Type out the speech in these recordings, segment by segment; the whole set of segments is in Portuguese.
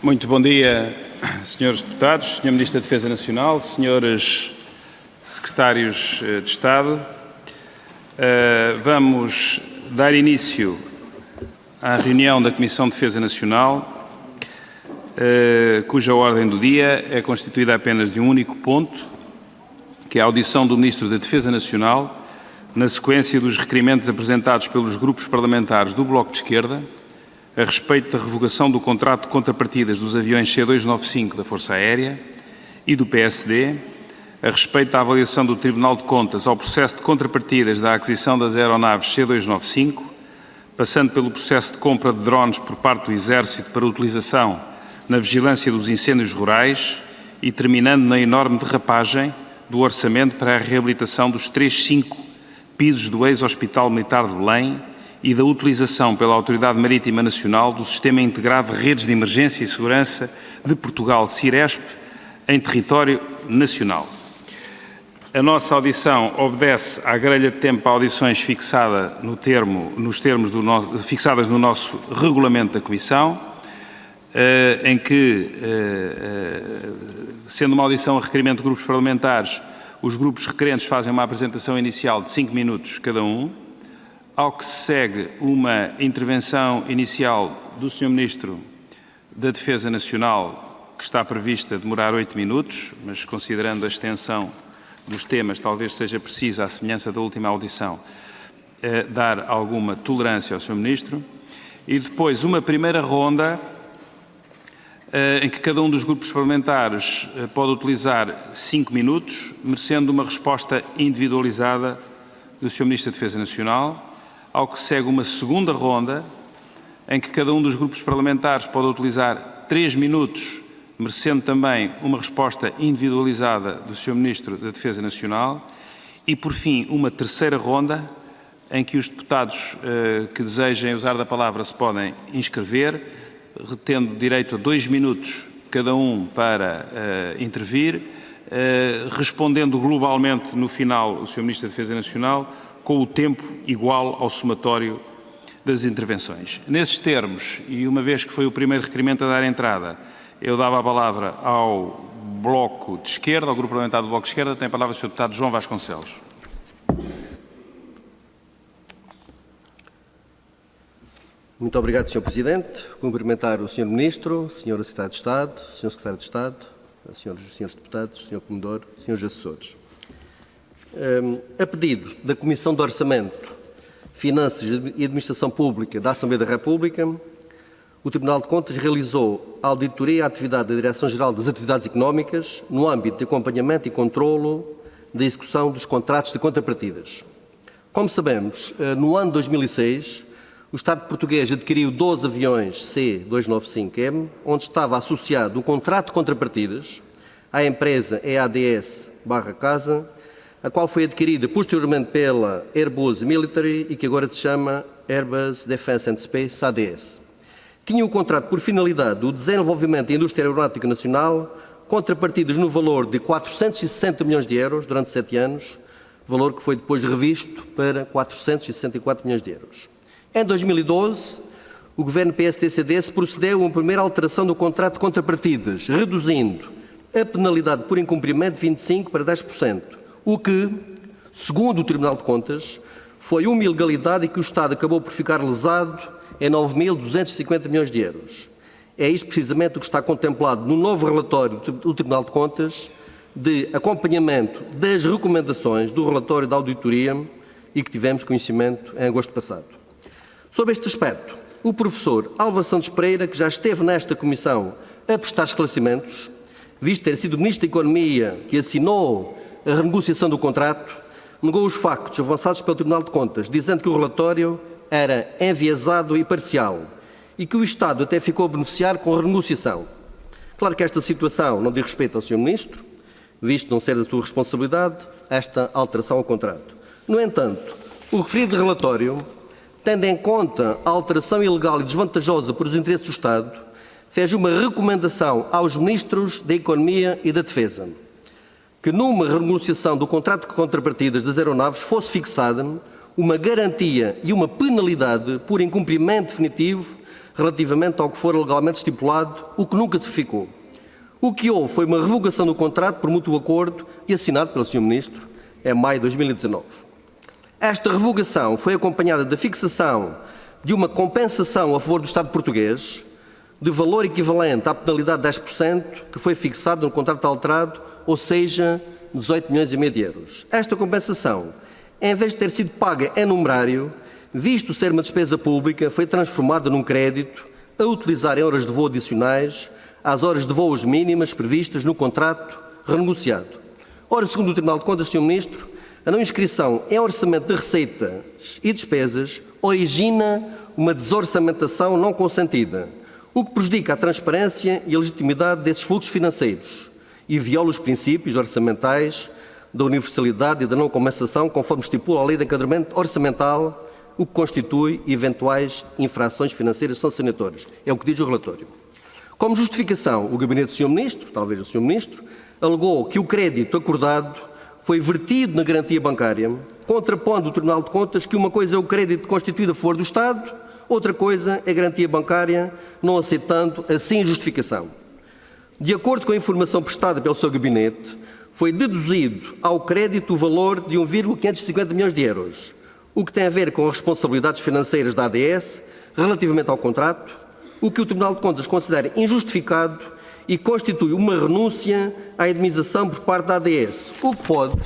Muito bom dia, senhores deputados, Sr. Ministro da Defesa Nacional, senhores secretários de Estado. Vamos dar início à reunião da Comissão de Defesa Nacional, cuja ordem do dia é constituída apenas de um único ponto, que é a audição do Ministro da Defesa Nacional, na sequência dos requerimentos apresentados pelos grupos parlamentares do Bloco de Esquerda, a respeito da revogação do contrato de contrapartidas dos aviões C-295 da Força Aérea e do PSD, a respeito da avaliação do Tribunal de Contas ao processo de contrapartidas da aquisição das aeronaves C-295, passando pelo processo de compra de drones por parte do Exército para utilização na vigilância dos incêndios rurais e terminando na enorme derrapagem do orçamento para a reabilitação dos 5 pisos do ex-Hospital Militar de Belém e da utilização pela Autoridade Marítima Nacional do Sistema Integrado de Redes de Emergência e Segurança de Portugal, CIRESP, em território nacional. A nossa audição obedece à grelha de tempo para audições fixadas no nosso regulamento da Comissão, em que, sendo uma audição a requerimento de grupos parlamentares, os grupos requerentes fazem uma apresentação inicial de 5 minutos cada um, ao que se segue uma intervenção inicial do Sr. Ministro da Defesa Nacional, que está prevista demorar 8 minutos, mas considerando a extensão dos temas, talvez seja preciso, à semelhança da última audição, dar alguma tolerância ao Sr. Ministro, e depois uma primeira ronda em que cada um dos grupos parlamentares pode utilizar 5 minutos, merecendo uma resposta individualizada do Sr. Ministro da Defesa Nacional, ao que segue uma segunda ronda, em que cada um dos grupos parlamentares pode utilizar 3 minutos, merecendo também uma resposta individualizada do Sr. Ministro da Defesa Nacional, e, por fim, uma terceira ronda, em que os deputados que desejem usar da palavra se podem inscrever, retendo direito a 2 minutos cada um para intervir, respondendo globalmente no final o Sr. Ministro da Defesa Nacional, com o tempo igual ao somatório das intervenções. Nesses termos, e uma vez que foi o primeiro requerimento a dar entrada, eu dava a palavra ao Bloco de Esquerda, ao Grupo Parlamentar do Bloco de Esquerda. Tem a palavra o Sr. Deputado João Vasconcelos. Muito obrigado, Sr. Presidente. Cumprimentar o Sr. Ministro, Sra. Secretária de Estado, Sr. Secretário de Estado, Srs. e Srs. Deputados, Sr. Comendador, Srs. Assessores. A pedido da Comissão de Orçamento, Finanças e Administração Pública da Assembleia da República, o Tribunal de Contas realizou a auditoria à atividade da Direção-Geral das Atividades Económicas no âmbito de acompanhamento e controlo da execução dos contratos de contrapartidas. Como sabemos, no ano 2006, o Estado português adquiriu 12 aviões C-295M, onde estava associado o contrato de contrapartidas à empresa EADS/Casa, a qual foi adquirida posteriormente pela Airbus Military e que agora se chama Airbus Defence and Space, ADS. Tinha o contrato por finalidade o desenvolvimento da indústria aeronáutica nacional, contrapartidas no valor de 460 milhões de euros durante 7 anos, valor que foi depois revisto para 464 milhões de euros. Em 2012, o Governo PSD-CDS procedeu a uma primeira alteração do contrato de contrapartidas, reduzindo a penalidade por incumprimento de 25% para 10%, o que, segundo o Tribunal de Contas, foi uma ilegalidade e que o Estado acabou por ficar lesado em 9.250 milhões de euros. É isto precisamente o que está contemplado no novo relatório do Tribunal de Contas de acompanhamento das recomendações do relatório da auditoria e que tivemos conhecimento em agosto passado. Sobre este aspecto, o professor Álvaro Santos Pereira, que já esteve nesta comissão a prestar esclarecimentos, visto ter sido Ministro da Economia que assinou a renegociação do contrato, negou os factos avançados pelo Tribunal de Contas, dizendo que o relatório era enviesado e parcial e que o Estado até ficou a beneficiar com a renegociação. Claro que esta situação não diz respeito ao Sr. Ministro, visto não ser da sua responsabilidade esta alteração ao contrato. No entanto, o referido relatório, tendo em conta a alteração ilegal e desvantajosa para os interesses do Estado, fez uma recomendação aos Ministros da Economia e da Defesa, que numa renegociação do contrato de contrapartidas das aeronaves fosse fixada uma garantia e uma penalidade por incumprimento definitivo relativamente ao que for legalmente estipulado, o que nunca se ficou. O que houve foi uma revogação do contrato por mútuo acordo e assinado pelo Sr. Ministro em maio de 2019. Esta revogação foi acompanhada da fixação de uma compensação a favor do Estado português de valor equivalente à penalidade de 10% que foi fixado no contrato alterado, ou seja, 18 milhões e meio de euros. Esta compensação, em vez de ter sido paga em numerário, visto ser uma despesa pública, foi transformada num crédito a utilizar em horas de voo adicionais às horas de voos mínimas previstas no contrato renegociado. Ora, segundo o Tribunal de Contas, Sr. Ministro, a não inscrição em orçamento de receitas e despesas origina uma desorçamentação não consentida, o que prejudica a transparência e a legitimidade desses fluxos financeiros e viola os princípios orçamentais da universalidade e da não compensação, conforme estipula a Lei de Enquadramento Orçamental, o que constitui eventuais infrações financeiras sancionatórias. É o que diz o relatório. Como justificação, o Gabinete do Sr. Ministro, talvez o Sr. Ministro, alegou que o crédito acordado foi vertido na garantia bancária, contrapondo o Tribunal de Contas que uma coisa é o crédito constituído a favor do Estado, outra coisa é a garantia bancária, não aceitando assim a justificação. De acordo com a informação prestada pelo seu Gabinete, foi deduzido ao crédito o valor de 1,550 milhões de euros, o que tem a ver com as responsabilidades financeiras da ADS relativamente ao contrato, o que o Tribunal de Contas considera injustificado e constitui uma renúncia à indemnização por parte da ADS, o que pode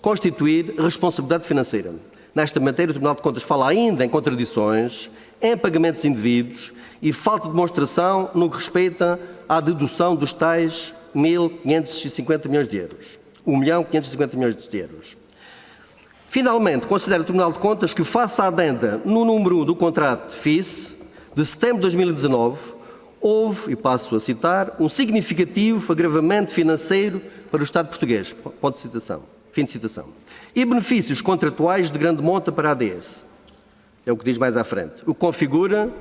constituir responsabilidade financeira. Nesta matéria, o Tribunal de Contas fala ainda em contradições, em pagamentos indevidos e falta de demonstração no que respeita à dedução dos tais 1.550 milhões de euros. 1.550 milhões de euros. Finalmente, considera o Tribunal de Contas que, face à adenda no número 1 do contrato FIS, de setembro de 2019, houve, e passo a citar, um significativo agravamento financeiro para o Estado português. Ponto de citação. Fim de citação. E benefícios contratuais de grande monta para a ADS. É o que diz mais à frente. O que configura,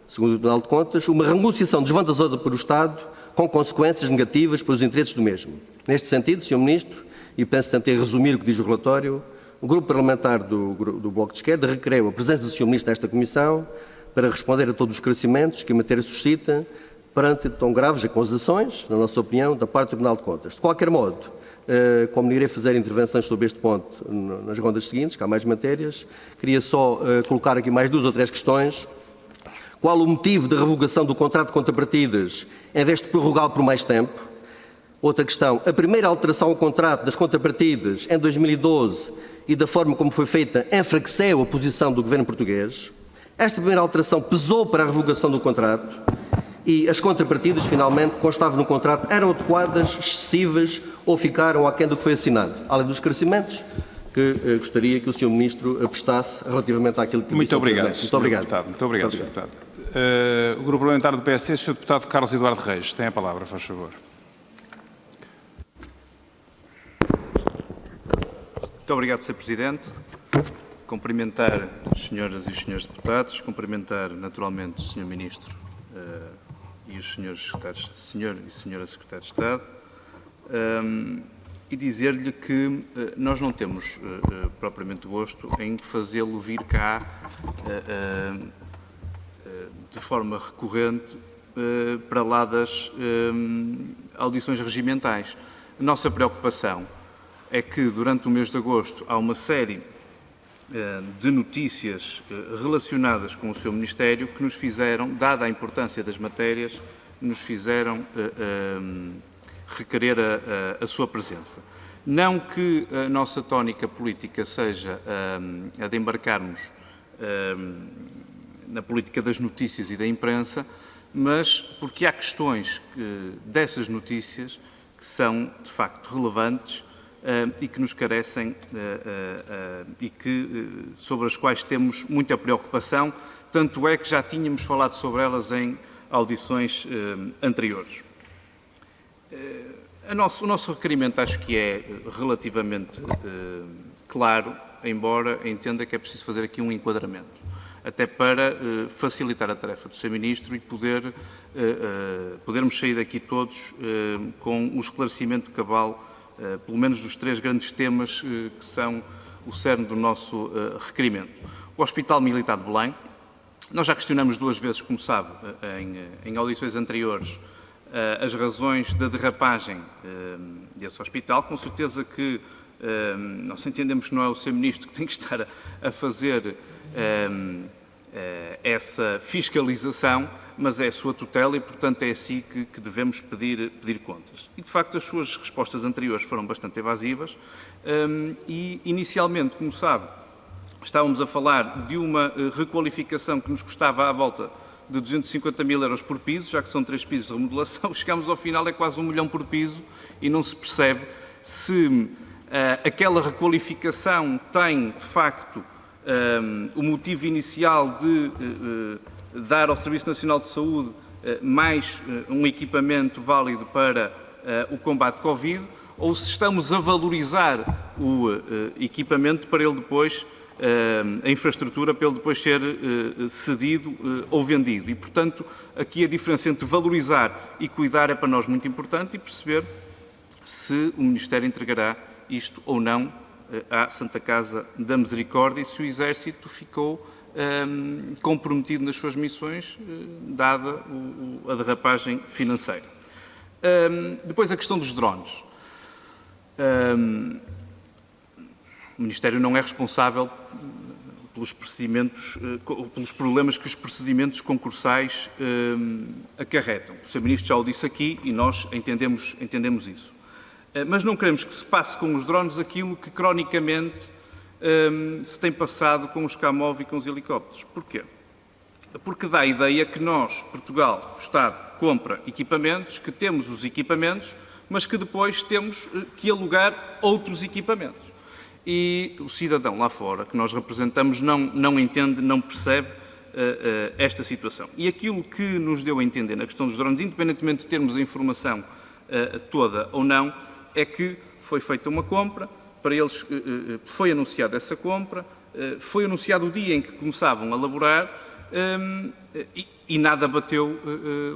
segundo o Tribunal de Contas, uma renegociação desvantajosa para o Estado, com consequências negativas para os interesses do mesmo. Neste sentido, Sr. Ministro, e penso que tentei resumir o que diz o relatório, o Grupo Parlamentar do Bloco de Esquerda requereu a presença do Sr. Ministro nesta Comissão para responder a todos os esclarecimentos que a matéria suscita perante tão graves acusações, na nossa opinião, da parte do Tribunal de Contas. De qualquer modo, como irei fazer intervenções sobre este ponto nas rondas seguintes, que há mais matérias, queria só colocar aqui mais 2 ou 3 questões. Qual o motivo da revogação do contrato de contrapartidas em vez de prorrogá-lo por mais tempo? Outra questão, a primeira alteração ao contrato das contrapartidas em 2012 e da forma como foi feita enfraqueceu a posição do Governo português. Esta primeira alteração pesou para a revogação do contrato e as contrapartidas, finalmente, que constavam no contrato, eram adequadas, excessivas ou ficaram aquém do que foi assinado. Além dos esclarecimentos que gostaria que o Sr. Ministro prestasse relativamente àquilo que disse. Muito obrigado. Muito obrigado. Deputado. Muito obrigado, Sr. Deputado. O Grupo Parlamentar do PSD, Sr. Deputado Carlos Eduardo Reis, tem a palavra, faz favor. Muito obrigado, Sr. Presidente. Cumprimentar as senhoras e os senhores deputados, cumprimentar naturalmente o Sr. Ministro e os senhores secretários, Sr. e Sra. Secretário de Estado, e dizer-lhe que nós não temos propriamente gosto em fazê-lo vir cá de forma recorrente para lá das audições regimentais. A nossa preocupação é que durante o mês de agosto há uma série de notícias relacionadas com o seu Ministério que nos fizeram, dada a importância das matérias, nos fizeram requerer a sua presença. Não que a nossa tónica política seja a de embarcarmos na política das notícias e da imprensa, mas porque há questões dessas notícias que são, de facto, relevantes e que nos carecem e sobre as quais temos muita preocupação, tanto é que já tínhamos falado sobre elas em audições anteriores. O nosso requerimento acho que é relativamente claro, embora entenda que é preciso fazer aqui um enquadramento, até para facilitar a tarefa do Sr. Ministro e podermos sair daqui todos com o esclarecimento cabal, pelo menos dos 3 grandes temas que são o cerne do nosso requerimento. O Hospital Militar de Belém, Nós já questionamos 2 vezes, como sabe, em audições anteriores, as razões da derrapagem desse hospital. Com certeza que nós entendemos que não é o Sr. Ministro que tem que estar a fazer essa fiscalização, mas é a sua tutela e, portanto, é assim que devemos pedir contas. E, de facto, as suas respostas anteriores foram bastante evasivas e, inicialmente, como sabe, estávamos a falar de uma requalificação que nos custava à volta de 250 mil euros por piso, já que são 3 pisos de remodelação. Chegámos ao final, é quase 1 milhão por piso e não se percebe se aquela requalificação tem, de facto, o motivo inicial de dar ao Serviço Nacional de Saúde mais um equipamento válido para o combate Covid, ou se estamos a valorizar o equipamento para ele depois, a infraestrutura, para ele depois ser cedido ou vendido. E, portanto, aqui a diferença entre valorizar e cuidar é para nós muito importante e perceber se o Ministério entregará isto ou não à Santa Casa da Misericórdia e se o Exército ficou comprometido nas suas missões, dada a derrapagem financeira. Depois a questão dos drones. O Ministério não é responsável pelos procedimentos, pelos problemas que os procedimentos concursais acarretam. O Sr. Ministro já o disse aqui e nós entendemos isso. Mas não queremos que se passe com os drones aquilo que, cronicamente, se tem passado com os Camov e com os helicópteros. Porquê? Porque dá a ideia que nós, Portugal, o Estado, compra equipamentos, que temos os equipamentos, mas que depois temos que alugar outros equipamentos. E o cidadão lá fora, que nós representamos, não entende, não percebe esta situação. E aquilo que nos deu a entender na questão dos drones, independentemente de termos a informação toda ou não, é que foi feita uma compra, para eles foi anunciada essa compra, foi anunciado o dia em que começavam a elaborar e nada bateu,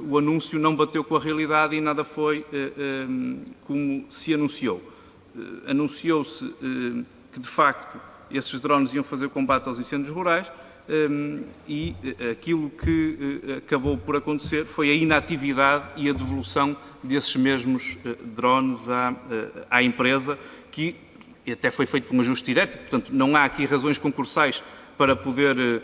o anúncio não bateu com a realidade e nada foi como se anunciou. Anunciou-se que, de facto, esses drones iam fazer combate aos incêndios rurais e aquilo que acabou por acontecer foi a inatividade e a devolução desses mesmos drones à empresa, que até foi feito por um ajuste direto, portanto não há aqui razões concursais para poder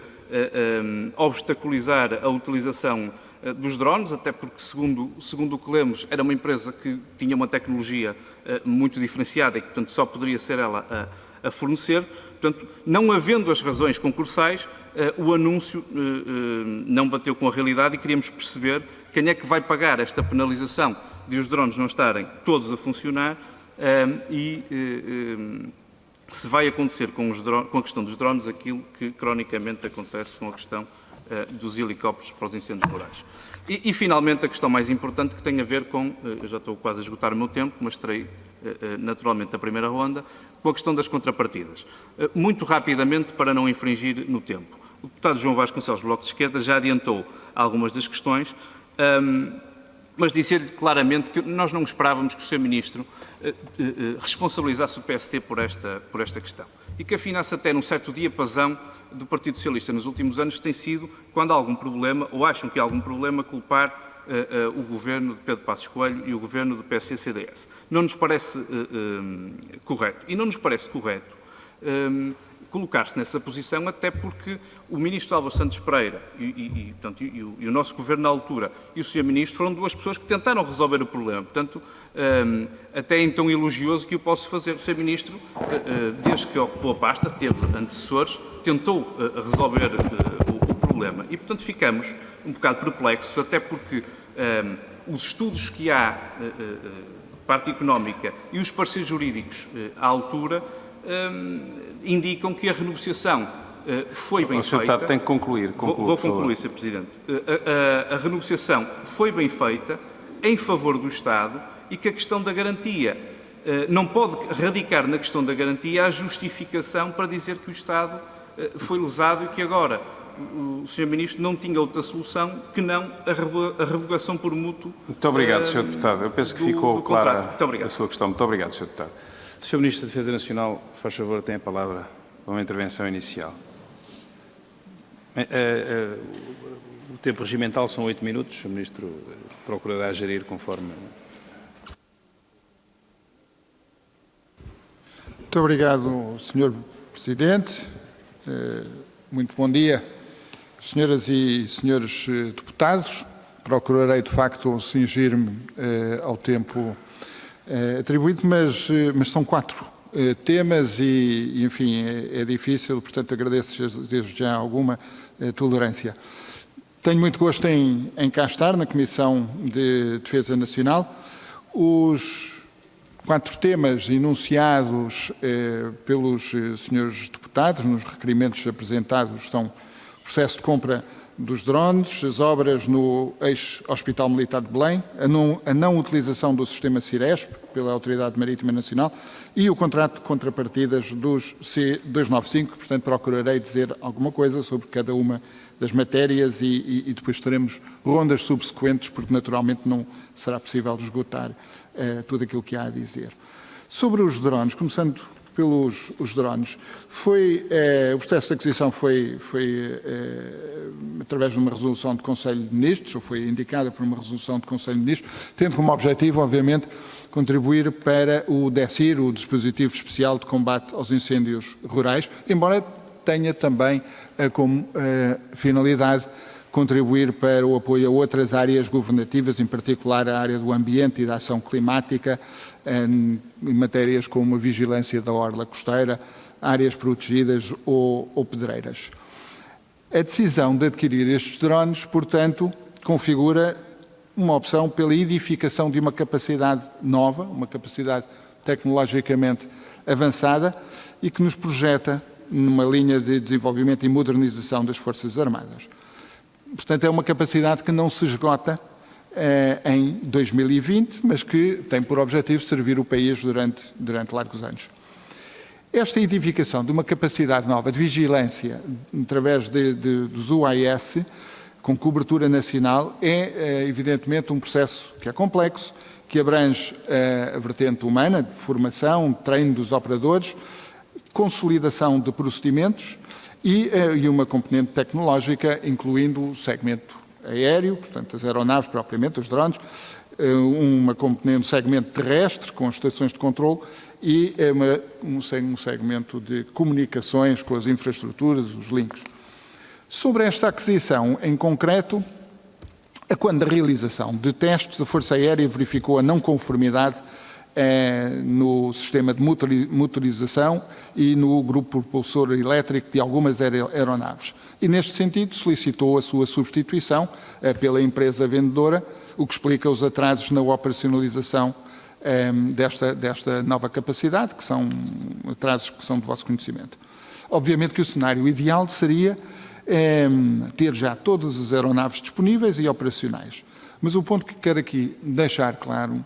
obstaculizar a utilização dos drones, até porque, segundo o que lemos, era uma empresa que tinha uma tecnologia muito diferenciada e que, portanto, só poderia ser ela a fornecer. Portanto, não havendo as razões concursais, o anúncio não bateu com a realidade e queríamos perceber quem é que vai pagar esta penalização de os drones não estarem todos a funcionar e se vai acontecer com a questão dos drones aquilo que cronicamente acontece com a questão dos helicópteros para os incêndios rurais. E finalmente, a questão mais importante que tem a ver com, eu já estou quase a esgotar o meu tempo, mas terei naturalmente a primeira ronda, com a questão das contrapartidas. Muito rapidamente, para não infringir no tempo. O deputado João Vasconcelos, Bloco de Esquerda, já adiantou algumas das questões, mas dizer-lhe claramente que nós não esperávamos que o Sr. Ministro responsabilizasse o PST por esta questão. E que afinasse até num certo diapasão do Partido Socialista nos últimos anos tem sido, quando há algum problema, ou acham que há algum problema, culpar o governo de Pedro Passos Coelho e o governo do PSD-CDS. Não nos parece correto. E não nos parece correto colocar-se nessa posição, até porque o Ministro Álvaro Santos Pereira e o nosso Governo na altura e o Sr. Ministro foram 2 pessoas que tentaram resolver o problema. Portanto, até em tão elogioso que o posso fazer. O Sr. Ministro, desde que ocupou a pasta, teve antecessores, tentou resolver o problema. E, portanto, ficamos um bocado perplexos, até porque os estudos que há, parte económica e os pareceres jurídicos à altura, indicam que a renegociação foi bem feita. Tem que concluir. Vou concluir, Sr. Presidente. A renegociação foi bem feita em favor do Estado e que a questão da garantia não pode radicar na questão da garantia a justificação para dizer que o Estado foi lesado e que agora o Sr. Ministro não tinha outra solução que não a revogação por mútuo. Muito obrigado, Sr. Deputado. Eu penso que ficou clara a sua questão. Muito obrigado, Sr. Deputado. Sr. Ministro da Defesa Nacional, faz favor, tem a palavra para uma intervenção inicial. O tempo regimental são 8 minutos. O Ministro procurará gerir conforme... Muito obrigado, Sr. Presidente. Muito bom dia, senhoras e senhores deputados. Procurarei, de facto, cingir-me ao tempo atribuído, mas são 4 temas e, enfim, é difícil, portanto, agradeço desde já alguma tolerância. Tenho muito gosto em cá estar na Comissão de Defesa Nacional. Os 4 temas enunciados pelos senhores deputados nos requerimentos apresentados são o processo de compra dos drones, as obras no ex-Hospital Militar de Belém, a não utilização do sistema Ciresp pela Autoridade Marítima Nacional e o contrato de contrapartidas dos C295, portanto procurarei dizer alguma coisa sobre cada uma das matérias e depois teremos rondas subsequentes, porque naturalmente não será possível esgotar tudo aquilo que há a dizer. Sobre os drones, começando pelos drones, o processo de aquisição foi através de uma resolução de Conselho de Ministros, ou foi indicada por uma resolução de Conselho de Ministros, tendo como objetivo, obviamente, contribuir para o DECIR, o Dispositivo Especial de Combate aos Incêndios Rurais, embora tenha também como finalidade contribuir para o apoio a outras áreas governativas, em particular a área do ambiente e da ação climática, em matérias como a vigilância da orla costeira, áreas protegidas ou pedreiras. A decisão de adquirir estes drones, portanto, configura uma opção pela edificação de uma capacidade nova, uma capacidade tecnologicamente avançada e que nos projeta numa linha de desenvolvimento e modernização das Forças Armadas. Portanto, é uma capacidade que não se esgota em 2020, mas que tem por objetivo servir o país durante largos anos. Esta edificação de uma capacidade nova de vigilância através dos UAS, com cobertura nacional, é evidentemente um processo que é complexo, que abrange a vertente humana, de formação, treino dos operadores, consolidação de procedimentos e uma componente tecnológica, incluindo o segmento aéreo, portanto as aeronaves propriamente, os drones, um segmento terrestre com as estações de controle e um segmento de comunicações com as infraestruturas, os links. Sobre esta aquisição em concreto, quando a realização de testes, a Força Aérea verificou a não conformidade no sistema de motorização e no grupo propulsor elétrico de algumas aeronaves. E, neste sentido, solicitou a sua substituição pela empresa vendedora, o que explica os atrasos na operacionalização desta nova capacidade, que são atrasos que são de vosso conhecimento. Obviamente que o cenário ideal seria ter já todas as aeronaves disponíveis e operacionais. Mas o ponto que quero aqui deixar claro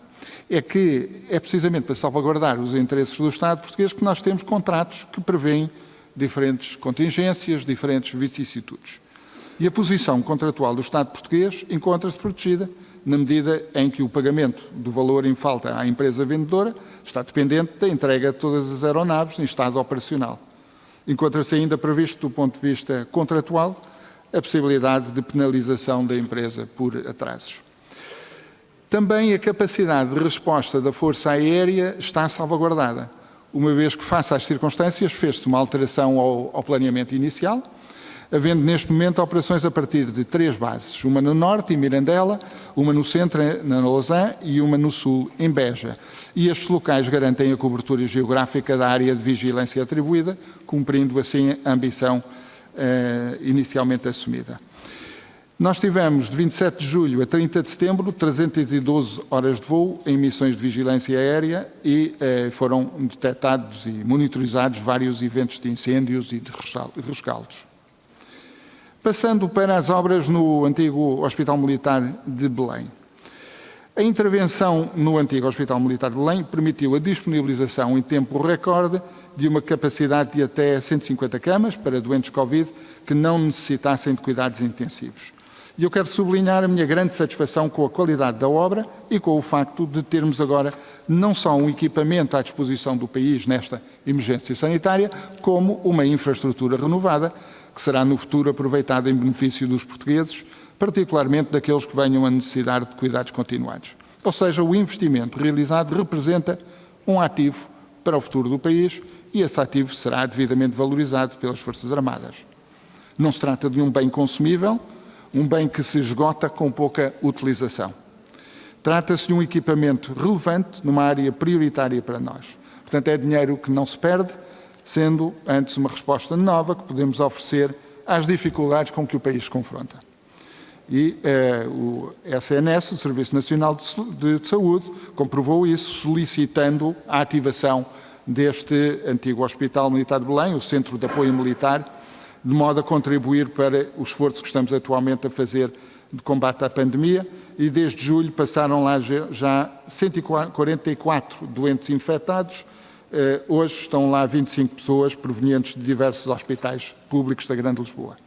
é que é precisamente para salvaguardar os interesses do Estado português que nós temos contratos que prevêem diferentes contingências, diferentes vicissitudes. E a posição contratual do Estado português encontra-se protegida na medida em que o pagamento do valor em falta à empresa vendedora está dependente da entrega de todas as aeronaves em estado operacional. Encontra-se ainda previsto, do ponto de vista contratual, a possibilidade de penalização da empresa por atrasos. Também a capacidade de resposta da Força Aérea está salvaguardada, uma vez que, face às circunstâncias, fez-se uma alteração ao planeamento inicial, havendo neste momento operações a partir de 3 bases, uma no norte, em Mirandela, uma no centro, na Lausanne, e uma no sul, em Beja. E estes locais garantem a cobertura geográfica da área de vigilância atribuída, cumprindo assim a ambição inicialmente assumida. Nós tivemos, de 27 de julho a 30 de setembro, 312 horas de voo em missões de vigilância aérea e foram detectados e monitorizados vários eventos de incêndios e de rescaldos. Passando para as obras no antigo Hospital Militar de Belém. A intervenção no antigo Hospital Militar de Belém permitiu a disponibilização em tempo recorde de uma capacidade de até 150 camas para doentes Covid que não necessitassem de cuidados intensivos. E eu quero sublinhar a minha grande satisfação com a qualidade da obra e com o facto de termos agora não só um equipamento à disposição do país nesta emergência sanitária, como uma infraestrutura renovada que será no futuro aproveitado em benefício dos portugueses, particularmente daqueles que venham a necessitar de cuidados continuados. Ou seja, o investimento realizado representa um ativo para o futuro do país e esse ativo será devidamente valorizado pelas Forças Armadas. Não se trata de um bem consumível, um bem que se esgota com pouca utilização. Trata-se de um equipamento relevante numa área prioritária para nós. Portanto, é dinheiro que não se perde, sendo antes uma resposta nova que podemos oferecer às dificuldades com que o país se confronta. E o SNS, o Serviço Nacional de Saúde, comprovou isso, solicitando a ativação deste antigo Hospital Militar de Belém, o Centro de Apoio Militar, de modo a contribuir para o esforço que estamos atualmente a fazer de combate à pandemia, e desde julho passaram lá já 144 doentes infectados. Hoje estão lá 25 pessoas provenientes de diversos hospitais públicos da Grande Lisboa.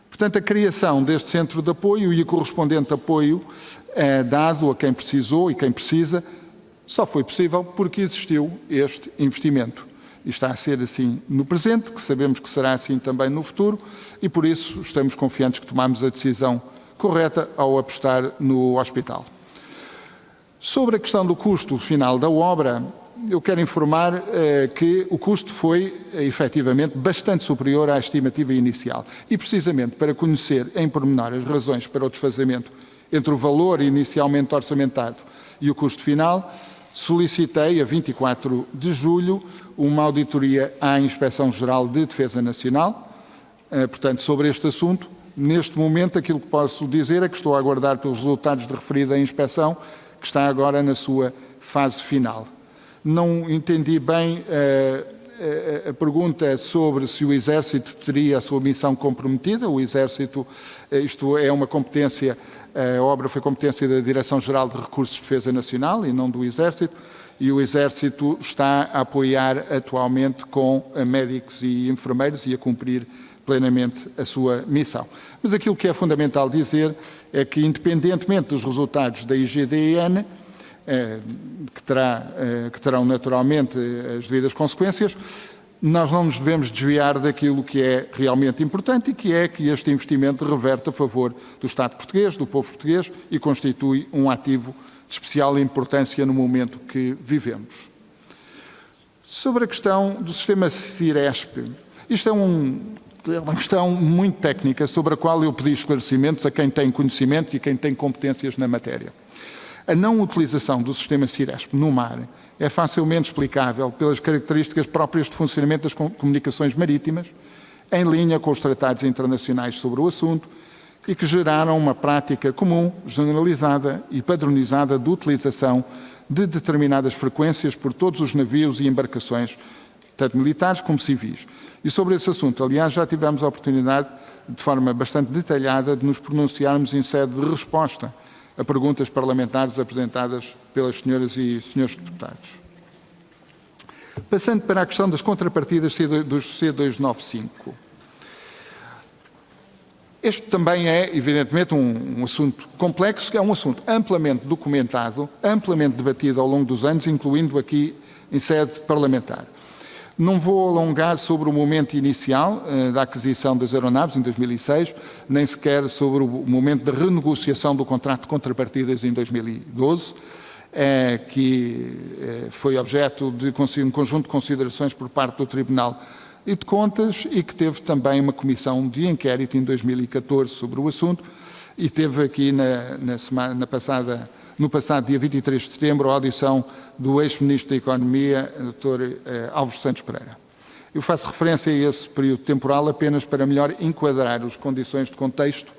Portanto, a criação deste centro de apoio e o correspondente apoio dado a quem precisou e quem precisa só foi possível porque existiu este investimento. E está a ser assim no presente, que sabemos que será assim também no futuro, e por isso estamos confiantes que tomamos a decisão correta ao apostar no hospital. Sobre a questão do custo final da obra, eu quero informar que o custo foi, efetivamente, bastante superior à estimativa inicial. E, precisamente, para conhecer em pormenor as razões para o desfazamento entre o valor inicialmente orçamentado e o custo final, solicitei, a 24 de julho, uma auditoria à Inspeção-Geral de Defesa Nacional, portanto, sobre este assunto. Neste momento, aquilo que posso dizer é que estou a aguardar pelos resultados de referida inspeção, que está agora na sua fase final. Não entendi bem a pergunta sobre se o Exército teria a sua missão comprometida. O Exército, isto é uma competência, a obra foi competência da Direção-Geral de Recursos de Defesa Nacional e não do Exército, e o Exército está a apoiar atualmente com médicos e enfermeiros e a cumprir plenamente a sua missão. Mas aquilo que é fundamental dizer é que, independentemente dos resultados da IGDN, que terão naturalmente as devidas consequências, nós não nos devemos desviar daquilo que é realmente importante e que é que este investimento reverte a favor do Estado português, do povo português, e constitui um ativo de especial importância no momento que vivemos. Sobre a questão do sistema Ciresp, isto é uma questão muito técnica sobre a qual eu pedi esclarecimentos a quem tem conhecimentos e quem tem competências na matéria. A não utilização do sistema Ciresp no mar é facilmente explicável pelas características próprias de funcionamento das comunicações marítimas, em linha com os tratados internacionais sobre o assunto, e que geraram uma prática comum, generalizada e padronizada de utilização de determinadas frequências por todos os navios e embarcações, tanto militares como civis. E sobre esse assunto, aliás, já tivemos a oportunidade, de forma bastante detalhada, de nos pronunciarmos em sede de resposta a perguntas parlamentares apresentadas pelas senhoras e senhores deputados. Passando para a questão das contrapartidas dos C295. Este também é, evidentemente, um assunto complexo, que é um assunto amplamente documentado, amplamente debatido ao longo dos anos, incluindo aqui em sede parlamentar. Não vou alongar sobre o momento inicial da aquisição das aeronaves, em 2006, nem sequer sobre o momento da renegociação do contrato de contrapartidas em 2012, que foi objeto de um conjunto de considerações por parte do Tribunal e de Contas e que teve também uma comissão de inquérito em 2014 sobre o assunto e teve aqui no passado dia 23 de setembro a audição do ex-ministro da Economia, Dr. Álvares Santos Pereira. Eu faço referência a esse período temporal apenas para melhor enquadrar as condições de contexto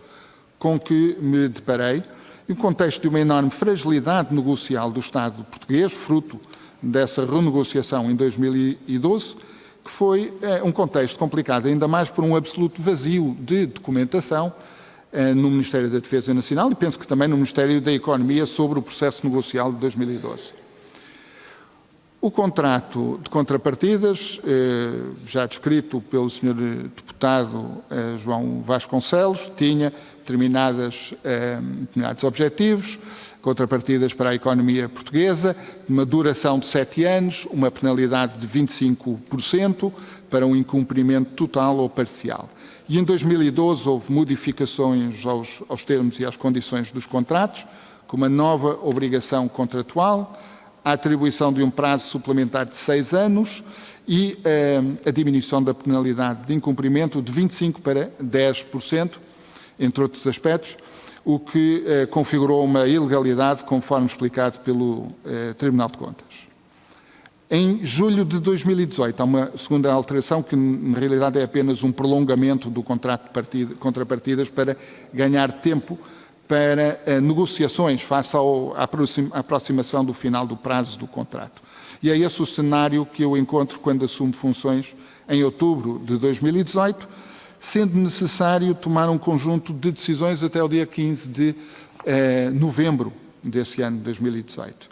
com que me deparei, e o contexto de uma enorme fragilidade negocial do Estado português, fruto dessa renegociação em 2012, que foi um contexto complicado ainda mais por um absoluto vazio de documentação no Ministério da Defesa Nacional e penso que também no Ministério da Economia sobre o processo negocial de 2012. O contrato de contrapartidas, já descrito pelo Sr. Deputado João Vasconcelos, tinha determinados objetivos, contrapartidas para a economia portuguesa, uma duração de 7 anos, uma penalidade de 25% para um incumprimento total ou parcial. E em 2012 houve modificações aos termos e às condições dos contratos, com uma nova obrigação contratual, a atribuição de um prazo suplementar de 6 anos e a diminuição da penalidade de incumprimento de 25% para 10%, entre outros aspectos, o que configurou uma ilegalidade, conforme explicado pelo Tribunal de Contas. Em julho de 2018, há uma segunda alteração que, na realidade, é apenas um prolongamento do contrato de contrapartidas para ganhar tempo para negociações face à aproximação do final do prazo do contrato. E é esse o cenário que eu encontro quando assumo funções em outubro de 2018, sendo necessário tomar um conjunto de decisões até o dia 15 de novembro deste ano de 2018.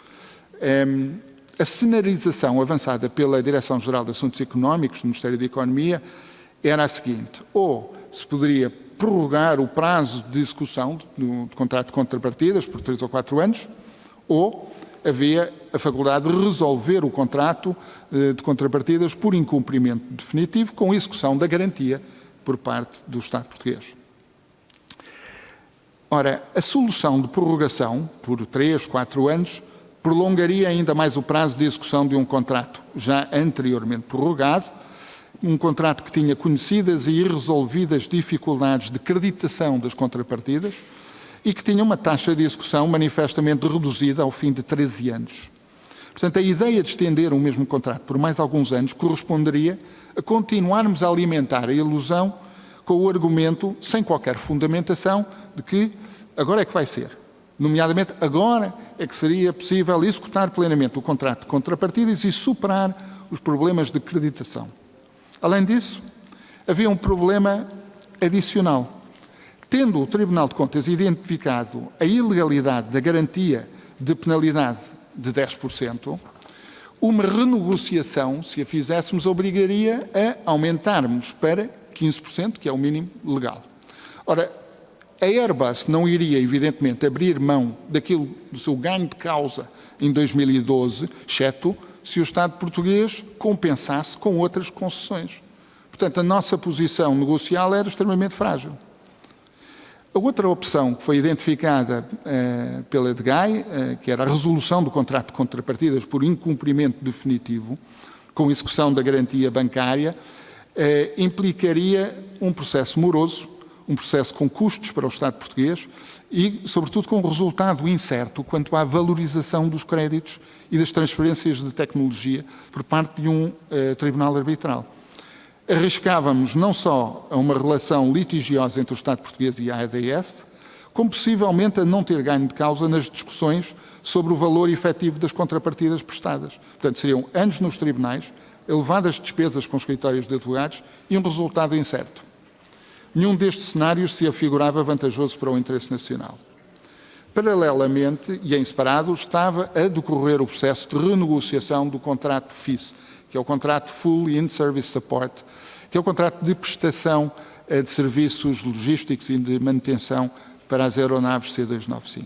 A cenarização avançada pela Direção-Geral de Assuntos Económicos do Ministério da Economia era a seguinte: ou se poderia prorrogar o prazo de execução do contrato de contrapartidas por 3 ou 4 anos, ou havia a faculdade de resolver o contrato de contrapartidas por incumprimento definitivo com execução da garantia por parte do Estado português. Ora, a solução de prorrogação por 3, 4 anos prolongaria ainda mais o prazo de execução de um contrato já anteriormente prorrogado, um contrato que tinha conhecidas e irresolvidas dificuldades de creditação das contrapartidas e que tinha uma taxa de execução manifestamente reduzida ao fim de 13 anos. Portanto, a ideia de estender o mesmo contrato por mais alguns anos corresponderia a continuarmos a alimentar a ilusão com o argumento, sem qualquer fundamentação, de que agora é que vai ser. Nomeadamente, agora é que seria possível executar plenamente o contrato de contrapartidas e superar os problemas de creditação. Além disso, havia um problema adicional. Tendo o Tribunal de Contas identificado a ilegalidade da garantia de penalidade de 10%, uma renegociação, se a fizéssemos, obrigaria a aumentarmos para 15%, que é o mínimo legal. Ora, a Airbus não iria, evidentemente, abrir mão do seu ganho de causa em 2012, exceto se o Estado português compensasse com outras concessões. Portanto, a nossa posição negocial era extremamente frágil. A outra opção que foi identificada pela DGAI, que era a resolução do contrato de contrapartidas por incumprimento definitivo, com execução da garantia bancária, implicaria um processo moroso, um processo com custos para o Estado português e, sobretudo, com um resultado incerto quanto à valorização dos créditos e das transferências de tecnologia por parte de um tribunal arbitral. Arriscávamos não só a uma relação litigiosa entre o Estado português e a ADS, como possivelmente a não ter ganho de causa nas discussões sobre o valor efetivo das contrapartidas prestadas. Portanto, seriam anos nos tribunais, elevadas despesas com escritórios de advogados e um resultado incerto. Nenhum destes cenários se afigurava vantajoso para o interesse nacional. Paralelamente, e em separado, estava a decorrer o processo de renegociação do contrato FIS, que é o contrato Full In-Service Support, que é o contrato de prestação de serviços logísticos e de manutenção para as aeronaves C-295.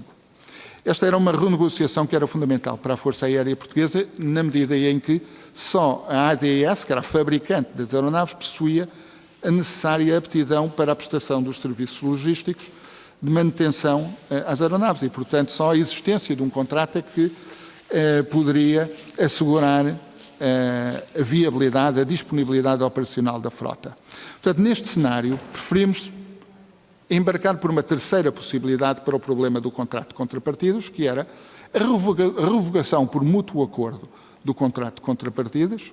Esta era uma renegociação que era fundamental para a Força Aérea Portuguesa, na medida em que só a ADS, que era a fabricante das aeronaves, possuía a necessária aptidão para a prestação dos serviços logísticos de manutenção às aeronaves e, portanto, só a existência de um contrato é que poderia assegurar a viabilidade, a disponibilidade operacional da frota. Portanto, neste cenário, preferimos embarcar por uma terceira possibilidade para o problema do contrato de contrapartidas, que era a revogação por mútuo acordo do contrato de contrapartidas,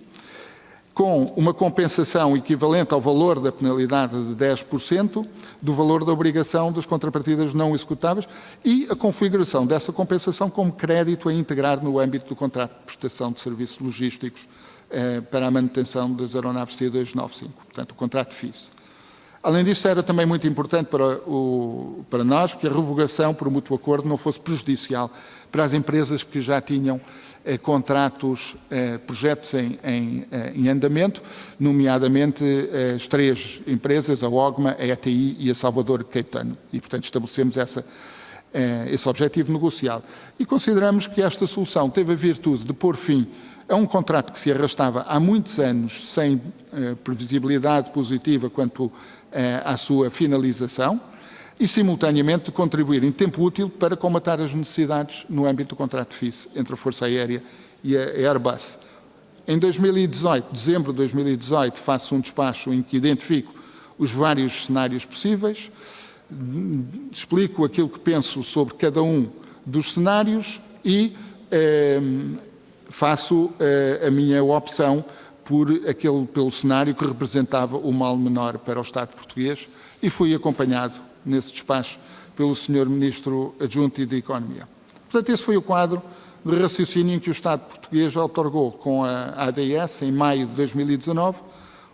com uma compensação equivalente ao valor da penalidade de 10% do valor da obrigação das contrapartidas não executáveis e a configuração dessa compensação como crédito a integrar no âmbito do contrato de prestação de serviços logísticos para a manutenção das aeronaves C-295, portanto, o contrato FIS. Além disso, era também muito importante para nós que a revogação por mútuo acordo não fosse prejudicial para as empresas que já tinham contratos, projetos em andamento, nomeadamente as 3 empresas, a OGMA, a ETI e a Salvador Caetano. E, portanto, estabelecemos esse objetivo negocial. E consideramos que esta solução teve a virtude de pôr fim a um contrato que se arrastava há muitos anos sem previsibilidade positiva quanto à sua finalização e, simultaneamente, de contribuir em tempo útil para comatar as necessidades no âmbito do contrato FIS entre a Força Aérea e a Airbus. Em 2018, dezembro de 2018, faço um despacho em que identifico os vários cenários possíveis, explico aquilo que penso sobre cada um dos cenários e faço a minha opção pelo cenário que representava o mal menor para o Estado português e fui acompanhado nesse despacho pelo Sr. Ministro Adjunto da Economia. Portanto, esse foi o quadro de raciocínio em que o Estado português outorgou com a ADS, em maio de 2019,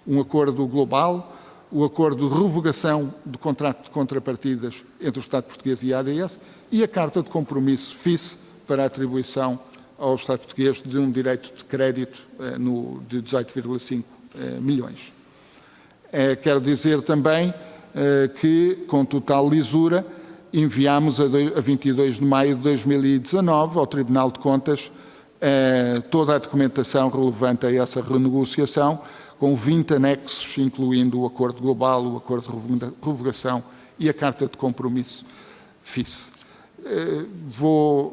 um acordo global, o acordo de revogação do contrato de contrapartidas entre o Estado português e a ADS e a carta de compromisso FIS para a atribuição ao Estado português de um direito de crédito de 18,5 milhões. Quero dizer também que, com total lisura, enviámos a 22 de maio de 2019 ao Tribunal de Contas toda a documentação relevante a essa renegociação, com 20 anexos, incluindo o Acordo Global, o Acordo de Revogação e a Carta de Compromisso FIS.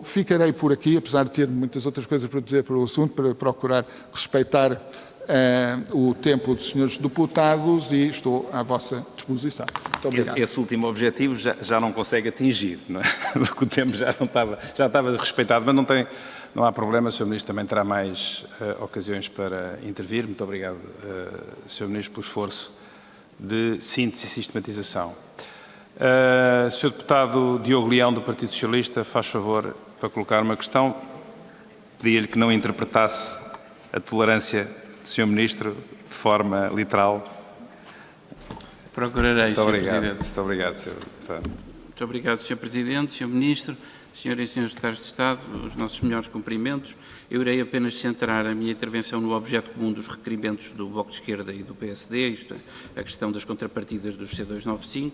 Ficarei por aqui, apesar de ter muitas outras coisas para dizer para o assunto, para procurar respeitar o tempo dos senhores deputados e estou à vossa disposição. Muito obrigado. Esse último objetivo já não consegue atingir, não é? Porque o tempo já estava respeitado, mas não há problema, o Sr. Ministro também terá mais ocasiões para intervir. Muito obrigado, Sr. Ministro, pelo esforço de síntese e sistematização. Sr. Deputado Diogo Leão, do Partido Socialista, faz favor para colocar uma questão. Pedia-lhe que não interpretasse a tolerância do Sr. Ministro de forma literal. Procurarei, Sr. Presidente. Muito obrigado, Sr. Deputado. Muito obrigado, Sr. Presidente, Sr. Ministro, Senhoras e Senhores Secretários de Estado, os nossos melhores cumprimentos. Eu irei apenas centrar a minha intervenção no objeto comum dos requerimentos do Bloco de Esquerda e do PSD, isto é, a questão das contrapartidas dos C295.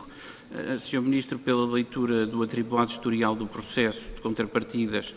Sr. Ministro, pela leitura do atribulado historial do processo de contrapartidas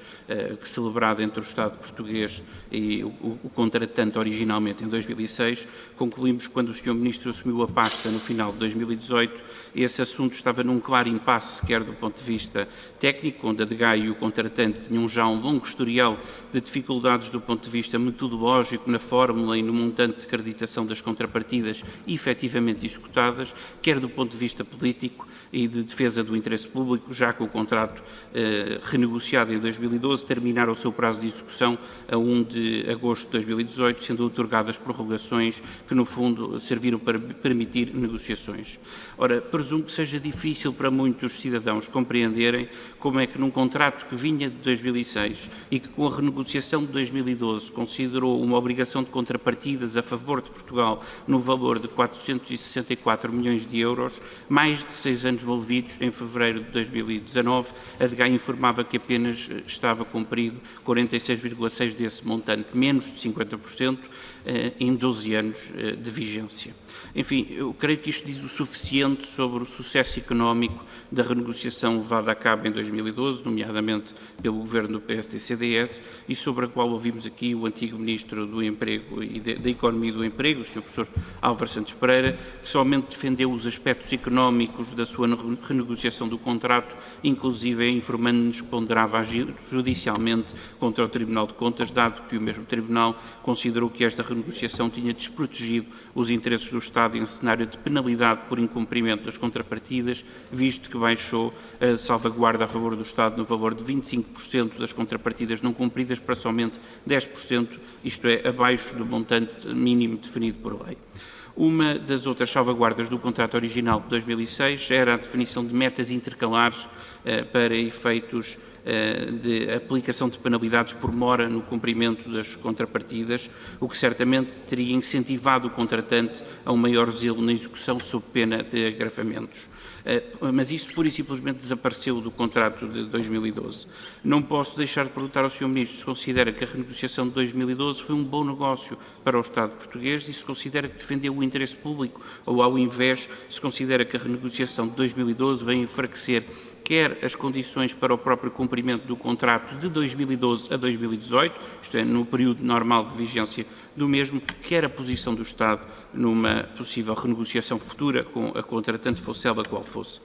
celebrado entre o Estado português e o contratante originalmente em 2006, concluímos que quando o Sr. Ministro assumiu a pasta no final de 2018, esse assunto estava num claro impasse, quer do ponto de vista técnico, onde a DGAI e o contratante tinham já um longo historial de dificuldades do ponto de vista metodológico na fórmula e no montante de acreditação das contrapartidas efetivamente executadas, quer do ponto de vista político e de defesa do interesse público, já que o contrato renegociado em 2012 terminara o seu prazo de execução a 1 de agosto de 2018, sendo outorgadas prorrogações que, no fundo, serviram para permitir negociações. Ora, presumo que seja difícil para muitos cidadãos compreenderem como é que num contrato que vinha de 2006 e que com a renegociação de 2012 considerou uma obrigação de contrapartidas a favor de Portugal no valor de 464 milhões de euros, mais de 6 anos envolvidos, em fevereiro de 2019, a DGAI informava que apenas estava cumprido 46,6% desse montante, menos de 50%, em 12 anos de vigência. Enfim, eu creio que isto diz o suficiente sobre o sucesso económico da renegociação levada a cabo em 2012, nomeadamente pelo Governo do PSD-CDS, e sobre a qual ouvimos aqui o antigo Ministro do Emprego e da Economia e do Emprego, o Sr. Professor Álvaro Santos Pereira, que somente defendeu os aspectos económicos da sua renegociação do contrato, inclusive informando-nos que ponderava agir judicialmente contra o Tribunal de Contas, dado que o mesmo Tribunal considerou que esta renegociação tinha desprotegido os interesses do Estado em cenário de penalidade por incumprimento das contrapartidas, visto que baixou a salvaguarda a favor do Estado no valor de 25% das contrapartidas não cumpridas para somente 10%, isto é, abaixo do montante mínimo definido por lei. Uma das outras salvaguardas do contrato original de 2006 era a definição de metas intercalares para efeitos de aplicação de penalidades por mora no cumprimento das contrapartidas, o que certamente teria incentivado o contratante a um maior zelo na execução sob pena de agravamentos. Mas isso pura e simplesmente desapareceu do contrato de 2012. Não posso deixar de perguntar ao Sr. Ministro se considera que a renegociação de 2012 foi um bom negócio para o Estado português e se considera que defendeu o interesse público ou, ao invés, se considera que a renegociação de 2012 vem enfraquecer quer as condições para o próprio cumprimento do contrato de 2012 a 2018, isto é, no período normal de vigência do mesmo, quer a posição do Estado numa possível renegociação futura com a contratante, fosse ela qual fosse.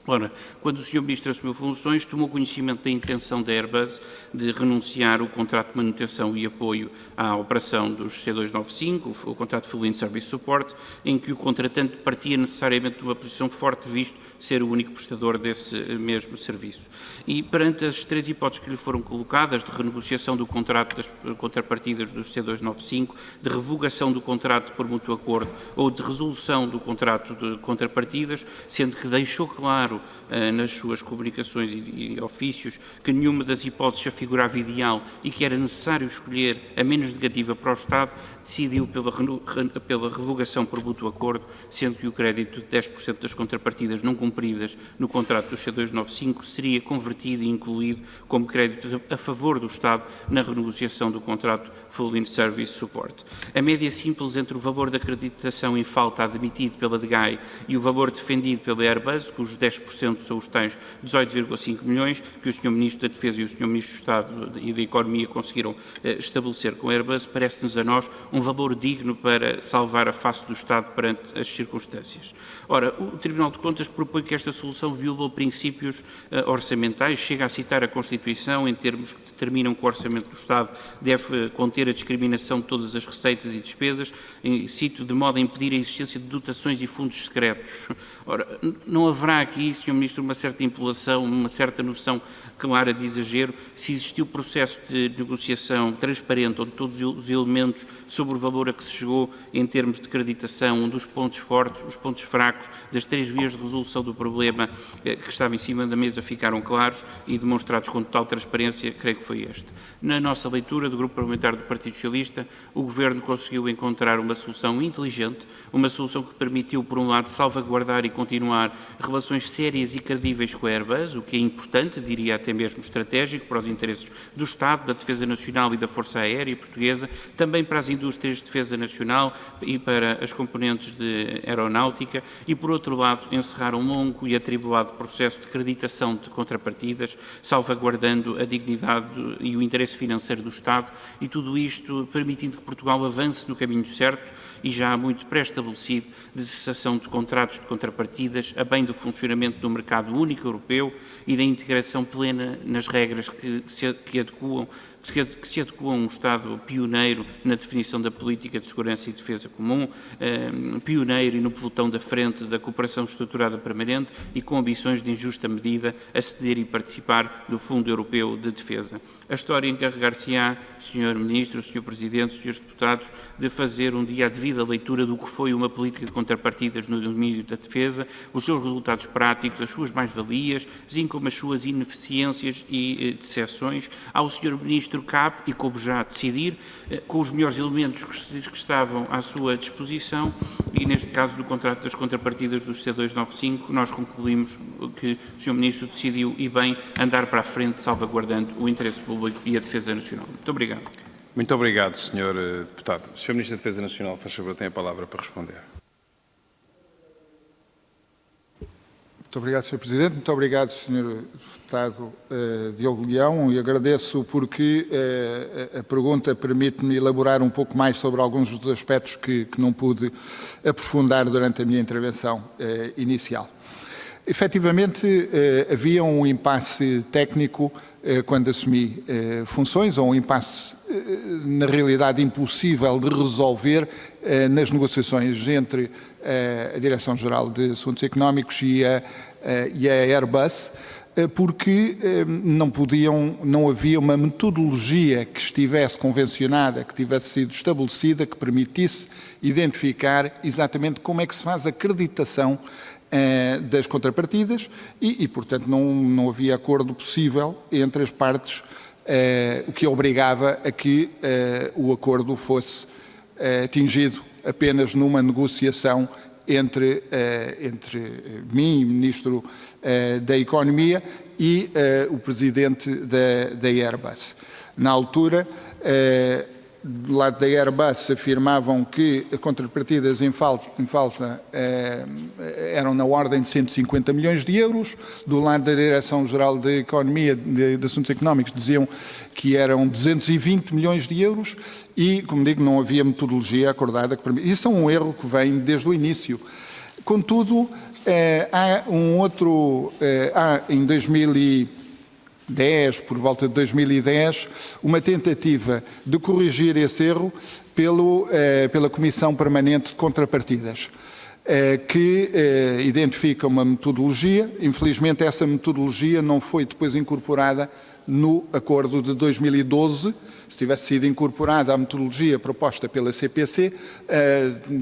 Ora, quando o Sr. Ministro assumiu funções, tomou conhecimento da intenção da Airbus de renunciar ao contrato de manutenção e apoio à operação dos C295, o contrato Full In Service Support, em que o contratante partia necessariamente de uma posição forte, visto ser o único prestador desse mesmo serviço. E perante as três hipóteses que lhe foram colocadas, de renegociação do contrato das contrapartidas dos C295, de revogação do contrato por mútuo acordo ou de resolução do contrato de contrapartidas, sendo que deixou claro nas suas comunicações e ofícios que nenhuma das hipóteses afigurava ideal e que era necessário escolher a menos negativa para o Estado, decidiu pela revogação por mútuo acordo, sendo que o crédito de 10% das contrapartidas não cumpridas no contrato do C295 seria convertido e incluído como crédito a favor do Estado na renegociação do contrato Full In Service Support. A média simples entre o valor da acreditação em falta admitido pela DGAI e o valor defendido pela Airbus, cujos 10% são os tais 18,5 milhões, que o Sr. Ministro da Defesa e o Sr. Ministro do Estado e da Economia conseguiram estabelecer com a Airbus, parece-nos a nós um valor digno para salvar a face do Estado perante as circunstâncias. Ora, o Tribunal de Contas propõe que esta solução viola princípios orçamentais, chega a citar a Constituição em termos que determinam que o orçamento do Estado deve conter a discriminação de todas as receitas e despesas, cito, de modo a impedir a existência de dotações e fundos secretos. Ora, não haverá aqui, Sr. Ministro, uma certa impulação, uma certa noção clara de exagero, se existiu processo de negociação transparente, onde todos os elementos sobre o valor a que se chegou em termos de acreditação, onde os pontos fortes, os pontos fracos das três vias de resolução do problema que estava em cima da mesa ficaram claros e demonstrados com total transparência, creio que foi este. Na nossa leitura do Grupo Parlamentar do Partido Socialista, o Governo conseguiu encontrar uma solução inteligente, uma solução que permitiu, por um lado, salvaguardar e continuar relações sérias e credíveis com a Airbus, o que é importante, diria até mesmo estratégico, para os interesses do Estado, da Defesa Nacional e da Força Aérea Portuguesa, também para as indústrias de defesa nacional e para as componentes de aeronáutica e, por outro lado, encerrar um longo e atribulado processo de acreditação de contrapartidas, salvaguardando a dignidade e o interesse financeiro do Estado e tudo isto permitindo que Portugal avance no caminho certo e já muito pré-estabelecido de cessação de contratos de contrapartidas a bem do funcionamento do mercado único europeu e da integração plena nas regras que se adequam a um Estado pioneiro na definição da política de segurança e defesa comum, pioneiro e no pelotão da frente da cooperação estruturada permanente e com ambições de injusta medida aceder e participar do Fundo Europeu de Defesa. A história encarregar-se-á, Sr. Ministro, Sr. Presidente, Srs. Deputados, de fazer um dia a devida leitura do que foi uma política de contrapartidas no domínio da defesa, os seus resultados práticos, as suas mais-valias, assim como as suas ineficiências e decepções. Ao Sr. Ministro cabe, e como já decidir, com os melhores elementos que estavam à sua disposição, e neste caso do contrato das contrapartidas dos C295, nós concluímos que o Sr. Ministro decidiu, e bem, andar para a frente, salvaguardando o interesse público e a defesa nacional. Muito obrigado. Muito obrigado, Sr. Deputado. Sr. Ministro da Defesa Nacional, faz favor, tem a palavra para responder. Muito obrigado, Sr. Presidente. Muito obrigado, Sr. Deputado Diogo Leão, e agradeço porque a pergunta permite-me elaborar um pouco mais sobre alguns dos aspectos que não pude aprofundar durante a minha intervenção inicial. Efetivamente, havia um impasse técnico quando assumi funções, ou um impasse, na realidade, impossível de resolver nas negociações entre a Direção-Geral de Assuntos Económicos e a Airbus, porque não havia uma metodologia que estivesse convencionada, que tivesse sido estabelecida, que permitisse identificar exatamente como é que se faz a acreditação das contrapartidas e, portanto, não havia acordo possível entre as partes, o que obrigava a que o acordo fosse atingido apenas numa negociação entre mim, Ministro da Economia, e o Presidente da Airbus. Na altura, do lado da Airbus afirmavam que as contrapartidas em falta eram na ordem de 150 milhões de euros. Do lado da Direção-Geral da Economia, de Assuntos Económicos, diziam que eram 220 milhões de euros e, como digo, não havia metodologia acordada que permite. Isso é um erro que vem desde o início. Contudo, há em 2010, por volta de 2010, uma tentativa de corrigir esse erro pela Comissão Permanente de Contrapartidas, que identifica uma metodologia. Infelizmente, essa metodologia não foi depois incorporada no acordo de 2012. Se tivesse sido incorporada a metodologia proposta pela CPC,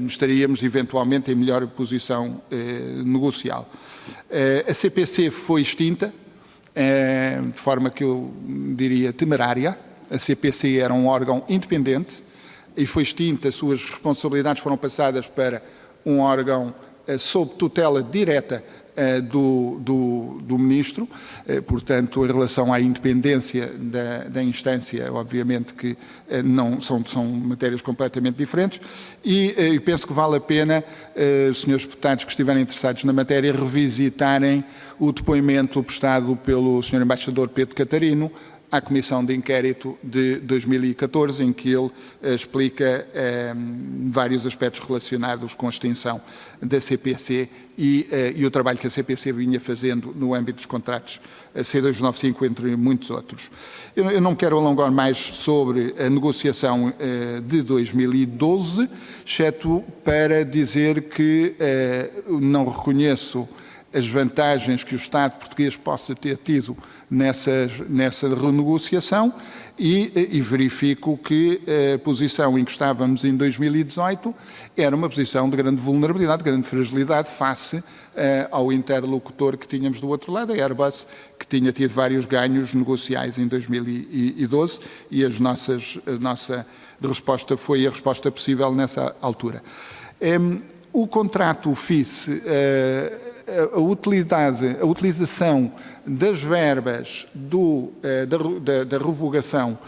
estaríamos eventualmente em melhor posição negocial. A CPC foi extinta, de forma que eu diria temerária. A CPC era um órgão independente e foi extinta, as suas responsabilidades foram passadas para um órgão sob tutela direta do Ministro, portanto, em relação à independência da instância, obviamente que não são matérias completamente diferentes, e penso que vale a pena os senhores deputados que estiverem interessados na matéria revisitarem o depoimento prestado pelo Sr. Embaixador Pedro Catarino à Comissão de Inquérito de 2014, em que ele explica vários aspectos relacionados com a extinção da CPC e o trabalho que a CPC vinha fazendo no âmbito dos contratos C295, entre muitos outros. Eu não quero alongar mais sobre a negociação de 2012, exceto para dizer que não reconheço as vantagens que o Estado português possa ter tido nessa renegociação e verifico que a posição em que estávamos em 2018 era uma posição de grande vulnerabilidade, de grande fragilidade face ao interlocutor que tínhamos do outro lado, a Airbus, que tinha tido vários ganhos negociais em 2012 e a nossa resposta foi a resposta possível nessa altura. O contrato FIS, a utilização das verbas da revogação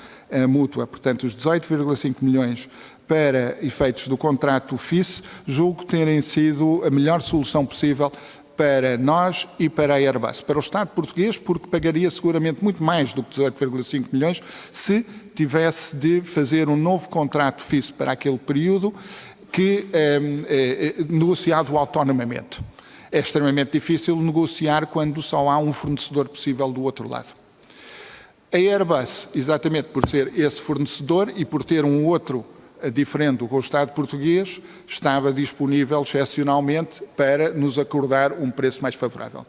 mútua, portanto os 18,5 milhões para efeitos do contrato FIS, julgo terem sido a melhor solução possível para nós e para a Airbus. Para o Estado português, porque pagaria seguramente muito mais do que 18,5 milhões se tivesse de fazer um novo contrato FIS para aquele período que negociado autonomamente. É extremamente difícil negociar quando só há um fornecedor possível do outro lado. A Airbus, exatamente por ser esse fornecedor e por ter um outro diferente com o Estado português, estava disponível excepcionalmente para nos acordar um preço mais favorável.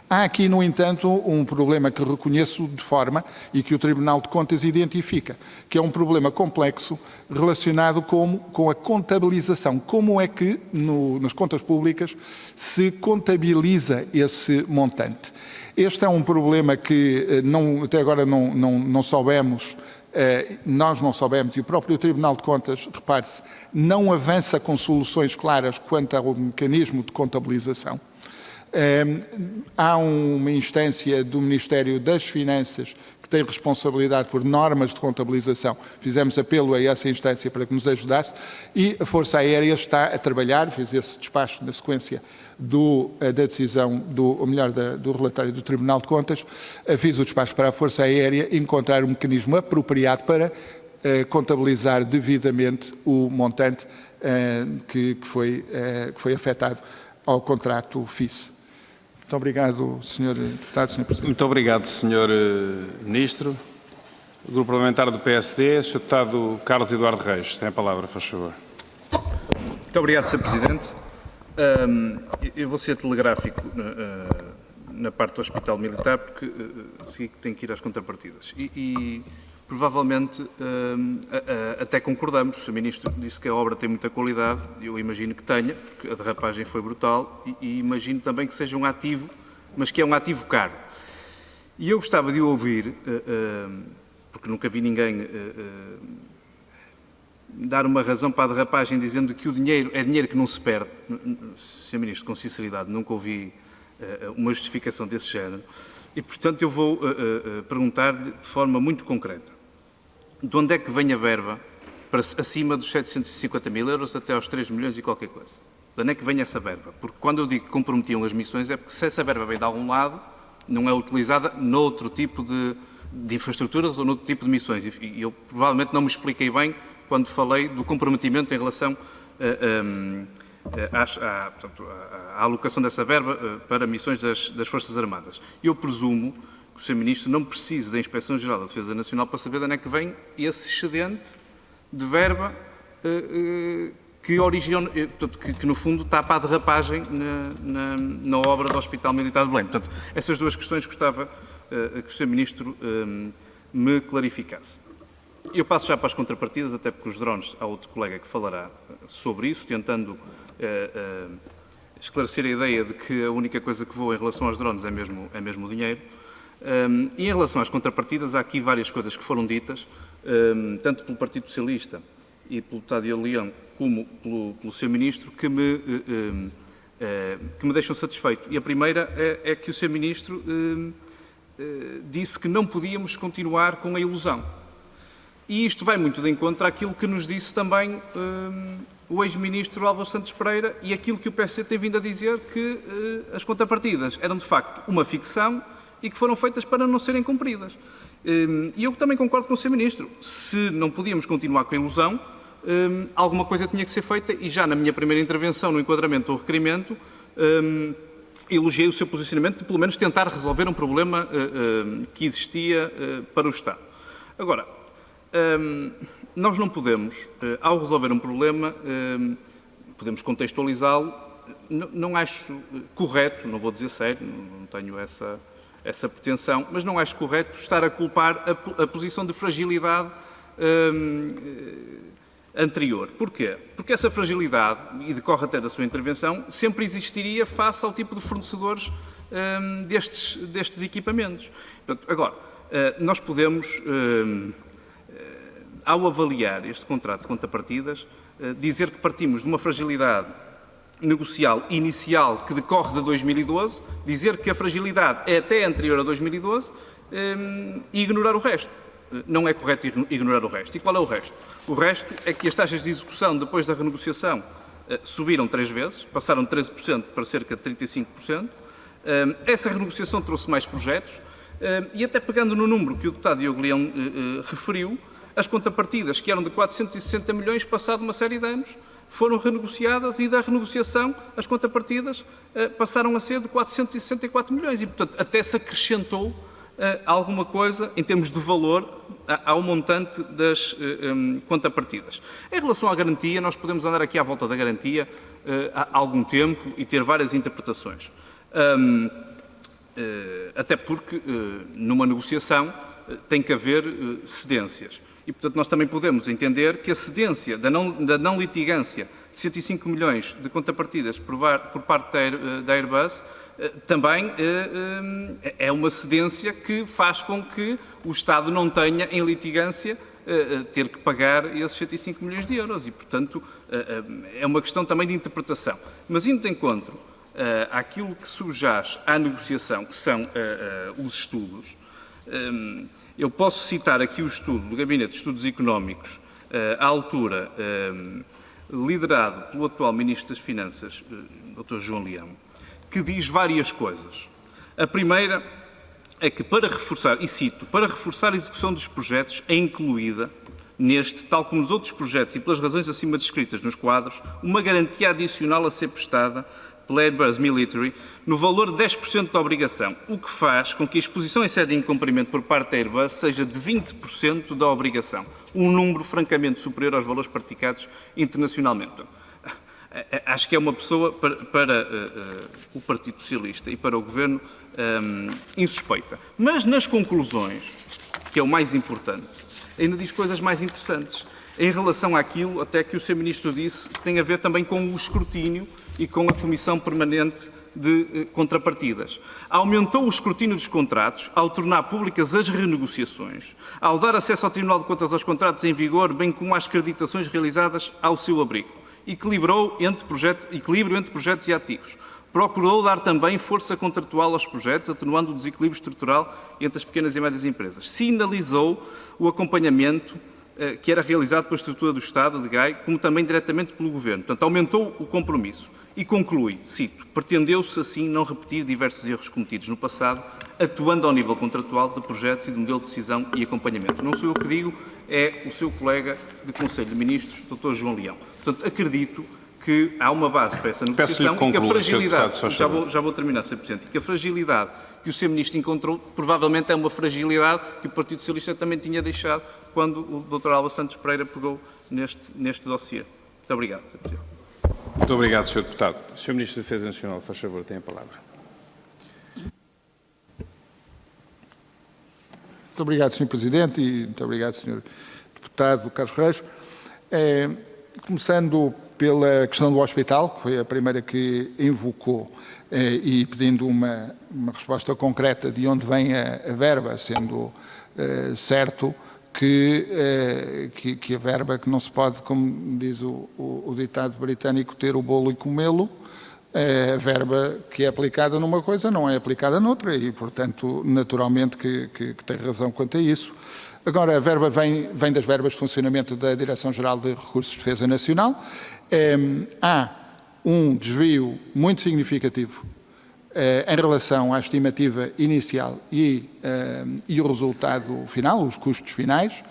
Há aqui, no entanto, um problema que reconheço de forma e que o Tribunal de Contas identifica, que é um problema complexo relacionado com a contabilização. Como é que, nas contas públicas, se contabiliza esse montante? Este é um problema que até agora não soubemos, nós não soubemos, e o próprio Tribunal de Contas, repare-se, não avança com soluções claras quanto ao mecanismo de contabilização. Há uma instância do Ministério das Finanças que tem responsabilidade por normas de contabilização. Fizemos apelo a essa instância para que nos ajudasse e a Força Aérea está a trabalhar, fez esse despacho na sequência da decisão, do relatório do Tribunal de Contas, fiz o despacho para a Força Aérea encontrar um mecanismo apropriado para contabilizar devidamente o montante que foi afetado ao contrato FIS. Muito obrigado, Sr. Deputado, Sr. Presidente. Muito obrigado, Sr. Ministro. O Grupo Parlamentar do PSD, Sr. Deputado Carlos Eduardo Reis. Tem a palavra, faz favor. Muito obrigado, Sr. Presidente. Eu vou ser telegráfico na parte do Hospital Militar, porque sei que tenho que ir às contrapartidas. provavelmente até concordamos. O Sr. Ministro disse que a obra tem muita qualidade, eu imagino que tenha, porque a derrapagem foi brutal, e imagino também que seja um ativo, mas que é um ativo caro. E eu gostava de ouvir, porque nunca vi ninguém dar uma razão para a derrapagem dizendo que o dinheiro é dinheiro que não se perde. Sr. Ministro, com sinceridade, nunca ouvi uma justificação desse género. E, portanto, eu vou perguntar-lhe de forma muito concreta. De onde é que vem a verba para acima dos 750 mil euros até aos 3 milhões e qualquer coisa? De onde é que vem essa verba? Porque quando eu digo que comprometiam as missões é porque se essa verba vem de algum lado, não é utilizada noutro tipo de infraestruturas ou noutro tipo de missões. E eu provavelmente não me expliquei bem quando falei do comprometimento em relação à alocação dessa verba para missões das Forças Armadas. Eu presumo que o Sr. Ministro não precisa da Inspeção-Geral da Defesa Nacional para saber de onde é que vem esse excedente de verba que no fundo tapa a derrapagem na obra do Hospital Militar de Belém. Portanto, essas duas questões gostava que o Sr. Ministro me clarificasse. Eu passo já para as contrapartidas, até porque os drones, há outro colega que falará sobre isso, tentando esclarecer a ideia de que a única coisa que voa em relação aos drones é mesmo o dinheiro. E em relação às contrapartidas, há aqui várias coisas que foram ditas, tanto pelo Partido Socialista e pelo deputado Leão, como pelo Sr. Ministro, que me deixam satisfeito. E a primeira é que o Sr. Ministro disse que não podíamos continuar com a ilusão. E isto vai muito de encontro àquilo que nos disse também o ex-ministro Álvaro Santos Pereira e aquilo que o PSD tem vindo a dizer, que as contrapartidas eram de facto uma ficção e que foram feitas para não serem cumpridas. E eu também concordo com o Sr. Ministro. Se não podíamos continuar com a ilusão, alguma coisa tinha que ser feita e já na minha primeira intervenção no enquadramento do requerimento elogiei o seu posicionamento de pelo menos tentar resolver um problema que existia para o Estado. Agora, nós não podemos, ao resolver um problema, podemos contextualizá-lo, não acho correto, não vou dizer sério, não tenho essa pretensão, mas não acho correto estar a culpar a posição de fragilidade anterior. Porquê? Porque essa fragilidade, e decorre até da sua intervenção, sempre existiria face ao tipo de fornecedores destes equipamentos. Portanto, agora, nós podemos, ao avaliar este contrato de contrapartidas, dizer que partimos de uma fragilidade negocial inicial que decorre de 2012, dizer que a fragilidade é até anterior a 2012 e ignorar o resto. Não é correto ignorar o resto. E qual é o resto? O resto é que as taxas de execução, depois da renegociação, subiram 3 vezes, passaram de 13% para cerca de 35%. Essa renegociação trouxe mais projetos e até pegando no número que o deputado Diogo Leão referiu, as contrapartidas, que eram de 460 milhões, passado uma série de anos, foram renegociadas e da renegociação as contrapartidas passaram a ser de 464 milhões e, portanto, até se acrescentou alguma coisa em termos de valor ao montante das contrapartidas. Em relação à garantia, nós podemos andar aqui à volta da garantia há algum tempo e ter várias interpretações. Até porque numa negociação tem que haver cedências. E, portanto, nós também podemos entender que a cedência da não litigância de 105 milhões de contrapartidas por parte da Airbus também é uma cedência que faz com que o Estado não tenha em litigância ter que pagar esses 105 milhões de euros e, portanto, é uma questão também de interpretação. Mas indo de encontro àquilo que subjaz à negociação, que são os estudos, eu posso citar aqui o estudo do Gabinete de Estudos Económicos, à altura liderado pelo atual Ministro das Finanças, Dr. João Leão, que diz várias coisas. A primeira é que para reforçar, e cito, para reforçar a execução dos projetos é incluída neste, tal como nos outros projetos e pelas razões acima descritas nos quadros, uma garantia adicional a ser prestada pela Airbus Military no valor de 10% da obrigação, o que faz com que a exposição em sede de incumprimento por parte da Airbus seja de 20% da obrigação, um número francamente superior aos valores praticados internacionalmente. Acho que é uma pessoa, para o Partido Socialista e para o Governo, insuspeita. Mas nas conclusões, que é o mais importante, ainda diz coisas mais interessantes em relação àquilo até que o Sr. Ministro disse, que tem a ver também com o escrutínio e com a Comissão Permanente de Contrapartidas. Aumentou o escrutínio dos contratos ao tornar públicas as renegociações, ao dar acesso ao Tribunal de Contas aos contratos em vigor, bem como às acreditações realizadas ao seu abrigo. Equilíbrio entre projetos e ativos. Procurou dar também força contratual aos projetos, atenuando o desequilíbrio estrutural entre as pequenas e médias empresas. Sinalizou o acompanhamento que era realizado pela estrutura do Estado, de GAI, como também diretamente pelo Governo. Portanto, aumentou o compromisso. E conclui, cito, pretendeu-se assim não repetir diversos erros cometidos no passado, atuando ao nível contratual de projetos e de modelo de decisão e acompanhamento. Não sou eu que digo, é o seu colega de Conselho de Ministros, Dr. João Leão. Portanto, acredito que há uma base para essa negociação e que a fragilidade, já vou terminar, Sr. Presidente, e que a fragilidade que o Sr. Ministro encontrou provavelmente é uma fragilidade que o Partido Socialista também tinha deixado quando o Dr. Alba Santos Pereira pegou neste dossiê. Muito obrigado, Sr. Presidente. Muito obrigado, Sr. Deputado. Sr. Ministro da Defesa Nacional, faz favor, tem a palavra. Muito obrigado, Sr. Presidente, e muito obrigado, Sr. Deputado Carlos Reis. Começando pela questão do hospital, que foi a primeira que invocou, e pedindo uma resposta concreta de onde vem a verba, sendo certo que a verba, que não se pode, como diz o ditado britânico, ter o bolo e comê-lo, a verba que é aplicada numa coisa não é aplicada noutra e, portanto, naturalmente que tem razão quanto a isso. Agora, a verba vem das verbas de funcionamento da Direção-Geral de Recursos de Defesa Nacional. Há um desvio muito significativo em relação à estimativa inicial e o resultado final, os custos finais,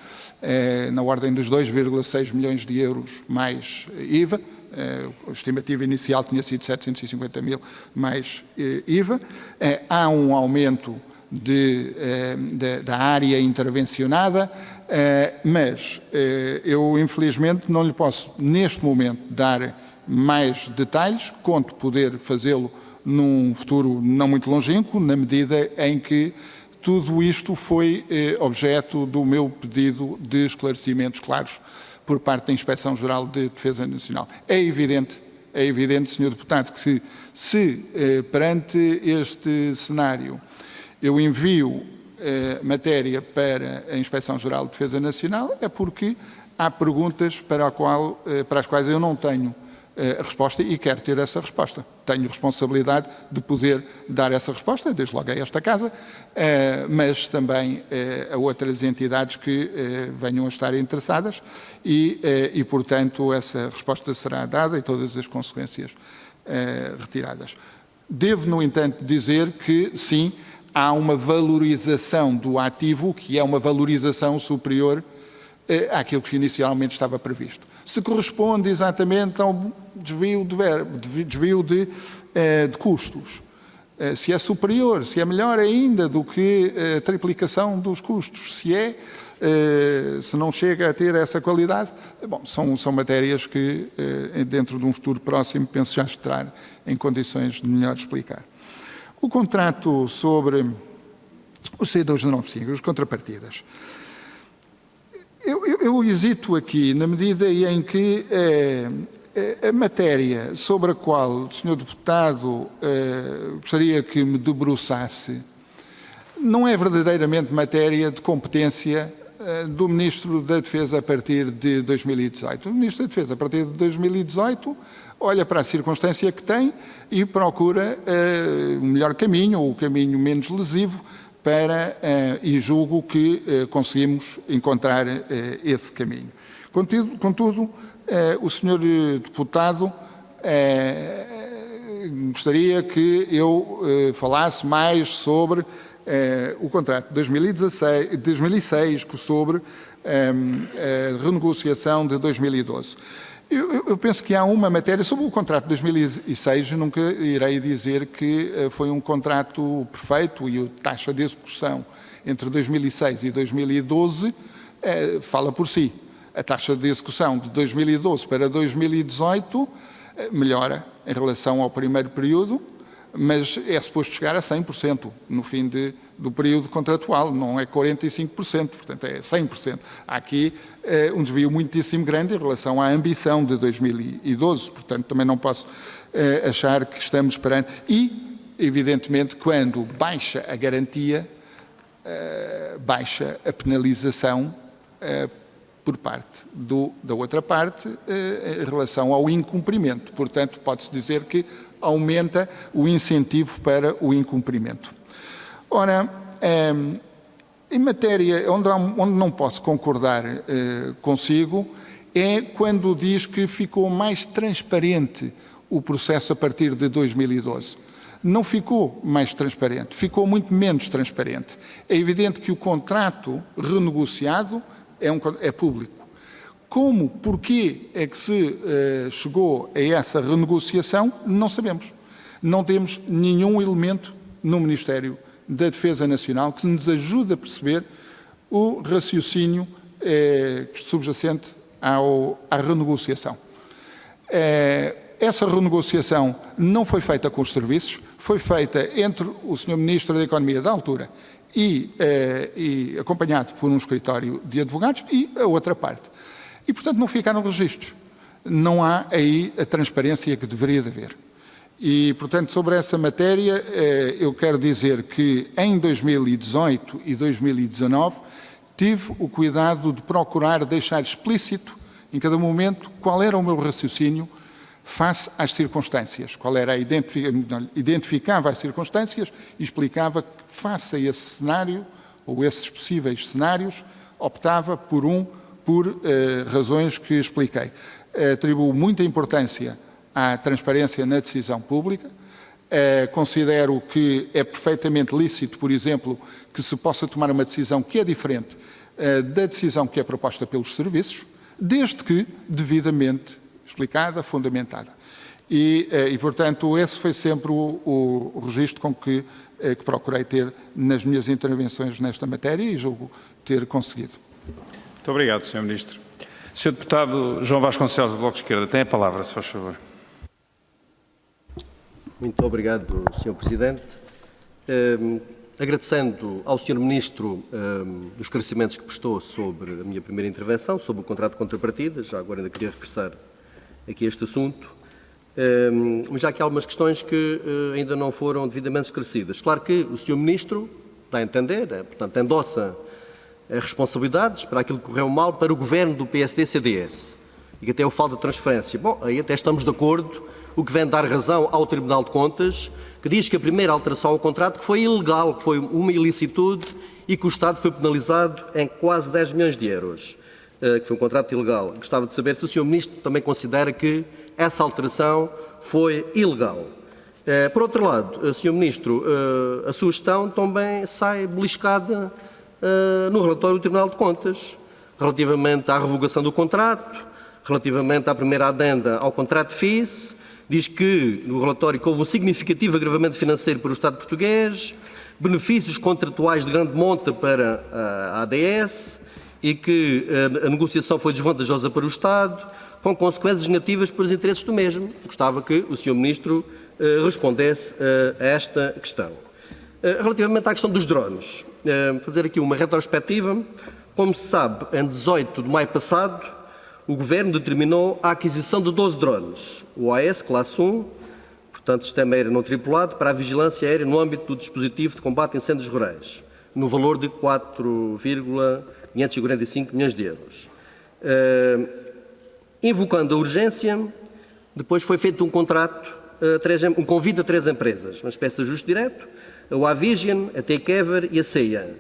na ordem dos 2,6 milhões de euros mais IVA. A estimativa inicial tinha sido 750 mil mais IVA. Há um aumento da área intervencionada, mas eu, infelizmente, não lhe posso, neste momento, dar mais detalhes. Conto poder fazê-lo num futuro não muito longínquo, na medida em que tudo isto foi objeto do meu pedido de esclarecimentos claros por parte da Inspeção-Geral de Defesa Nacional. É evidente, Sr. Deputado, que se perante este cenário eu envio matéria para a Inspeção-Geral de Defesa Nacional, é porque há perguntas para as quais eu não tenho a resposta e quero ter essa resposta. Tenho responsabilidade de poder dar essa resposta, desde logo a esta Casa, mas também a outras entidades que venham a estar interessadas e, portanto, essa resposta será dada e todas as consequências retiradas. Devo, no entanto, dizer que, sim, há uma valorização do ativo que é uma valorização superior àquilo que inicialmente estava previsto. Se corresponde exatamente ao desvio de custos, se é superior, se é melhor ainda do que a triplicação dos custos, se não chega a ter essa qualidade, bom, são matérias que dentro de um futuro próximo penso já estar em condições de melhor explicar. O contrato sobre o C295, as contrapartidas. Eu hesito aqui, na medida em que a matéria sobre a qual o Sr. Deputado gostaria que me debruçasse não é verdadeiramente matéria de competência do Ministro da Defesa a partir de 2018. O Ministro da Defesa, a partir de 2018, olha para a circunstância que tem e procura o melhor caminho, ou o caminho menos lesivo, e julgo que conseguimos encontrar esse caminho. Contudo, o Sr. Deputado gostaria que eu falasse mais sobre o contrato de 2006, sobre a renegociação de 2012. Eu penso que há uma matéria sobre o contrato de 2006, nunca irei dizer que foi um contrato perfeito e a taxa de execução entre 2006 e 2012 fala por si. A taxa de execução de 2012 para 2018 melhora em relação ao primeiro período, mas é suposto chegar a 100% no fim do período contratual, não é 45%, portanto é 100%. Há aqui um desvio muitíssimo grande em relação à ambição de 2012, portanto também não posso achar que estamos perante. E, evidentemente, quando baixa a garantia, baixa a penalização por parte da outra parte em relação ao incumprimento. Portanto, pode-se dizer que aumenta o incentivo para o incumprimento. Ora, em matéria onde não posso concordar consigo é quando diz que ficou mais transparente o processo a partir de 2012. Não ficou mais transparente, ficou muito menos transparente. É evidente que o contrato renegociado é público. Como, porquê é que se chegou a essa renegociação, não sabemos. Não temos nenhum elemento no Ministério da Defesa Nacional que nos ajude a perceber o raciocínio subjacente à renegociação. Essa renegociação não foi feita com os serviços, foi feita entre o Sr. Ministro da Economia da altura e acompanhado por um escritório de advogados e a outra parte. E, portanto, não ficaram registros. Não há aí a transparência que deveria de haver. E, portanto, sobre essa matéria, eu quero dizer que em 2018 e 2019 tive o cuidado de procurar deixar explícito, em cada momento, qual era o meu raciocínio face às circunstâncias. Qual era identificava as circunstâncias e explicava que, face a esse cenário, ou esses possíveis cenários, optava por razões que expliquei. Atribuo muita importância à transparência na decisão pública. Considero que é perfeitamente lícito, por exemplo, que se possa tomar uma decisão que é diferente da decisão que é proposta pelos serviços, desde que devidamente explicada, fundamentada. E portanto, esse foi sempre o registro com que procurei ter nas minhas intervenções nesta matéria e julgo ter conseguido. Muito obrigado, Sr. Ministro. Sr. Deputado João Vasconcelos, do Bloco de Esquerda, tem a palavra, se faz favor. Muito obrigado, Sr. Presidente. Agradecendo ao Sr. Ministro os esclarecimentos que prestou sobre a minha primeira intervenção, sobre o contrato de contrapartida, já agora ainda queria regressar aqui a este assunto, mas já há aqui algumas questões que ainda não foram devidamente esclarecidas. Claro que o Sr. Ministro dá a entender, portanto, endossa as responsabilidades para aquilo que correu mal para o Governo do PSD-CDS e que até o falta de transferência. Bom, aí até estamos de acordo, o que vem dar razão ao Tribunal de Contas, que diz que a primeira alteração ao contrato que foi ilegal, que foi uma ilicitude e que o Estado foi penalizado em quase 10 milhões de euros, que foi um contrato ilegal. Gostava de saber se o Sr. Ministro também considera que essa alteração foi ilegal. Por outro lado, Sr. Ministro, a sua gestão também sai beliscada no relatório do Tribunal de Contas, relativamente à revogação do contrato, relativamente à primeira adenda ao contrato FIS, diz que no relatório que houve um significativo agravamento financeiro para o Estado português, benefícios contratuais de grande monta para a ADS e que a negociação foi desvantajosa para o Estado, com consequências negativas para os interesses do mesmo. Gostava que o Sr. Ministro respondesse a esta questão. Relativamente à questão dos drones, fazer aqui uma retrospectiva. Como se sabe, em 18 de maio passado, o Governo determinou a aquisição de 12 drones, o AS Classe 1, portanto, Sistema Aéreo Não Tripulado, para a vigilância aérea no âmbito do dispositivo de combate a incêndios rurais, no valor de 4,545 milhões de euros. Invocando a urgência, depois foi feito um contrato, um convite a 3 empresas, uma espécie de ajuste direto, a Wavision, a Takeover e a CEA.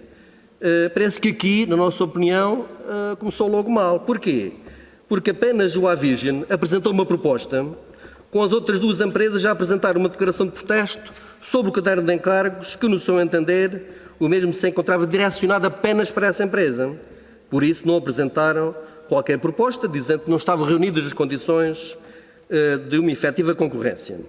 Parece que aqui, na nossa opinião, começou logo mal. Porquê? Porque apenas o Wavision apresentou uma proposta, com as outras 2 empresas já apresentaram uma declaração de protesto sobre o caderno de encargos, que, no seu entender, o mesmo se encontrava direcionado apenas para essa empresa. Por isso, não apresentaram qualquer proposta, dizendo que não estavam reunidas as condições de uma efetiva concorrência.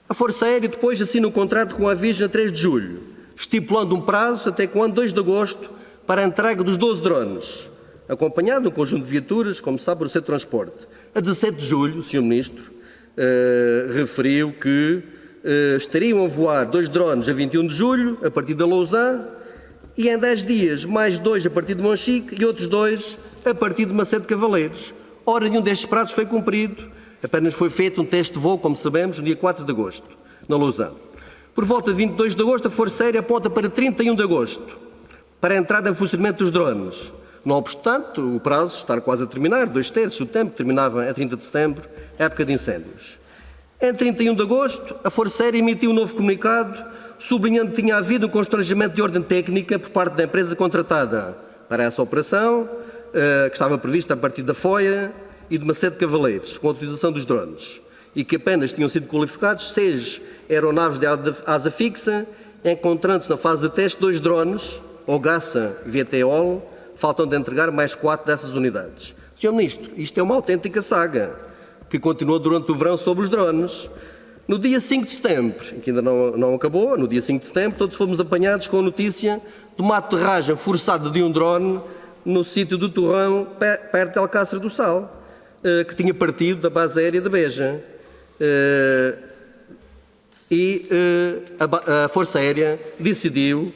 A Força Aérea depois assina um contrato com a Wavision a 3 de julho, estipulando um prazo até quando 2 de agosto para a entrega dos 12 drones, acompanhado de um conjunto de viaturas, como sabe, por ser transporte. A 17 de julho, o Sr. Ministro referiu que estariam a voar 2 drones a 21 de julho, a partir da Lausanne, e em 10 dias mais 2 a partir de Monchique e outros 2 a partir de Macedo de Cavaleiros. Ora, nenhum destes prazos foi cumprido, apenas foi feito um teste de voo, como sabemos, no dia 4 de agosto, na Lausanne. Por volta de 22 de agosto, a Força Aérea aponta para 31 de agosto, para a entrada em funcionamento dos drones. Não obstante, o prazo está quase a terminar, 2/3 do tempo, que terminava a 30 de setembro, época de incêndios. Em 31 de agosto, a Força Aérea emitiu um novo comunicado, sublinhando que tinha havido um constrangimento de ordem técnica por parte da empresa contratada para essa operação, que estava prevista a partir da FOIA e de Macedo de Cavaleiros, com a utilização dos drones, e que apenas tinham sido qualificados 6 aeronaves de asa fixa, encontrando-se na fase de teste 2 drones, ou GASA VTOL, faltam de entregar mais 4 dessas unidades. Sr. Ministro, isto é uma autêntica saga, que continuou durante o verão sobre os drones. No dia 5 de setembro, que ainda não acabou, no dia 5 de setembro, todos fomos apanhados com a notícia de uma aterragem forçada de um drone no sítio do Torrão, perto de Alcácer do Sal, que tinha partido da base aérea de Beja. A Força Aérea decidiu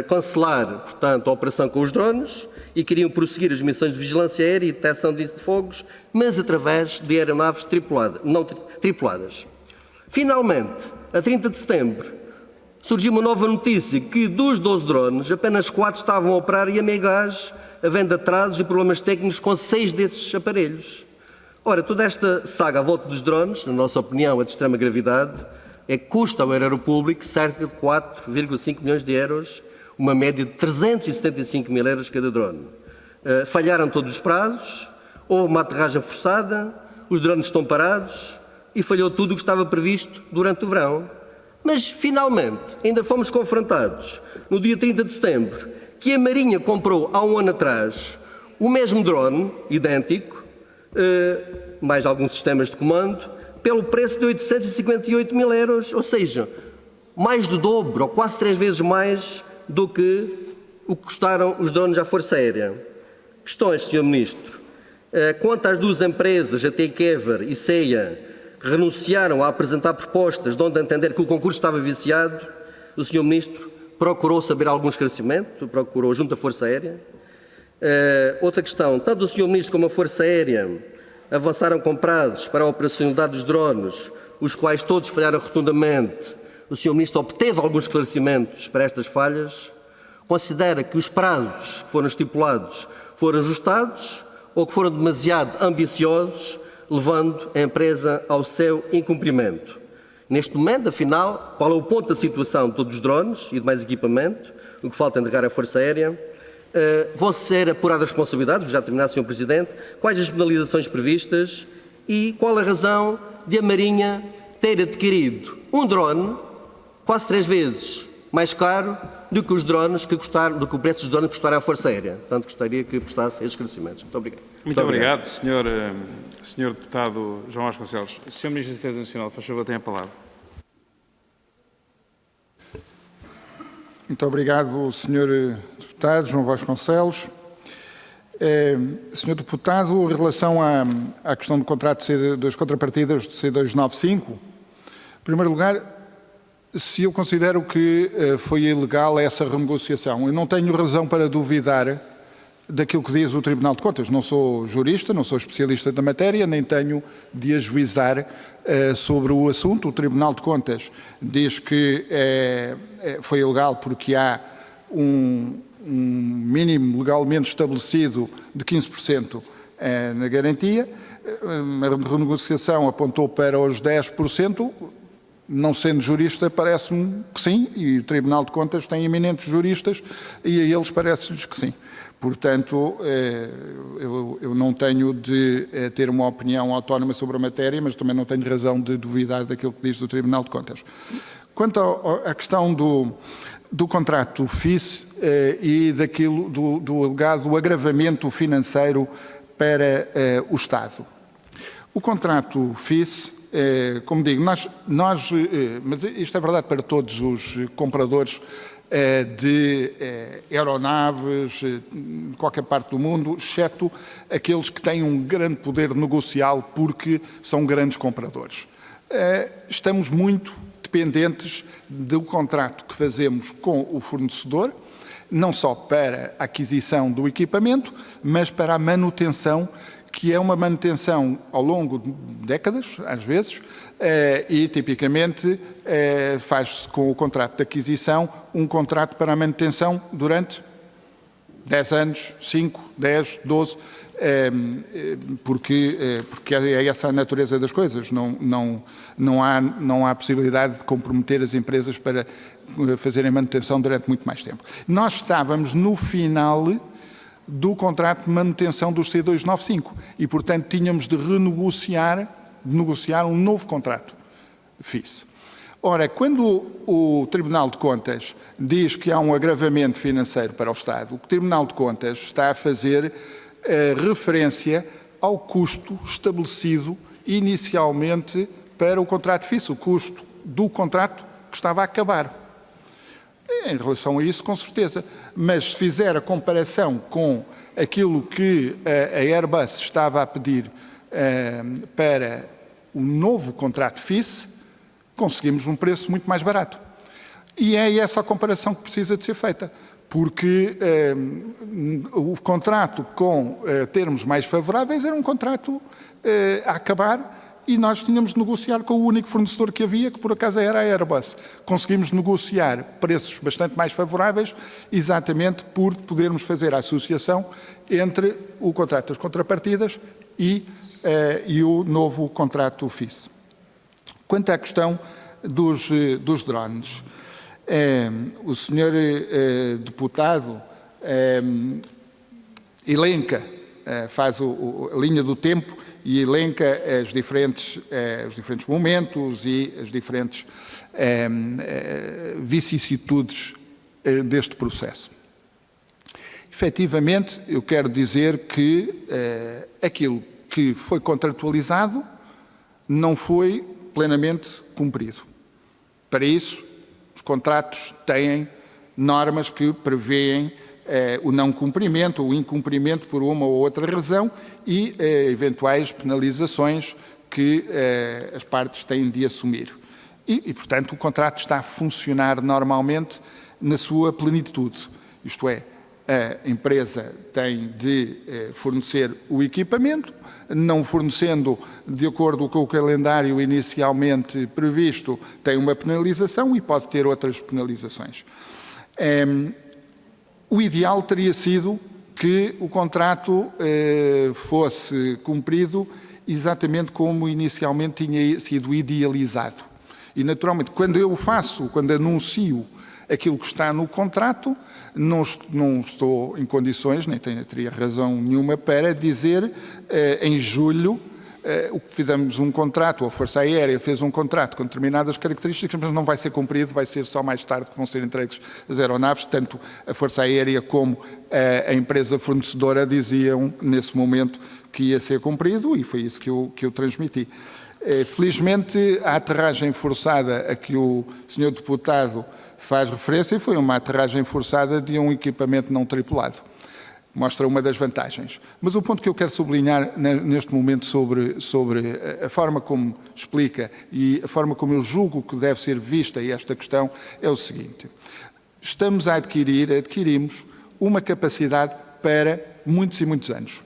cancelar, portanto, a operação com os drones e queriam prosseguir as missões de vigilância aérea e detecção de fogos, mas através de aeronaves não tripuladas. Finalmente, a 30 de setembro, surgiu uma nova notícia que dos 12 drones, apenas 4 estavam a operar e a meio gás, havendo atrasos e problemas técnicos com 6 desses aparelhos. Ora, toda esta saga à volta dos drones, na nossa opinião, é de extrema gravidade, é que custa ao erário público cerca de 4,5 milhões de euros, uma média de 375 mil euros cada drone. Falharam todos os prazos, houve uma aterragem forçada, os drones estão parados e falhou tudo o que estava previsto durante o verão. Mas, finalmente, ainda fomos confrontados, no dia 30 de setembro, que a Marinha comprou há um ano atrás o mesmo drone, idêntico, mais alguns sistemas de comando, pelo preço de 858 mil euros, ou seja, mais do dobro, ou quase 3 vezes mais do que o que custaram os drones à Força Aérea. Questões, Sr. Ministro. Quanto às 2 empresas, a Takeover e CEIA, que renunciaram a apresentar propostas de onde entender que o concurso estava viciado, o Sr. Ministro procurou saber algum esclarecimento, procurou junto à Força Aérea. Outra questão, tanto o Sr. Ministro como a Força Aérea avançaram com prazos para a operacionalidade dos drones, os quais todos falharam rotundamente. O Sr. Ministro obteve alguns esclarecimentos para estas falhas. Considera que os prazos que foram estipulados foram ajustados ou que foram demasiado ambiciosos, levando a empresa ao seu incumprimento. Neste momento, afinal, qual é o ponto da situação de todos os drones e de mais equipamento, o que falta entregar à Força Aérea? Vão ser apuradas responsabilidades, já terminar, Sr. Presidente, quais as penalizações previstas e qual a razão de a Marinha ter adquirido um drone quase 3 vezes mais caro do que os drones que custaram, do que o preço dos drones que custaram à Força Aérea. Portanto, gostaria que prestasse esses esclarecimentos. Muito obrigado. Muito obrigado, Sr. Deputado João Vasconcelos. Sr. Ministro da Defesa Nacional, faz favor, tem a palavra. Muito obrigado, Sr. Deputado João Vasconcelos. Sr. Deputado, em relação à questão do contrato das contrapartidas de C295, em primeiro lugar, se eu considero que foi ilegal essa renegociação, eu não tenho razão para duvidar daquilo que diz o Tribunal de Contas. Não sou jurista, não sou especialista da matéria, nem tenho de ajuizar sobre o assunto. O Tribunal de Contas diz que foi ilegal porque há um mínimo legalmente estabelecido de 15% na garantia. A renegociação apontou para os 10%. Não sendo jurista, parece-me que sim, e o Tribunal de Contas tem eminentes juristas e a eles parece-lhes que sim. Portanto, eu não tenho de ter uma opinião autónoma sobre a matéria, mas também não tenho razão de duvidar daquilo que diz o Tribunal de Contas. Quanto à questão do contrato FIS e do alegado agravamento financeiro para o Estado. O contrato FIS, como digo, mas isto é verdade para todos os compradores de aeronaves de qualquer parte do mundo, exceto aqueles que têm um grande poder negocial porque são grandes compradores. estamos muito dependentes do contrato que fazemos com o fornecedor, não só para a aquisição do equipamento, mas para a manutenção, que é uma manutenção ao longo de décadas, às vezes, e tipicamente faz-se com o contrato de aquisição um contrato para a manutenção durante 10 anos, 5, 10, 12, porque é essa a natureza das coisas. Não há possibilidade de comprometer as empresas para fazerem manutenção durante muito mais tempo. Nós estávamos no final do contrato de manutenção dos C295 e, portanto, tínhamos de negociar um novo contrato FIS. Ora, quando o Tribunal de Contas diz que há um agravamento financeiro para o Estado, o Tribunal de Contas está a fazer referência ao custo estabelecido inicialmente para o contrato FIS, o custo do contrato que estava a acabar. Em relação a isso, com certeza. Mas se fizer a comparação com aquilo que a Airbus estava a pedir para o novo contrato FIS, conseguimos um preço muito mais barato. E é essa a comparação que precisa de ser feita, porque o contrato com termos mais favoráveis era um contrato a acabar e nós tínhamos de negociar com o único fornecedor que havia, que por acaso era a Airbus. Conseguimos negociar preços bastante mais favoráveis, exatamente por podermos fazer a associação entre o contrato das contrapartidas e o novo contrato FIS. Quanto à questão dos drones, o senhor deputado elenca, faz a linha do tempo e elenca os diferentes momentos e as diferentes vicissitudes deste processo. Efetivamente, eu quero dizer que aquilo que foi contratualizado não foi plenamente cumprido. Para isso, os contratos têm normas que prevêem o não cumprimento ou o incumprimento por uma ou outra razão e eventuais penalizações que as partes têm de assumir. E, portanto, o contrato está a funcionar normalmente na sua plenitude. Isto é, a empresa tem de fornecer o equipamento, não fornecendo de acordo com o calendário inicialmente previsto, tem uma penalização e pode ter outras penalizações. O ideal teria sido que o contrato fosse cumprido exatamente como inicialmente tinha sido idealizado. E, naturalmente, quando anuncio aquilo que está no contrato, não estou em condições, nem teria razão nenhuma para dizer em julho o que fizemos um contrato, ou a Força Aérea fez um contrato com determinadas características, mas não vai ser cumprido, vai ser só mais tarde que vão ser entregues as aeronaves, tanto a Força Aérea como a empresa fornecedora diziam nesse momento que ia ser cumprido e foi isso que eu transmiti. Felizmente, a aterragem forçada a que o Sr. Deputado faz referência foi uma aterragem forçada de um equipamento não tripulado. Mostra uma das vantagens. Mas o ponto que eu quero sublinhar neste momento sobre a forma como explica e a forma como eu julgo que deve ser vista esta questão é o seguinte. Adquirimos uma capacidade para muitos e muitos anos.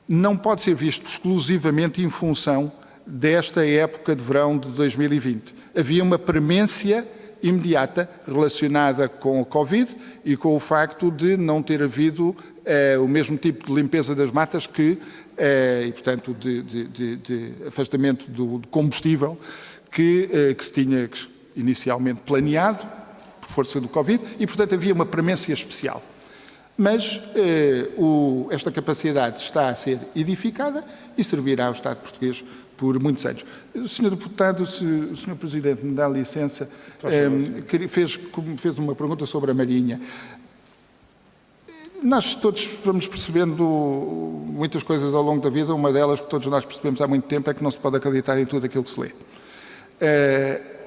Não pode ser visto exclusivamente em função desta época de verão de 2020. Havia uma premência imediata relacionada com o Covid e com o facto de não ter havido o mesmo tipo de limpeza das matas e, portanto, de afastamento do combustível que se tinha inicialmente planeado por força do Covid e, portanto, havia uma premência especial. Mas esta capacidade está a ser edificada e servirá ao Estado português por muitos anos. Sr. Deputado, se o Sr. Presidente me dá licença, fez uma pergunta sobre a Marinha. Nós todos vamos percebendo muitas coisas ao longo da vida, uma delas que todos nós percebemos há muito tempo é que não se pode acreditar em tudo aquilo que se lê.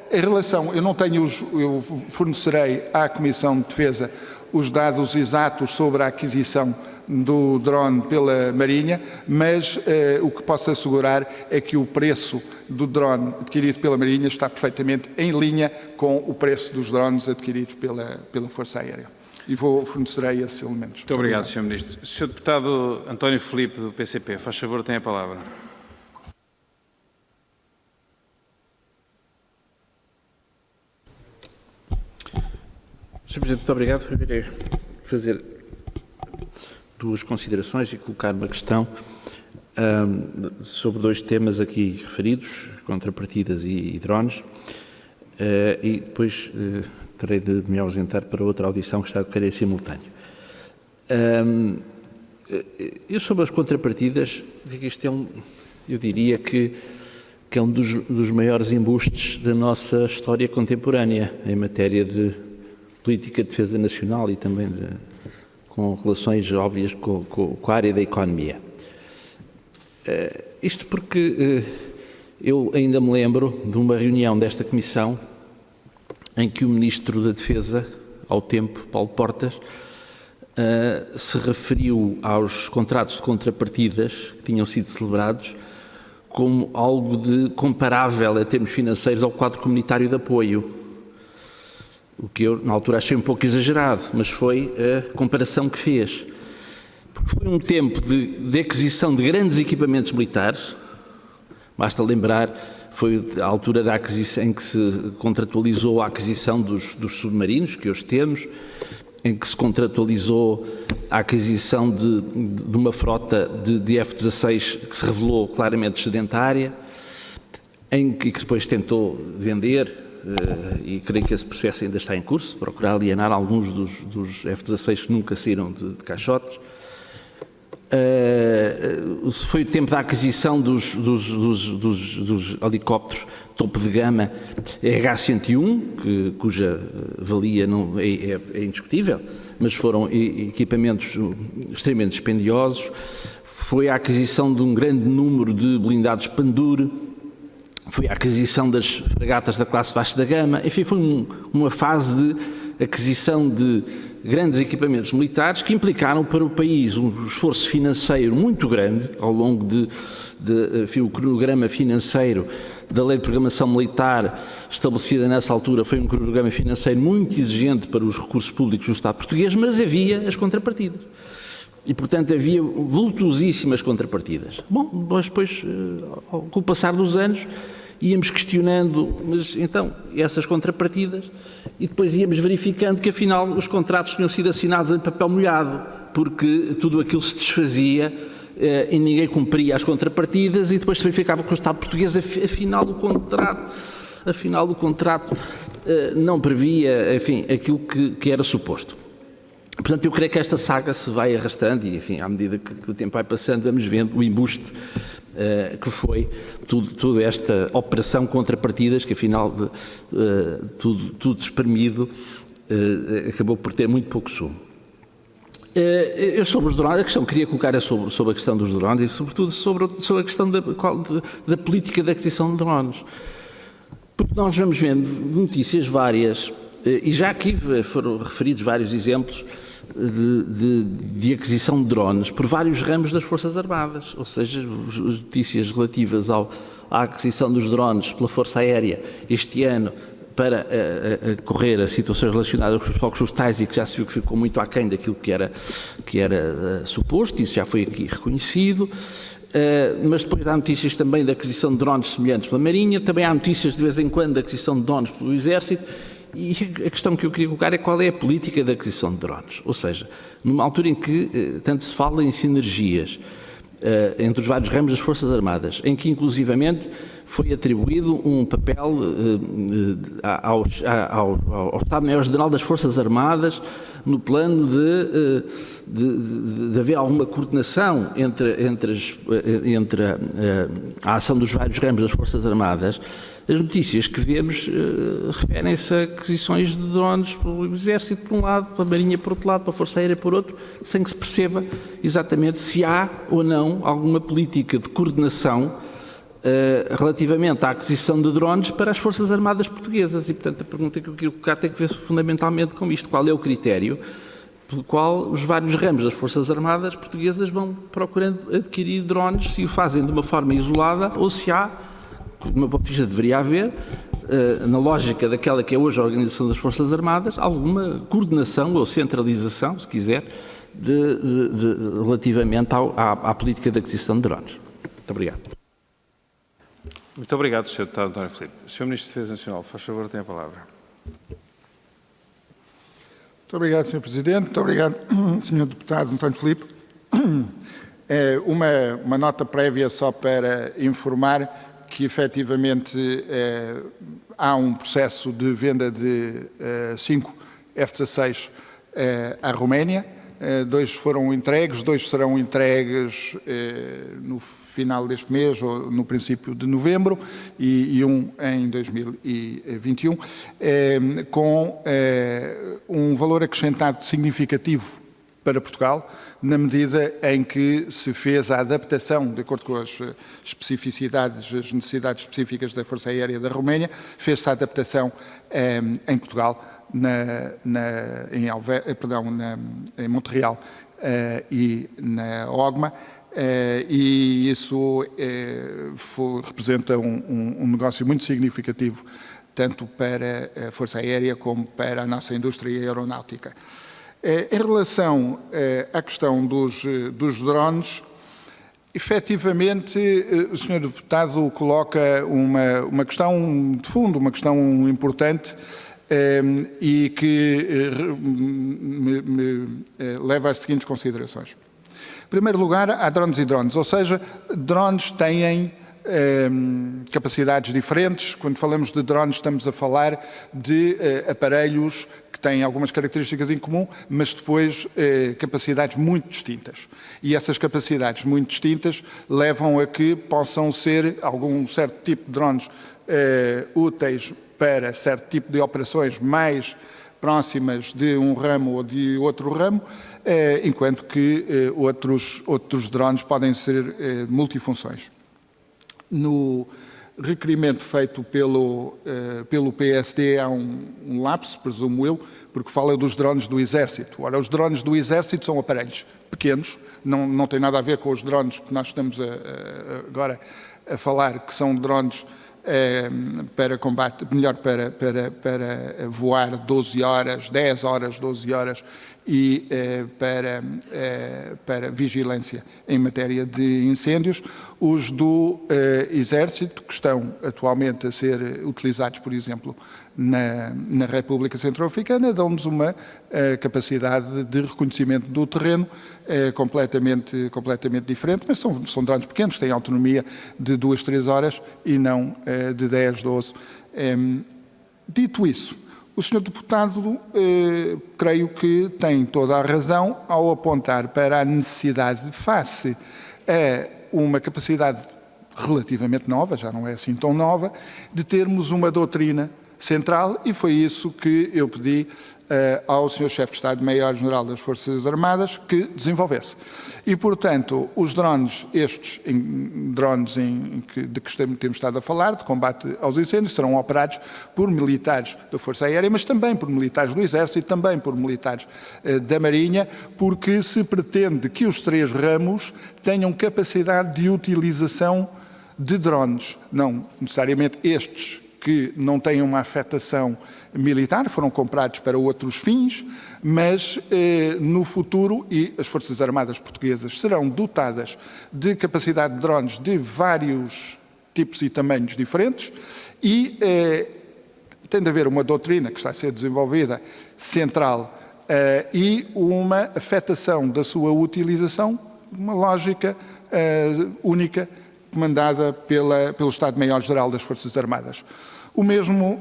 Em relação, eu fornecerei à Comissão de Defesa os dados exatos sobre a aquisição do drone pela Marinha, mas o que posso assegurar é que o preço do drone adquirido pela Marinha está perfeitamente em linha com o preço dos drones adquiridos pela Força Aérea. E fornecerei esses elementos. Muito obrigado, Sr. Ministro. Sr. Deputado António Filipe, do PCP, faz favor, tem a palavra. Sr. Presidente, muito obrigado. Eu irei fazer duas considerações e colocar uma questão sobre dois temas aqui referidos, contrapartidas e drones, e depois terei de me ausentar para outra audição que está a decorrer em simultâneo. Eu sobre as contrapartidas, isto eu diria que é um dos maiores embustes da nossa história contemporânea em matéria de política de defesa nacional e também com relações óbvias com a área da economia. Isto porque eu ainda me lembro de uma reunião desta Comissão em que o Ministro da Defesa, ao tempo, Paulo Portas, se referiu aos contratos de contrapartidas que tinham sido celebrados como algo de comparável em termos financeiros ao quadro comunitário de apoio. O que eu, na altura, achei um pouco exagerado, mas foi a comparação que fez. Porque foi um tempo de aquisição de grandes equipamentos militares, basta lembrar, foi a altura da aquisição em que se contratualizou a aquisição dos submarinos, que hoje temos, em que se contratualizou a aquisição de uma frota de F-16 que se revelou claramente excedentária, em que depois tentou vender, e creio que esse processo ainda está em curso, procurar alienar alguns dos F-16 que nunca saíram de caixotes. Foi o tempo da aquisição dos helicópteros topo de gama EH-101, cuja valia não é indiscutível, mas foram equipamentos extremamente dispendiosos. Foi a aquisição de um grande número de blindados Pandur, foi a aquisição das fragatas da classe Vasco da Gama, enfim, foi uma fase de aquisição de grandes equipamentos militares que implicaram para o país um esforço financeiro muito grande ao longo enfim, o cronograma financeiro da Lei de Programação Militar estabelecida nessa altura foi um cronograma financeiro muito exigente para os recursos públicos do Estado português, mas havia as contrapartidas. E, portanto, havia voluptuosíssimas contrapartidas. Bom, mas depois, com o passar dos anos, íamos questionando, mas então, essas contrapartidas, e depois íamos verificando que, afinal, os contratos tinham sido assinados em papel molhado, porque tudo aquilo se desfazia e ninguém cumpria as contrapartidas, e depois se verificava que o Estado português, afinal, o contrato não previa, enfim, aquilo que era suposto. Portanto, eu creio que esta saga se vai arrastando e, enfim, à medida que o tempo vai passando, vamos vendo o embuste que foi toda esta operação contrapartidas, que afinal tudo espremido acabou por ter muito pouco sumo. Eu sobre os drones, a questão que queria colocar é sobre a questão dos drones e sobretudo sobre a questão da política de aquisição de drones. Porque nós vamos vendo notícias várias, e já aqui foram referidos vários exemplos de aquisição de drones por vários ramos das Forças Armadas, ou seja, as notícias relativas à aquisição dos drones pela Força Aérea este ano para correr a situações relacionadas com os focos hostais e que já se viu que ficou muito aquém daquilo que era suposto, isso já foi aqui reconhecido. Mas depois há notícias também da aquisição de drones semelhantes pela Marinha, também há notícias de vez em quando da aquisição de drones pelo Exército. E a questão que eu queria colocar é qual é a política de aquisição de drones. Ou seja, numa altura em que tanto se fala em sinergias entre os vários ramos das Forças Armadas, em que inclusivamente foi atribuído um papel ao Estado-Maior-General das Forças Armadas no plano de haver alguma coordenação entre a ação dos vários ramos das Forças Armadas. As notícias que vemos referem-se a aquisições de drones pelo Exército por um lado, pela Marinha por outro lado, pela Força Aérea por outro, sem que se perceba exatamente se há ou não alguma política de coordenação relativamente à aquisição de drones para as Forças Armadas portuguesas. E, portanto, a pergunta que eu queria colocar tem que ver fundamentalmente com isto. Qual é o critério pelo qual os vários ramos das Forças Armadas portuguesas vão procurando adquirir drones, se o fazem de uma forma isolada ou se há, do meu ponto de vista deveria haver, na lógica daquela que é hoje a organização das Forças Armadas, alguma coordenação ou centralização, se quiser, relativamente à política de aquisição de drones. Muito obrigado. Muito obrigado, Sr. Deputado António Filipe. Sr. Ministro da Defesa Nacional, faz favor, tem a palavra. Muito obrigado, Sr. Presidente. Muito obrigado, Sr. Deputado António Filipe. Uma nota prévia só para informar que, efetivamente, há um processo de venda de 5 F-16 à Roménia. 2 foram entregues, 2 serão entregues no final deste mês ou no princípio de novembro e um em 2021, com um valor acrescentado significativo para Portugal, na medida em que se fez a adaptação, de acordo com as especificidades, as necessidades específicas da Força Aérea da Roménia, fez-se a adaptação em Portugal, em Montreal e na OGMA, e isso representa um negócio muito significativo, tanto para a Força Aérea como para a nossa indústria aeronáutica. Em relação à questão dos drones, efetivamente, o Sr. Deputado coloca uma questão de fundo, uma questão importante, e que me leva às seguintes considerações. Em primeiro lugar, há drones e drones, ou seja, drones têm capacidades diferentes. Quando falamos de drones, estamos a falar de aparelhos que têm algumas características em comum, mas depois capacidades muito distintas. E essas capacidades muito distintas levam a que possam ser algum certo tipo de drones úteis para certo tipo de operações mais próximas de um ramo ou de outro ramo, enquanto que outros drones podem ser multifunções. No requerimento feito pelo PSD há um lapso, presumo eu, porque fala dos drones do Exército. Ora, os drones do Exército são aparelhos pequenos, não tem nada a ver com os drones que nós estamos agora a falar, que são drones para combate, melhor para voar 12 horas, 10 horas, 12 horas e para vigilância em matéria de incêndios. Os do Exército, que estão atualmente a ser utilizados, por exemplo, na República Centro-Africana, dão-nos uma capacidade de reconhecimento do terreno completamente diferente, mas são drones pequenos, têm autonomia de 2, 3 horas e não de 10, 12. Dito isso, o Sr. Deputado, creio que tem toda a razão ao apontar para a necessidade, face a uma capacidade relativamente nova, já não é assim tão nova, de termos uma doutrina central, e foi isso que eu pedi ao Sr. Chefe de Estado-Maior-General das Forças Armadas que desenvolvesse. E, portanto, os drones, de que temos estado a falar, de combate aos incêndios, serão operados por militares da Força Aérea, mas também por militares do Exército, também por militares da Marinha, porque se pretende que os 3 ramos tenham capacidade de utilização de drones, não necessariamente estes que não têm uma afetação militar, foram comprados para outros fins, mas no futuro, e as Forças Armadas Portuguesas serão dotadas de capacidade de drones de vários tipos e tamanhos diferentes, e tem de haver uma doutrina que está a ser desenvolvida, central, e uma afetação da sua utilização, uma lógica única, comandada pelo Estado-Maior-Geral das Forças Armadas. O mesmo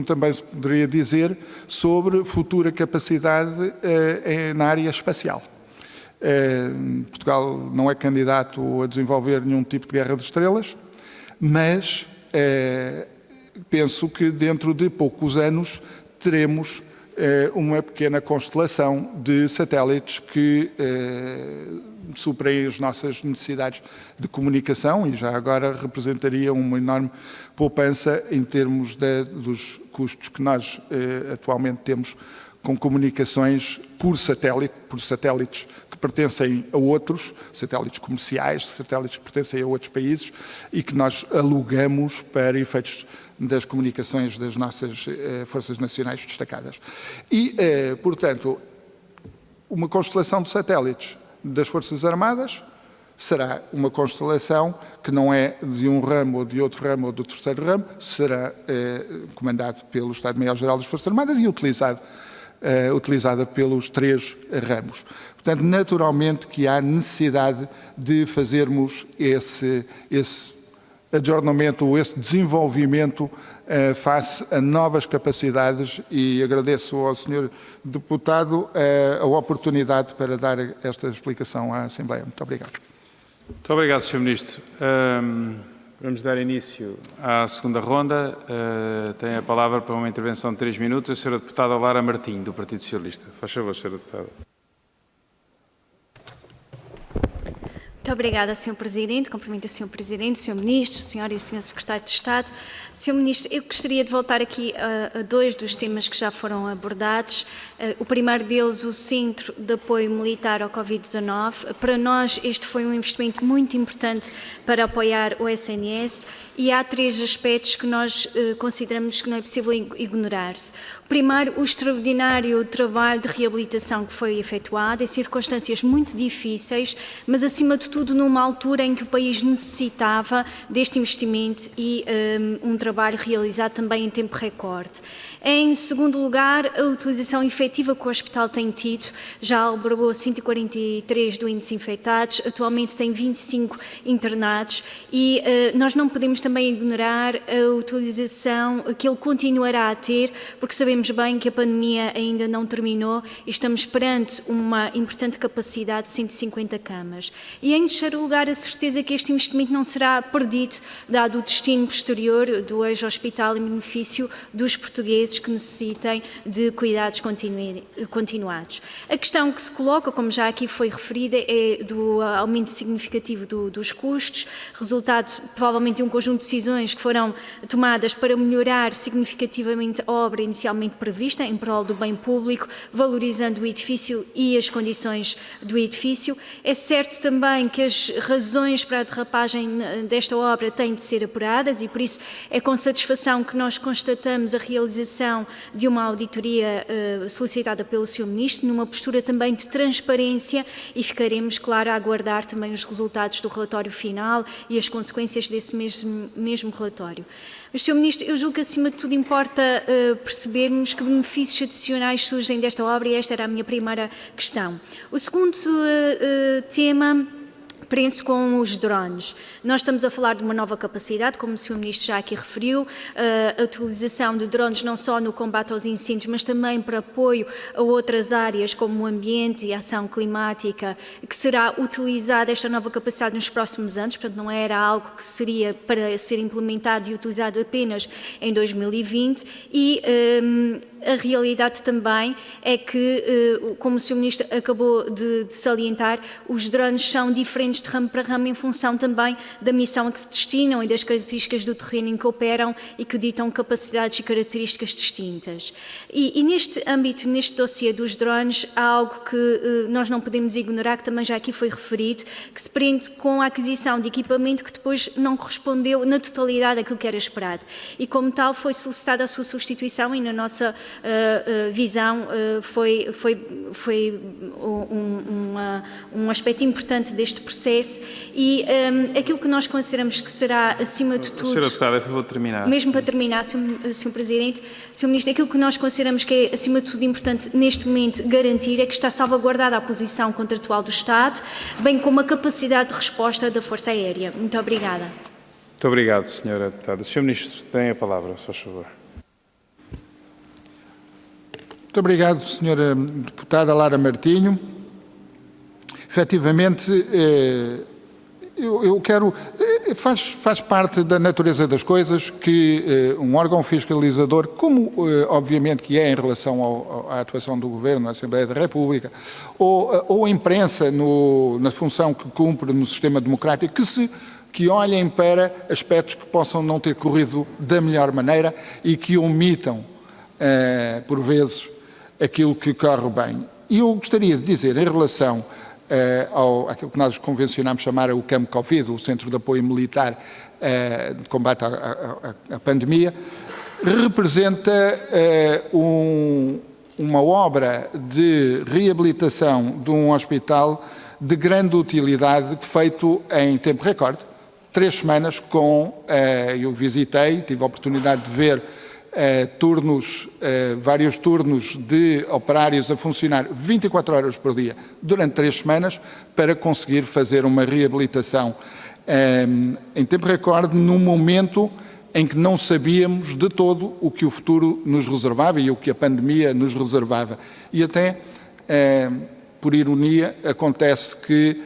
também se poderia dizer sobre futura capacidade na área espacial. Portugal não é candidato a desenvolver nenhum tipo de guerra de estrelas, mas penso que dentro de poucos anos teremos uma pequena constelação de satélites que suprem as nossas necessidades de comunicação e já agora representaria uma enorme poupança em termos dos custos que nós atualmente temos com comunicações por satélites que pertencem a outros, satélites comerciais, satélites que pertencem a outros países e que nós alugamos para efeitos das comunicações das nossas forças nacionais destacadas. E, portanto, uma constelação de satélites das Forças Armadas será uma constelação que não é de um ramo ou de outro ramo ou do terceiro ramo, será comandado pelo Estado-Maior-Geral das Forças Armadas e utilizada pelos 3 ramos. Portanto, naturalmente que há necessidade de fazermos esse adornamento, esse desenvolvimento face a novas capacidades e agradeço ao Sr. Deputado a oportunidade para dar esta explicação à Assembleia. Muito obrigado. Muito obrigado, Sr. Ministro. Vamos dar início à segunda ronda. Tem a palavra para uma intervenção de 3 minutos a Sra. Deputada Lara Martim, do Partido Socialista. Faz favor, Sra. Deputada. Muito obrigada, Sr. Presidente. Cumprimento o Sr. Presidente, Sr. Ministro, Sra. e Sr. Secretário de Estado. Sr. Ministro, eu gostaria de voltar aqui a 2 dos temas que já foram abordados. O primeiro deles, o Centro de Apoio Militar ao Covid-19. Para nós, este foi um investimento muito importante para apoiar o SNS e há 3 aspectos que nós consideramos que não é possível ignorar-se. Primeiro, o extraordinário trabalho de reabilitação que foi efetuado em circunstâncias muito difíceis, mas acima de tudo numa altura em que o país necessitava deste investimento e um trabalho realizado também em tempo recorde. Em segundo lugar, a utilização efetiva que o hospital tem tido, já albergou 143 doentes infectados, atualmente tem 25 internados e nós não podemos também ignorar a utilização que ele continuará a ter, porque sabemos bem que a pandemia ainda não terminou e estamos perante uma importante capacidade de 150 camas. E em terceiro lugar, a certeza que este investimento não será perdido, dado o destino posterior do ex-hospital em benefício dos portugueses que necessitem de cuidados continuados. A questão que se coloca, como já aqui foi referida, é do aumento significativo dos custos, resultado provavelmente de um conjunto de decisões que foram tomadas para melhorar significativamente a obra inicialmente prevista em prol do bem público, valorizando o edifício e as condições do edifício. É certo também que as razões para a derrapagem desta obra têm de ser apuradas e por isso é com satisfação que nós constatamos a realização de uma auditoria solicitada pelo Sr. Ministro, numa postura também de transparência e ficaremos, claro, a aguardar também os resultados do relatório final e as consequências desse mesmo relatório. Mas, Sr. Ministro, eu julgo que acima de tudo importa percebermos que benefícios adicionais surgem desta obra e esta era a minha primeira questão. O segundo tema prende-se com os drones. Nós estamos a falar de uma nova capacidade, como o Sr. Ministro já aqui referiu, a utilização de drones não só no combate aos incêndios, mas também para apoio a outras áreas como o ambiente e a ação climática, que será utilizada esta nova capacidade nos próximos anos, portanto não era algo que seria para ser implementado e utilizado apenas em 2020 e a realidade também é que, como o Sr. Ministro acabou de salientar, os drones são diferentes de ramo para ramo em função também da missão a que se destinam e das características do terreno em que operam e que ditam capacidades e características distintas. E neste âmbito, neste dossiê dos drones, há algo que nós não podemos ignorar, que também já aqui foi referido, que se prende com a aquisição de equipamento que depois não correspondeu na totalidade àquilo que era esperado. E como tal foi solicitada a sua substituição e na nossa visão foi um aspecto importante deste processo e aquilo que nós consideramos que será, acima de tudo... Sra. Deputada, por favor, terminar. Mesmo para terminar, Sr. Presidente, Sr. Ministro, aquilo que nós consideramos que é, acima de tudo, importante neste momento garantir é que está salvaguardada a posição contratual do Estado, bem como a capacidade de resposta da Força Aérea. Muito obrigada. Muito obrigado, Sra. Deputada. Sr. Ministro, tem a palavra, se faz favor. Muito obrigado, Sra. Deputada Lara Martinho. Efetivamente, eu quero... Faz parte da natureza das coisas que um órgão fiscalizador, como obviamente que é em relação à atuação do Governo, à Assembleia da República, ou a imprensa na função que cumpre no sistema democrático, que olhem para aspectos que possam não ter corrido da melhor maneira e que omitam, por vezes, aquilo que corre bem. E eu gostaria de dizer, em relação àquilo que nós convencionamos chamar o CAMP Covid, o Centro de Apoio Militar de Combate à Pandemia, representa uma obra de reabilitação de um hospital de grande utilidade, feito em tempo recorde. 3 semanas eu visitei, tive a oportunidade de ver vários turnos de operários a funcionar 24 horas por dia durante 3 semanas para conseguir fazer uma reabilitação em tempo recorde, num momento em que não sabíamos de todo o que o futuro nos reservava e o que a pandemia nos reservava. E até, por ironia, acontece que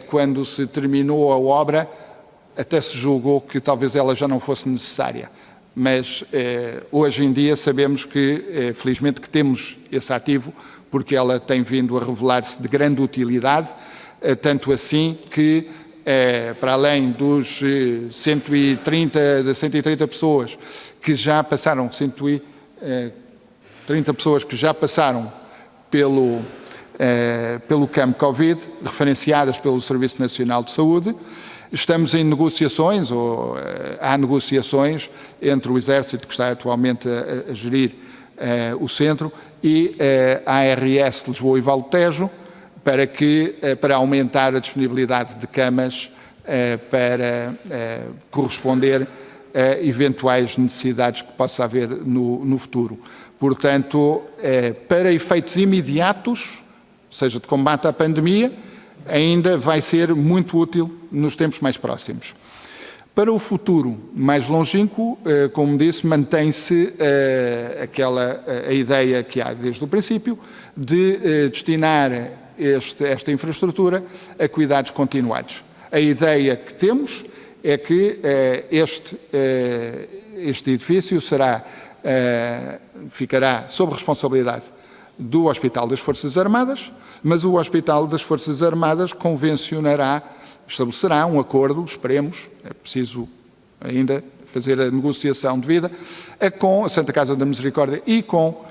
quando se terminou a obra, até se julgou que talvez ela já não fosse necessária. Mas hoje em dia sabemos que, felizmente, que temos esse ativo, porque ela tem vindo a revelar-se de grande utilidade, tanto assim que, para além dos 130 pessoas que já passaram, 130 pessoas que já passaram pelo CAMP Covid, referenciadas pelo Serviço Nacional de Saúde, estamos em negociações, ou há negociações entre o Exército, que está atualmente a gerir o centro, e a ARS de Lisboa e Valdo Tejo, para aumentar a disponibilidade de camas para corresponder a eventuais necessidades que possa haver no futuro. Portanto, para efeitos imediatos, seja de combate à pandemia, ainda vai ser muito útil nos tempos mais próximos. Para o futuro mais longínquo, como disse, mantém-se a ideia que há desde o princípio de destinar esta infraestrutura a cuidados continuados. A ideia que temos é que este edifício ficará sob responsabilidade do Hospital das Forças Armadas, mas o Hospital das Forças Armadas estabelecerá um acordo, esperemos, é preciso ainda fazer a negociação devida, com a Santa Casa da Misericórdia e com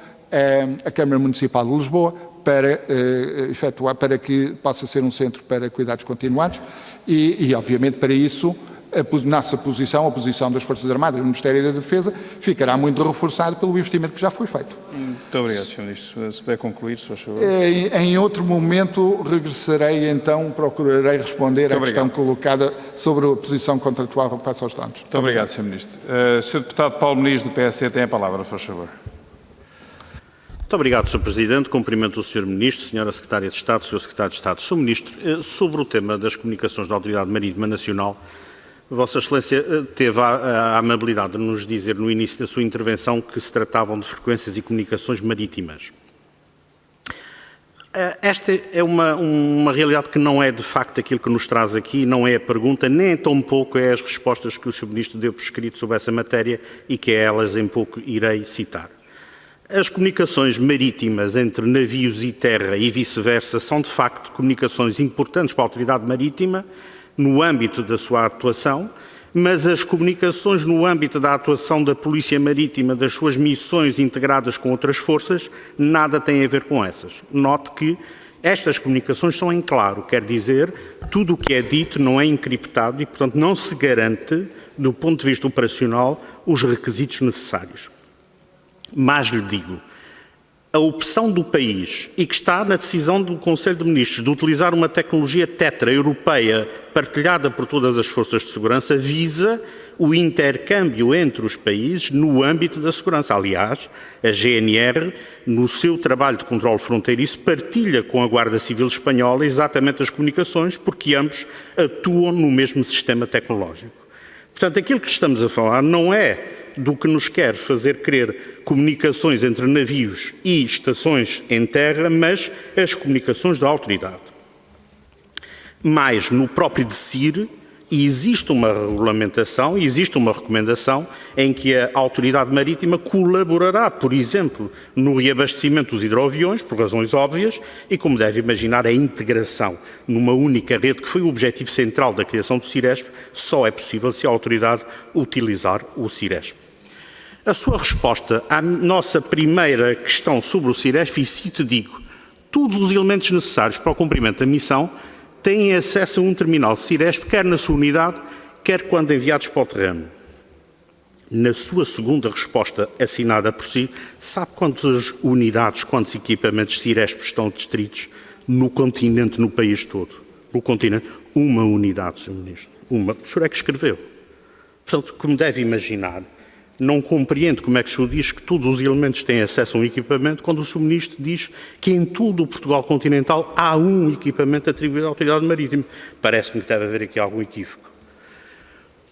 a Câmara Municipal de Lisboa para que possa ser um centro para cuidados continuados e obviamente, para isso, a nossa posição, a posição das Forças Armadas e do Ministério da Defesa, ficará muito reforçado pelo investimento que já foi feito. Muito obrigado, Sr. Ministro. Se puder concluir, se faz favor. Em outro momento, regressarei, então, procurarei responder à questão colocada sobre a posição contratual face aos donos. Muito obrigado, Sr. Ministro. Sr. Deputado Paulo Muniz, do PSD, tem a palavra, faz favor. Muito obrigado, Sr. Presidente. Cumprimento o Sr. Ministro, Sra. Secretária de Estado, Sr. Secretário de Estado. Sr. Ministro, sobre o tema das comunicações da Autoridade Marítima Nacional, Vossa Excelência teve a amabilidade de nos dizer no início da sua intervenção que se tratavam de frequências e comunicações marítimas. Esta é uma realidade que não é de facto aquilo que nos traz aqui, não é a pergunta, nem tão pouco é as respostas que o Sr. Ministro deu por escrito sobre essa matéria e que a elas em pouco irei citar. As comunicações marítimas entre navios e terra e vice-versa são de facto comunicações importantes para a Autoridade Marítima, no âmbito da sua atuação, mas as comunicações no âmbito da atuação da Polícia Marítima, das suas missões integradas com outras forças, nada têm a ver com essas. Note que estas comunicações são em claro, quer dizer, tudo o que é dito não é encriptado e, portanto, não se garante, do ponto de vista operacional, os requisitos necessários. Mas lhe digo, a opção do país, e que está na decisão do Conselho de Ministros, de utilizar uma tecnologia tetra europeia partilhada por todas as forças de segurança, visa o intercâmbio entre os países no âmbito da segurança. Aliás, a GNR, no seu trabalho de controle fronteiriço, partilha com a Guarda Civil Espanhola exatamente as comunicações, porque ambos atuam no mesmo sistema tecnológico. Portanto, aquilo que estamos a falar não é do que nos quer fazer crer comunicações entre navios e estações em terra, mas as comunicações da autoridade. Mas no próprio DECIR existe uma regulamentação, existe uma recomendação em que a Autoridade Marítima colaborará, por exemplo, no reabastecimento dos hidroaviões, por razões óbvias, e como deve imaginar, a integração numa única rede, que foi o objetivo central da criação do CIRESP, só é possível se a Autoridade utilizar o CIRESP. A sua resposta à nossa primeira questão sobre o Ciresp, e se te digo, todos os elementos necessários para o cumprimento da missão têm acesso a um terminal Ciresp, quer na sua unidade, quer quando enviados para o terreno. Na sua segunda resposta, assinada por si, sabe quantas unidades, quantos equipamentos Ciresp estão distritos no continente, no país todo? No continente, uma unidade, Sr. Ministro. Uma. O senhor é que escreveu. Portanto, como deve imaginar, não compreendo como é que o senhor diz que todos os elementos têm acesso a um equipamento, quando o Sr. Ministro diz que em todo o Portugal continental há um equipamento atribuído à Autoridade Marítima. Parece-me que deve haver aqui algum equívoco.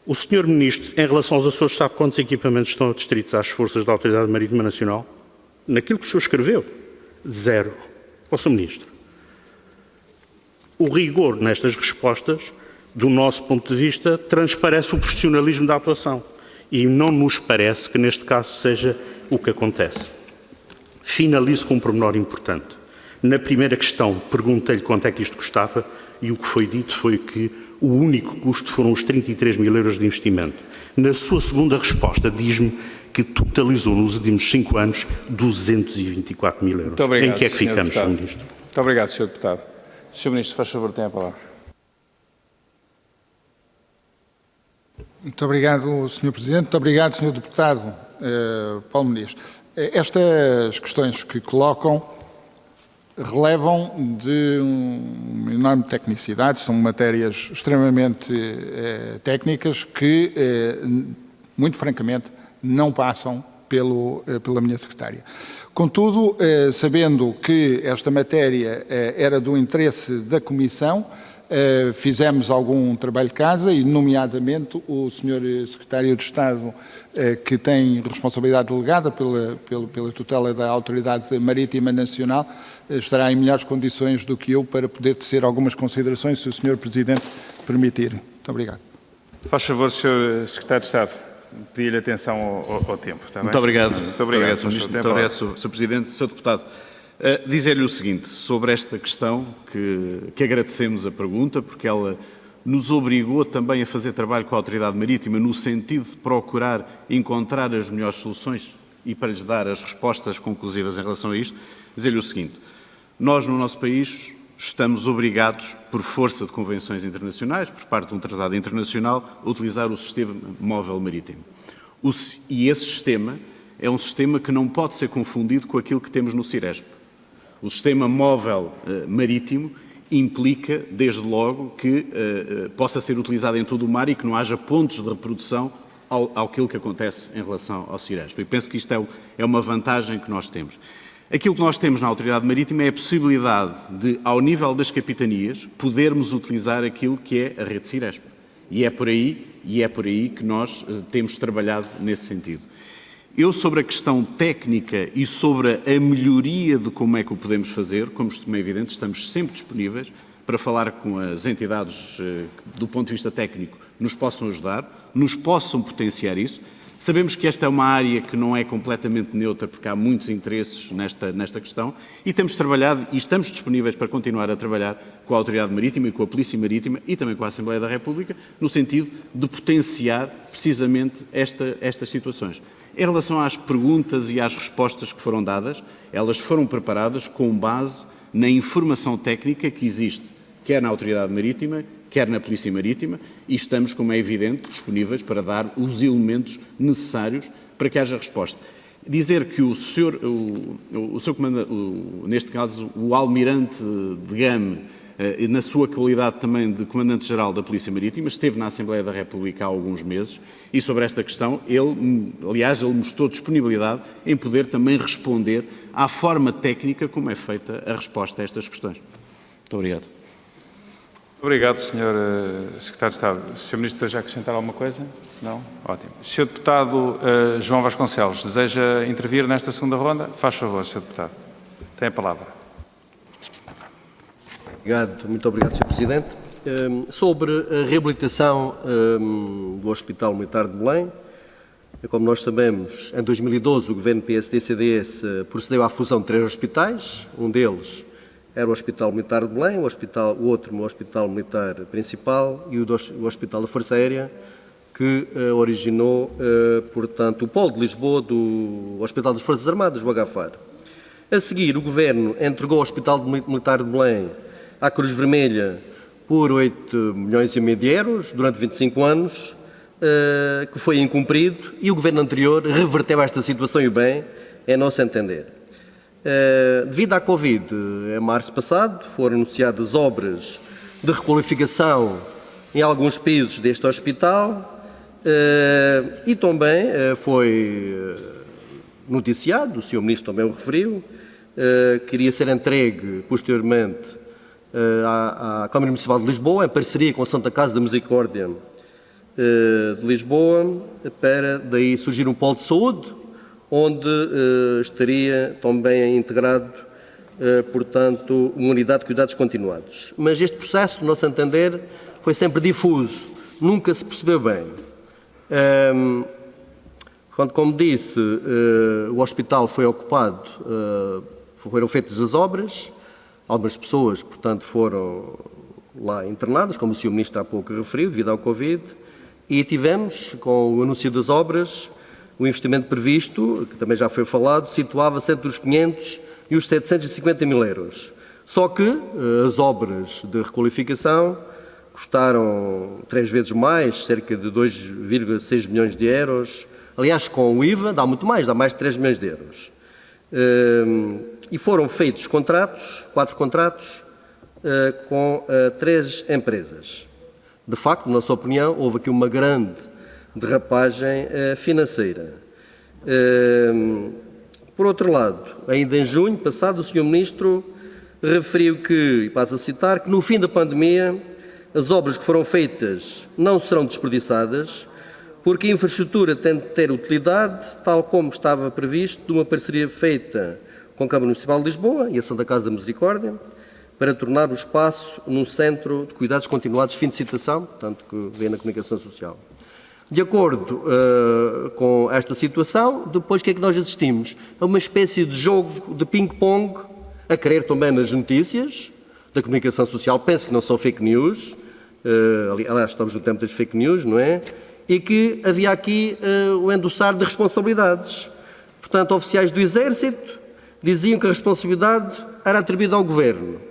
O Sr. Ministro, em relação aos Açores, sabe quantos equipamentos estão distritos às forças da Autoridade Marítima Nacional? Naquilo que o senhor escreveu, 0. Ó Sr. Ministro, o rigor nestas respostas, do nosso ponto de vista, transparece o profissionalismo da atuação e não nos parece que neste caso seja o que acontece. Finalizo com um pormenor importante. Na primeira questão, perguntei-lhe quanto é que isto custava e o que foi dito foi que o único custo foram os 33 mil euros de investimento. Na sua segunda resposta, diz-me que totalizou nos últimos 5 anos 224 mil euros. Muito obrigado, em que é que ficamos, Sr. Ministro? Muito obrigado, Sr. Deputado. Sr. Ministro, faz favor, tem a palavra. Muito obrigado, Sr. Presidente. Muito obrigado, Sr. Deputado Paulo Ministro. Estas questões que colocam relevam de uma enorme tecnicidade, são matérias extremamente técnicas que, muito francamente, não passam pela minha secretária. Contudo, sabendo que esta matéria era do interesse da Comissão, fizemos algum trabalho de casa e, nomeadamente, o Sr. Secretário de Estado, que tem responsabilidade delegada pela tutela da Autoridade Marítima Nacional, estará em melhores condições do que eu para poder tecer algumas considerações, se o Sr. Presidente permitir. Muito obrigado. Faz favor, Sr. Secretário de Estado, pedir-lhe atenção ao tempo. Está bem? Muito obrigado. Muito obrigado, Sr. Ministro. Muito obrigado, Sr. Presidente. Sr. Deputado, dizer-lhe o seguinte, sobre esta questão, que agradecemos a pergunta, porque ela nos obrigou também a fazer trabalho com a Autoridade Marítima no sentido de procurar encontrar as melhores soluções e para lhes dar as respostas conclusivas em relação a isto, dizer-lhe o seguinte, nós no nosso país estamos obrigados, por força de convenções internacionais, por parte de um tratado internacional, a utilizar o sistema móvel marítimo. E esse sistema é um sistema que não pode ser confundido com aquilo que temos no Ciresp. O sistema móvel marítimo implica, desde logo, que possa ser utilizado em todo o mar e que não haja pontos de reprodução àquilo que acontece em relação ao Ciresp. E penso que isto é uma vantagem que nós temos. Aquilo que nós temos na Autoridade Marítima é a possibilidade de, ao nível das capitanias, podermos utilizar aquilo que é a rede Ciresp. E é por aí que nós temos trabalhado nesse sentido. Eu, sobre a questão técnica e sobre a melhoria de como é que o podemos fazer, como é evidente, estamos sempre disponíveis para falar com as entidades que, do ponto de vista técnico, nos possam ajudar, nos possam potenciar isso. Sabemos que esta é uma área que não é completamente neutra, porque há muitos interesses nesta questão, e temos trabalhado e estamos disponíveis para continuar a trabalhar com a Autoridade Marítima e com a Polícia Marítima e também com a Assembleia da República, no sentido de potenciar precisamente estas situações. Em relação às perguntas e às respostas que foram dadas, elas foram preparadas com base na informação técnica que existe, quer na Autoridade Marítima, quer na Polícia Marítima, e estamos, como é evidente, disponíveis para dar os elementos necessários para que haja resposta. Dizer que o seu comandante, neste caso, o Almirante de Game, na sua qualidade também de Comandante-Geral da Polícia Marítima, esteve na Assembleia da República há alguns meses e sobre esta questão, ele mostrou disponibilidade em poder também responder à forma técnica como é feita a resposta a estas questões. Muito obrigado. Obrigado, Sr. Secretário de Estado. O Sr. Ministro deseja acrescentar alguma coisa? Não? Ótimo. Sr. Deputado João Vasconcelos, deseja intervir nesta segunda ronda? Faz favor, Sr. Deputado. Tem a palavra. Muito obrigado, Sr. Presidente. Sobre a reabilitação do Hospital Militar de Belém, como nós sabemos, em 2012 o Governo PSD-CDS procedeu à fusão de 3 hospitais, um deles era o Hospital Militar de Belém, o outro o Hospital Militar Principal e o Hospital da Força Aérea que originou, portanto, o polo de Lisboa do Hospital das Forças Armadas, o HFAR. A seguir, o Governo entregou o Hospital Militar de Belém à Cruz Vermelha por 8,5 milhões de euros durante 25 anos, que foi incumprido, e o Governo anterior reverteu esta situação e bem, é nosso entender. Devido à Covid, em março passado, foram anunciadas obras de requalificação em alguns pisos deste hospital e também foi noticiado, o Sr. Ministro também o referiu, que iria ser entregue posteriormente à Câmara Municipal de Lisboa, em parceria com a Santa Casa da Misericórdia de Lisboa, para daí surgir um polo de saúde, onde estaria também integrado, portanto, uma unidade de cuidados continuados. Mas este processo, no nosso entender, foi sempre difuso, nunca se percebeu bem. Como disse, o hospital foi ocupado, foram feitas as obras, algumas pessoas, portanto, foram lá internadas, como o Sr. Ministro há pouco referiu, devido ao Covid, e tivemos, com o anúncio das obras, o investimento previsto, que também já foi falado, situava-se entre os 500 e os 750 mil euros. Só que as obras de requalificação custaram 3 vezes mais, cerca de 2,6 milhões de euros. Aliás, com o IVA dá muito mais, dá mais de 3 milhões de euros. E foram feitos contratos, 4 contratos, com 3 empresas. De facto, na nossa opinião, houve aqui uma grande derrapagem financeira. Por outro lado, ainda em junho passado, o Sr. Ministro referiu que, e passo a citar, que no fim da pandemia as obras que foram feitas não serão desperdiçadas, porque a infraestrutura tem de ter utilidade, tal como estava previsto, de uma parceria feita com a Câmara Municipal de Lisboa e a Santa Casa da Misericórdia, para tornar o espaço num centro de cuidados continuados, fim de citação, portanto, que vem na comunicação social. De acordo com esta situação, depois o que é que nós assistimos? A uma espécie de jogo de ping-pong, a querer também nas notícias da comunicação social, penso que não são fake news, aliás, estamos no tempo das fake news, não é? E que havia aqui o endossar de responsabilidades. Portanto, oficiais do Exército diziam que a responsabilidade era atribuída ao Governo.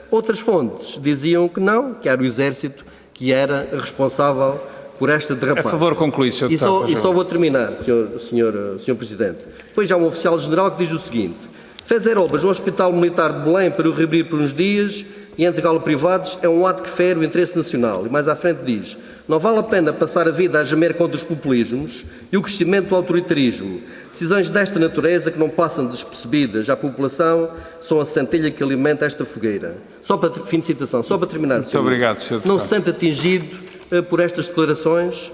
Outras fontes diziam que não, que era o Exército que era responsável por esta derrapagem. A favor, conclui, Sr. Deputado. E só vou terminar, Sr. Presidente. Depois há um oficial-general que diz o seguinte: fazer obras no Hospital Militar de Belém para o reabrir por uns dias e entregá-lo a privados é um ato que fere o interesse nacional. E mais à frente diz: não vale a pena passar a vida a gemer contra os populismos e o crescimento do autoritarismo. Decisões desta natureza, que não passam despercebidas à população, são a centelha que alimenta esta fogueira. Só para, fim de citação, só para terminar, Muito obrigado, Sr. Deputado. Não se sente atingido por estas declarações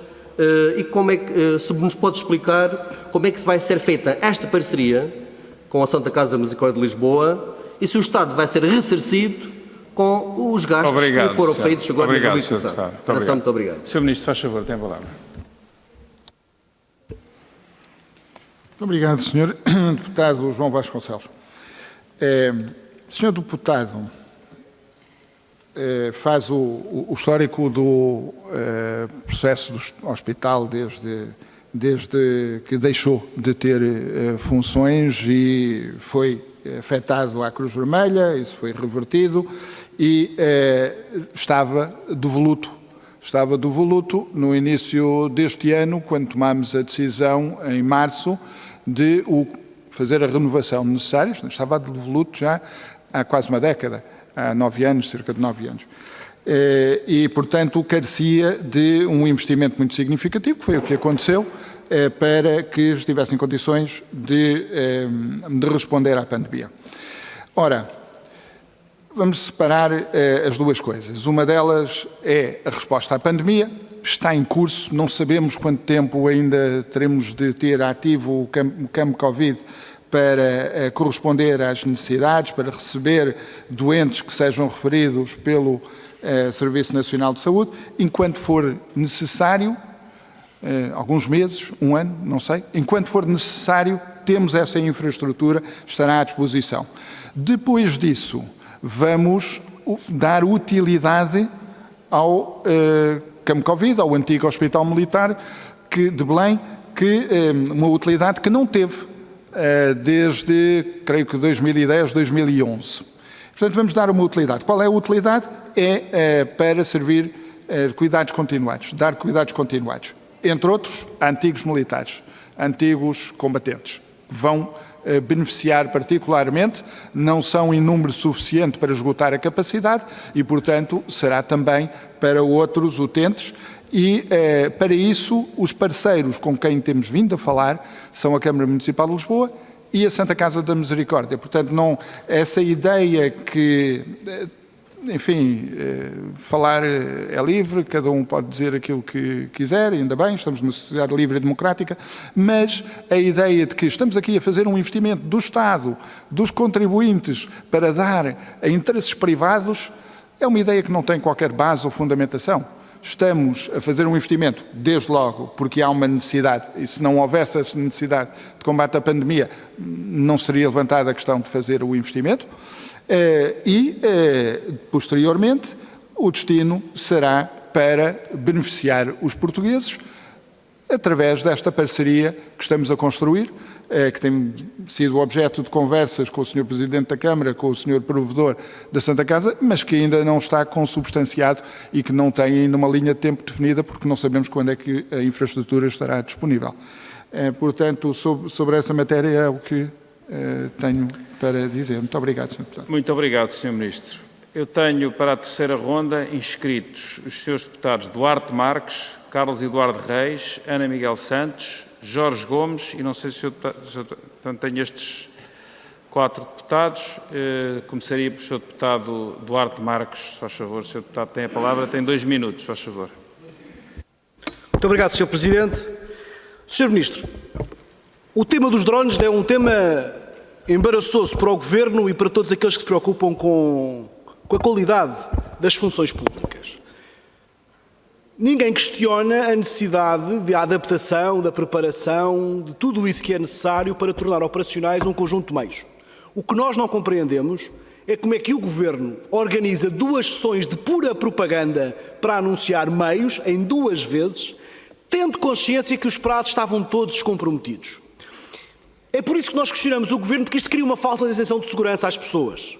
e como é que, se nos pode explicar como é que vai ser feita esta parceria com a Santa Casa da Misericórdia de Lisboa e se o Estado vai ser ressarcido com os gastos que foram feitos agora na reabilitação. Muito obrigado. Sr. Ministro, faz favor, tem a palavra. Muito obrigado, Sr. Deputado João Vasconcelos. Sr. Deputado, faz o histórico do processo do hospital desde que deixou de ter funções e foi afetado à Cruz Vermelha, isso foi revertido e estava devoluto. Estava devoluto no início deste ano, quando tomámos a decisão, em março, de fazer a renovação necessária. Estava devoluto já há quase uma década, há 9 anos, cerca de 9 anos. E, portanto, carecia de um investimento muito significativo, que foi o que aconteceu, para que estivesse em condições de responder à pandemia. Ora, vamos separar as duas coisas. Uma delas é a resposta à pandemia, está em curso, não sabemos quanto tempo ainda teremos de ter ativo o campo Covid para corresponder às necessidades, para receber doentes que sejam referidos pelo Serviço Nacional de Saúde, enquanto for necessário, alguns meses, um ano, não sei, enquanto for necessário, temos essa infraestrutura, estará à disposição. Depois disso, vamos dar utilidade ao Campo Covid, ao antigo Hospital Militar de Belém, uma utilidade que não teve desde, creio que 2010, 2011. Portanto, vamos dar uma utilidade. Qual é a utilidade? É para servir cuidados continuados, dar cuidados continuados. Entre outros, a antigos militares, antigos combatentes, que vão beneficiar particularmente, não são em número suficiente para esgotar a capacidade e, portanto, será também para outros utentes. E, para isso, os parceiros com quem temos vindo a falar são a Câmara Municipal de Lisboa e a Santa Casa da Misericórdia. Portanto, não, essa ideia que, enfim, falar é livre, cada um pode dizer aquilo que quiser, ainda bem, estamos numa sociedade livre e democrática, mas a ideia de que estamos aqui a fazer um investimento do Estado, dos contribuintes, para dar a interesses privados, é uma ideia que não tem qualquer base ou fundamentação. Estamos a fazer um investimento, desde logo, porque há uma necessidade, e se não houvesse essa necessidade de combate à pandemia, não seria levantada a questão de fazer o investimento, posteriormente, o destino será para beneficiar os portugueses através desta parceria que estamos a construir, que tem sido objeto de conversas com o Sr. Presidente da Câmara, com o Sr. Provedor da Santa Casa, mas que ainda não está consubstanciado e que não tem ainda uma linha de tempo definida, porque não sabemos quando é que a infraestrutura estará disponível. Portanto, sobre essa matéria é o que tenho para dizer. Muito obrigado, Sr. Deputado. Muito obrigado, Sr. Ministro. Eu tenho para a terceira ronda inscritos os Srs. Deputados Duarte Marques, Carlos Eduardo Reis, Ana Miguel Santos, Jorge Gomes, e não sei se o Sr. Deputado tenho estes 4 deputados. Começaria pelo Sr. Deputado Duarte Marques, se faz favor. O Sr. Deputado tem a palavra, tem 2 minutos, se faz favor. Muito obrigado, Sr. Presidente. Sr. Ministro, o tema dos drones é um tema embaraçoso para o Governo e para todos aqueles que se preocupam com a qualidade das funções públicas. Ninguém questiona a necessidade de adaptação, da preparação, de tudo isso que é necessário para tornar operacionais um conjunto de meios. O que nós não compreendemos é como é que o Governo organiza 2 sessões de pura propaganda para anunciar meios em 2 vezes, tendo consciência que os prazos estavam todos comprometidos. É por isso que nós questionamos o Governo, porque isto cria uma falsa sensação de segurança às pessoas.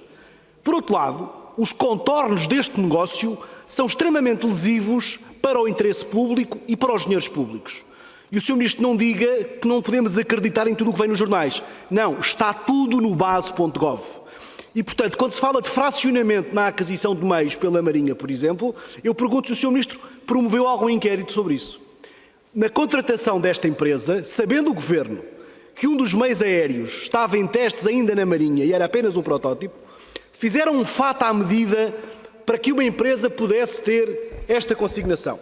Por outro lado, os contornos deste negócio são extremamente lesivos para o interesse público e para os dinheiros públicos. E o Sr. Ministro não diga que não podemos acreditar em tudo o que vem nos jornais. Não, está tudo no base.gov. E, portanto, quando se fala de fracionamento na aquisição de meios pela Marinha, por exemplo, eu pergunto se o Sr. Ministro promoveu algum inquérito sobre isso. Na contratação desta empresa, sabendo o Governo que um dos meios aéreos estava em testes ainda na Marinha e era apenas um protótipo, fizeram um fato à medida para que uma empresa pudesse ter esta consignação.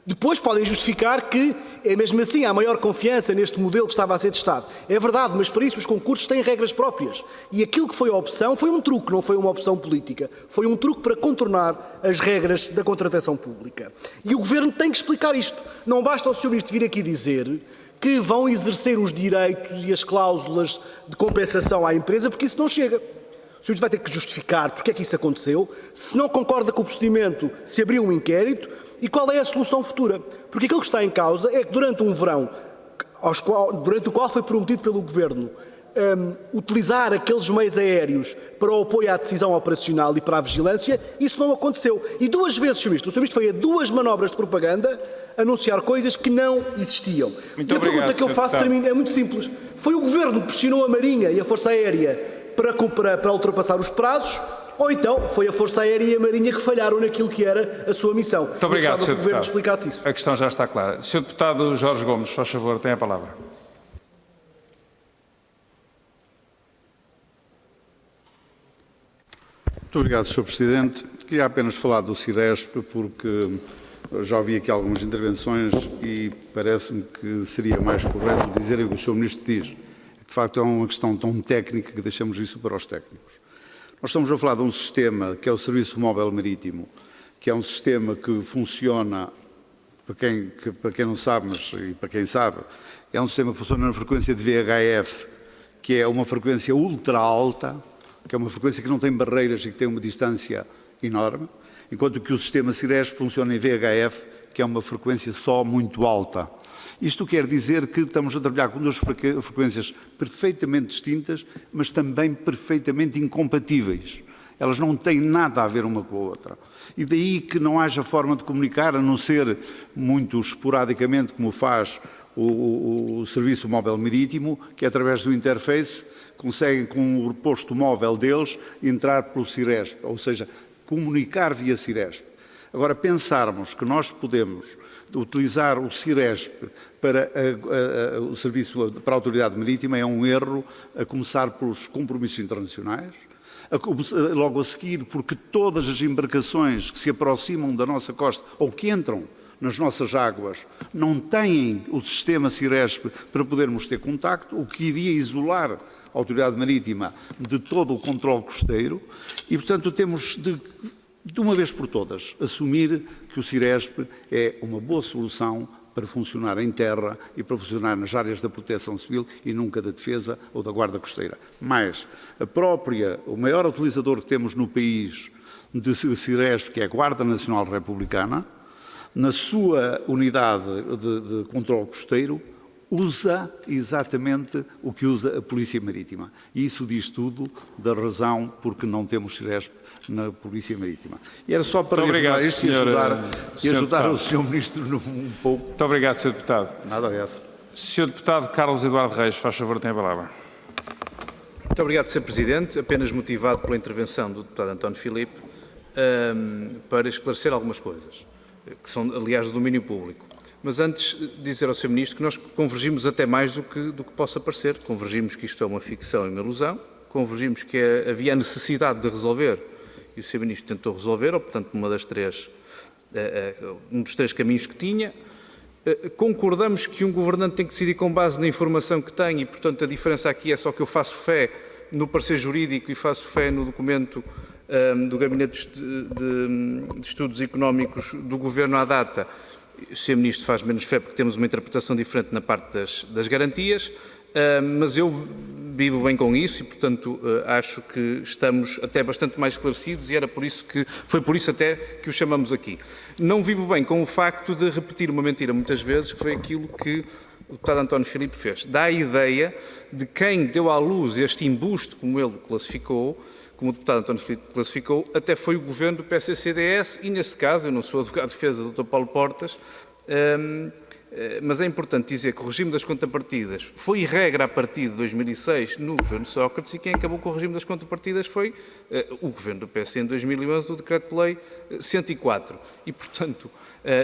Depois podem justificar que, mesmo assim, há maior confiança neste modelo que estava a ser testado. É verdade, mas para isso os concursos têm regras próprias. E aquilo que foi a opção foi um truque, não foi uma opção política. Foi um truque para contornar as regras da contratação pública. E o Governo tem que explicar isto. Não basta o Sr. Ministro vir aqui dizer que vão exercer os direitos e as cláusulas de compensação à empresa, porque isso não chega. O Sr. vai ter que justificar porque é que isso aconteceu, se não concorda com o procedimento, se abriu um inquérito e qual é a solução futura. Porque aquilo que está em causa é que durante um verão, durante o qual foi prometido pelo Governo utilizar aqueles meios aéreos para o apoio à decisão operacional e para a vigilância, isso não aconteceu. E 2 vezes, Sr. Ministro, o Sr. Ministro foi a 2 manobras de propaganda anunciar coisas que não existiam. Muito e a pergunta que eu faço é muito simples. Foi o Governo que pressionou a Marinha e a Força Aérea para ultrapassar os prazos, ou então foi a Força Aérea e a Marinha que falharam naquilo que era a sua missão? Muito obrigado, Sr. Deputado. Que o Governo explicasse isso. A questão já está clara. Sr. Deputado Jorge Gomes, faz favor, tem a palavra. Muito obrigado, Sr. Presidente. Queria apenas falar do Ciresp, porque já ouvi aqui algumas intervenções e parece-me que seria mais correto dizer o que o Sr. Ministro diz. De facto, é uma questão tão técnica que deixamos isso para os técnicos. Nós estamos a falar de um sistema que é o Serviço Móvel Marítimo, que é um sistema que funciona, para quem não sabe, mas e para quem sabe, é um sistema que funciona na frequência de VHF, que é uma frequência ultra alta, que é uma frequência que não tem barreiras e que tem uma distância enorme, enquanto que o sistema Ciresp funciona em VHF, que é uma frequência só muito alta. Isto quer dizer que estamos a trabalhar com duas frequências perfeitamente distintas, mas também perfeitamente incompatíveis. Elas não têm nada a ver uma com a outra. E daí que não haja forma de comunicar, a não ser muito esporadicamente, como faz o Serviço Móvel Marítimo, que através do interface conseguem, com o posto móvel deles, entrar pelo Ciresp, ou seja, comunicar via Ciresp. Agora, pensarmos que nós podemos utilizar o Ciresp para o serviço para a autoridade marítima é um erro, a começar pelos compromissos internacionais, logo a seguir porque todas as embarcações que se aproximam da nossa costa ou que entram nas nossas águas não têm o sistema Ciresp para podermos ter contacto, o que iria isolar a autoridade marítima de todo o controle costeiro e, portanto, temos de uma vez por todas, assumir que o Ciresp é uma boa solução para funcionar em terra e para funcionar nas áreas da proteção civil e nunca da defesa ou da guarda costeira. Mas o maior utilizador que temos no país de Ciresp, que é a Guarda Nacional Republicana, na sua unidade de controle costeiro, usa exatamente o que usa a Polícia Marítima. E isso diz tudo da razão porque não temos Ciresp na Polícia Marítima. E era só para revelar isto e ajudar o Sr. Ministro um pouco. Muito obrigado, Sr. Deputado. Nada a essa. Sr. Deputado Carlos Eduardo Reis, faz favor, tem a palavra. Muito obrigado, Sr. Presidente. Apenas motivado pela intervenção do deputado António Filipe, para esclarecer algumas coisas, que são, aliás, do domínio público. Mas antes dizer ao Sr. Ministro que nós convergimos até mais do que possa parecer. Convergimos que isto é uma ficção e uma ilusão, convergimos que havia a necessidade de resolver, e o Sr. Ministro tentou resolver, ou, portanto, um dos três caminhos que tinha. Concordamos que um governante tem que decidir com base na informação que tem e, portanto, a diferença aqui é só que eu faço fé no parecer jurídico e faço fé no documento do Gabinete de Estudos Económicos do Governo à data. O Sr. Ministro faz menos fé porque temos uma interpretação diferente na parte das garantias, mas eu vivo bem com isso e, portanto, acho que estamos até bastante mais esclarecidos e foi por isso até que o chamamos aqui. Não vivo bem com o facto de repetir uma mentira muitas vezes, que foi aquilo que o deputado António Filipe fez. Dá a ideia de quem deu à luz este embuste, como ele classificou, como o deputado António Filipe classificou, até foi o governo do PCCDS e, nesse caso, eu não sou advogado de defesa do Dr. Paulo Portas, mas é importante dizer que o regime das contrapartidas foi regra a partir de 2006 no governo Sócrates e quem acabou com o regime das contrapartidas foi o governo do PS em 2011, do Decreto-Lei 104. E, portanto,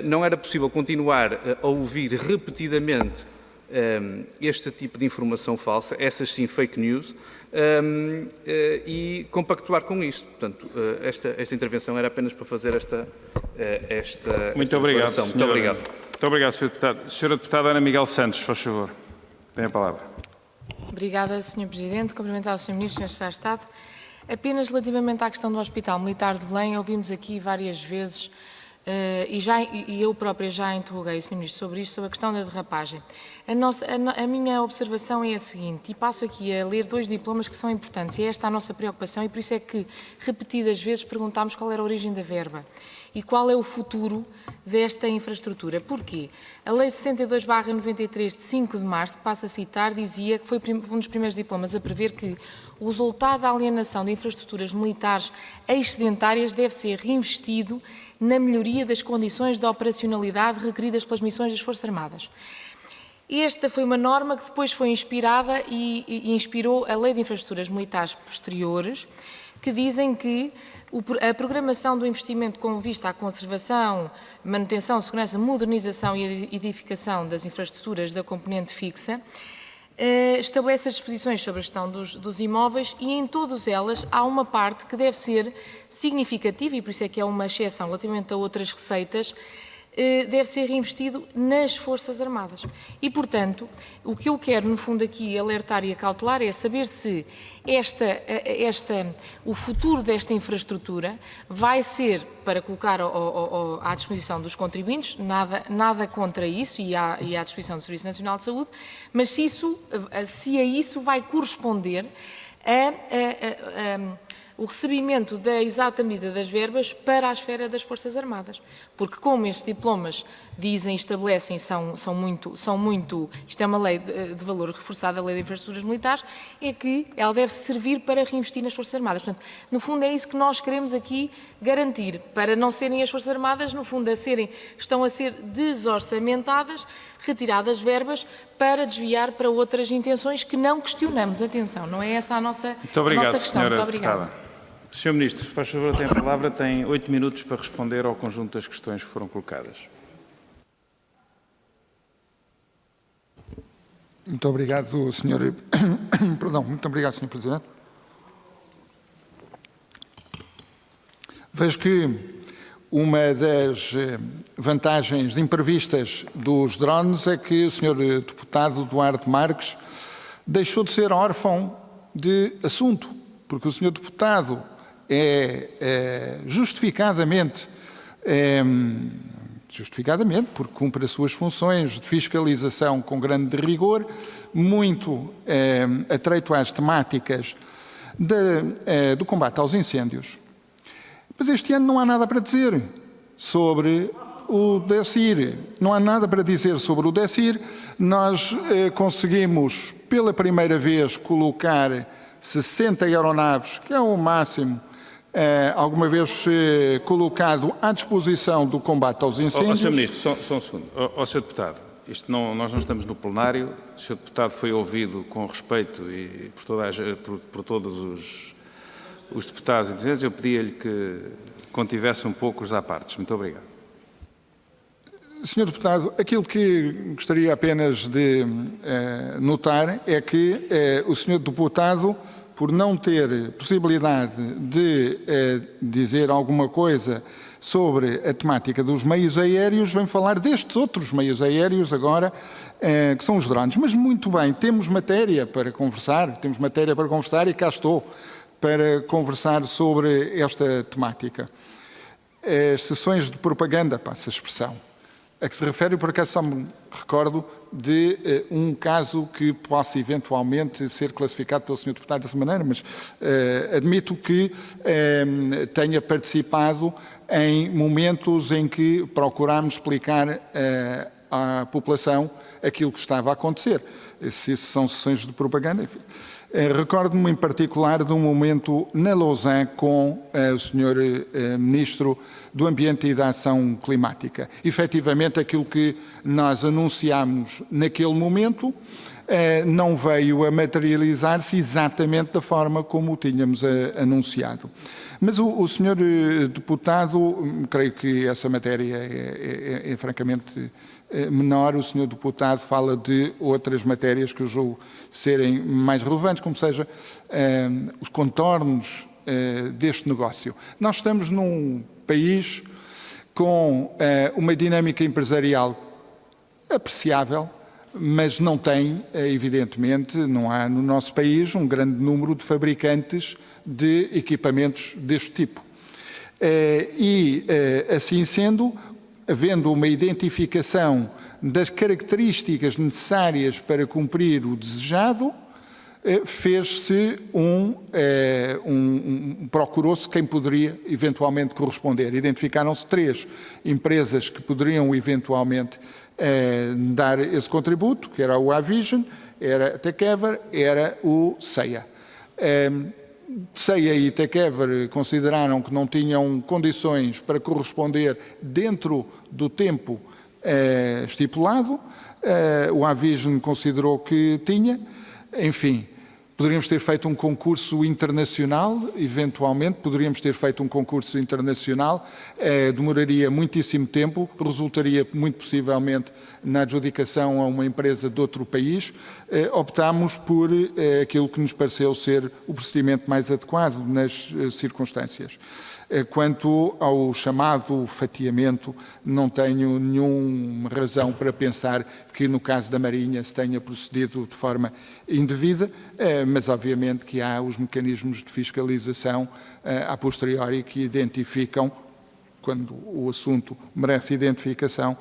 não era possível continuar a ouvir repetidamente este tipo de informação falsa, essas sim fake news, e compactuar com isto. Portanto, esta intervenção era apenas para fazer esta Muito obrigado, declaração. Muito obrigado. Muito obrigado, Sr. Deputado. Sra. Deputada Ana Miguel Santos, faz favor. Tem a palavra. Obrigada, Sr. Presidente. Cumprimentar o Sr. Ministro e Sr. Secretário de Estado. Apenas relativamente à questão do Hospital Militar de Belém, ouvimos aqui várias vezes, e eu própria já interroguei o Sr. Ministro sobre isto, sobre a questão da derrapagem. A minha observação é a seguinte, e passo aqui a ler dois diplomas que são importantes, e é esta a nossa preocupação, e por isso é que repetidas vezes perguntámos qual era a origem da verba e qual é o futuro desta infraestrutura. Porquê? A Lei 62/93 de 5 de março, que passo a citar, dizia que foi um dos primeiros diplomas a prever que o resultado da alienação de infraestruturas militares excedentárias deve ser reinvestido na melhoria das condições de operacionalidade requeridas pelas missões das Forças Armadas. Esta foi uma norma que depois foi inspirada e inspirou a Lei de Infraestruturas Militares posteriores, que dizem que a programação do investimento com vista à conservação, manutenção, segurança, modernização e edificação das infraestruturas da componente fixa estabelece as disposições sobre a gestão dos imóveis e em todas elas há uma parte que deve ser significativa, e por isso é que é uma exceção relativamente a outras receitas, deve ser reinvestido nas Forças Armadas. E, portanto, o que eu quero, no fundo, aqui alertar e acautelar é saber se o futuro desta infraestrutura vai ser para colocar à disposição dos contribuintes, nada contra isso e à disposição do Serviço Nacional de Saúde, mas se a isso vai corresponder o recebimento da exata medida das verbas para a esfera das Forças Armadas. Porque como estes diplomas dizem, estabelecem, são muito, isto é uma lei de valor reforçado, a Lei de Infraestruturas Militares, é que ela deve servir para reinvestir nas Forças Armadas. Portanto, no fundo é isso que nós queremos aqui garantir, para não serem as Forças Armadas, no fundo, estão a ser desorçamentadas, retiradas verbas para desviar para outras intenções que não questionamos. Atenção, não é essa a nossa questão. Muito obrigada. Sr. Ministro, se faz favor, tem a palavra, tem 8 minutos para responder ao conjunto das questões que foram colocadas. Muito obrigado, Sr. Perdão, muito obrigado, Sr. Presidente. Vejo que uma das vantagens imprevistas dos drones é que o Sr. Deputado Duarte Marques deixou de ser órfão de assunto, porque o Sr. Deputado é justificadamente, porque cumpre as suas funções de fiscalização com grande rigor, muito atreito às temáticas do combate aos incêndios. Mas este ano não há nada para dizer sobre o DECIR. Não há nada para dizer sobre o DECIR. Nós conseguimos, pela primeira vez, colocar 60 aeronaves, que é o máximo, alguma vez colocado à disposição do combate aos incêndios. Sr. Ministro, só um segundo. Sr. Deputado, nós não estamos no plenário. O Sr. Deputado foi ouvido com respeito e por todos os deputados e defensores. Eu pedia-lhe que contivesse um pouco os à partes. Muito obrigado. Sr. Deputado, aquilo que gostaria apenas de notar é que o Sr. Deputado, por não ter possibilidade de dizer alguma coisa sobre a temática dos meios aéreos, vem falar destes outros meios aéreos agora, que são os drones. Mas muito bem, temos matéria para conversar e cá estou para conversar sobre esta temática. As sessões de propaganda, passa a expressão, a que se refere, por acaso só me recordo de um caso que possa eventualmente ser classificado pelo Sr. Deputado dessa maneira, mas admito que tenha participado em momentos em que procurámos explicar à população aquilo que estava a acontecer. Se isso são sessões de propaganda, enfim. Recordo-me em particular de um momento na Lausanne com o Sr. Ministro do Ambiente e da Ação Climática. Efetivamente, aquilo que nós anunciámos naquele momento não veio a materializar-se exatamente da forma como o tínhamos anunciado. Mas o Sr. Deputado, creio que essa matéria é francamente menor. O Sr. Deputado fala de outras matérias que eu julgo serem mais relevantes, como seja os contornos deste negócio. Nós estamos num país com uma dinâmica empresarial apreciável, mas não tem, evidentemente, não há no nosso país um grande número de fabricantes de equipamentos deste tipo. Assim sendo, havendo uma identificação das características necessárias para cumprir o desejado, fez-se procurou-se quem poderia eventualmente corresponder. Identificaram-se 3 empresas que poderiam eventualmente dar esse contributo, que era o Avision, era a Tekever, era o CEIA. CEIA e Tekever consideraram que não tinham condições para corresponder dentro do tempo estipulado, o Avision considerou que tinha, enfim. Poderíamos ter feito um concurso internacional, eventualmente, demoraria muitíssimo tempo, resultaria muito possivelmente na adjudicação a uma empresa de outro país. Optámos por aquilo que nos pareceu ser o procedimento mais adequado nas circunstâncias. Quanto ao chamado fatiamento, não tenho nenhuma razão para pensar que no caso da Marinha se tenha procedido de forma indevida, mas obviamente que há os mecanismos de fiscalização a posteriori que identificam, quando o assunto merece identificação,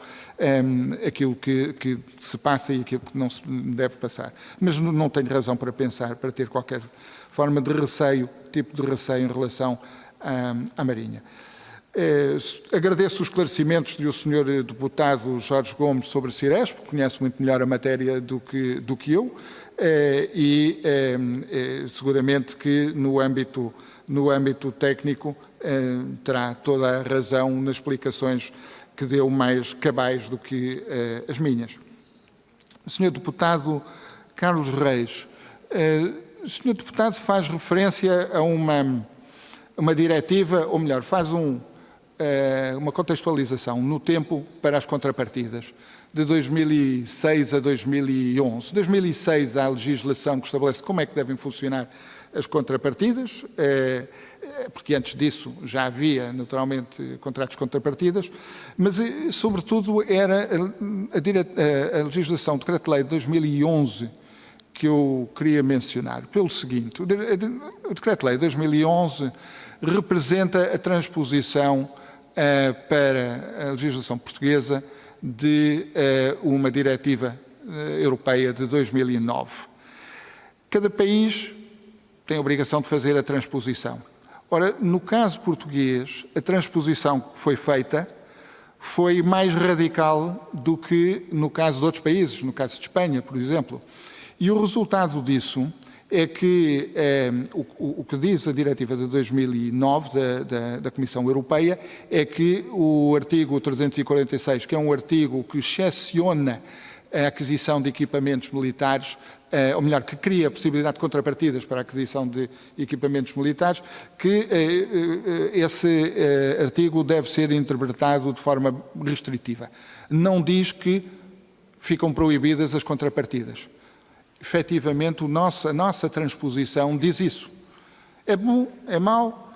aquilo que se passa e aquilo que não se deve passar. Mas não tenho razão para pensar, para ter qualquer forma de receio, tipo de receio em relação à Marinha. Agradeço os esclarecimentos do Sr. Deputado Jorge Gomes sobre a Ciresp, que conhece muito melhor a matéria do que eu, e seguramente que no âmbito técnico terá toda a razão nas explicações que deu mais cabais do que as minhas. Sr. Deputado Carlos Reis, o Sr. Deputado faz referência a uma diretiva, ou melhor, faz uma contextualização no tempo para as contrapartidas, de 2006 a 2011. 2006 há a legislação que estabelece como é que devem funcionar as contrapartidas, porque antes disso já havia, naturalmente, contratos de contrapartidas, mas, sobretudo, era a legislação, o Decreto-Lei de 2011, que eu queria mencionar, pelo seguinte: o Decreto-Lei de 2011 representa a transposição para a legislação portuguesa de uma diretiva europeia de 2009. Cada país tem a obrigação de fazer a transposição. Ora, no caso português, a transposição que foi feita foi mais radical do que no caso de outros países, no caso de Espanha, por exemplo. E o resultado disso é que o que diz a diretiva de 2009 da Comissão Europeia é que o artigo 346, que é um artigo que excepciona a aquisição de equipamentos militares, ou melhor, que cria a possibilidade de contrapartidas para a aquisição de equipamentos militares, que esse artigo deve ser interpretado de forma restritiva. Não diz que ficam proibidas as contrapartidas. Efetivamente, a nossa transposição diz isso. É bom? É mau?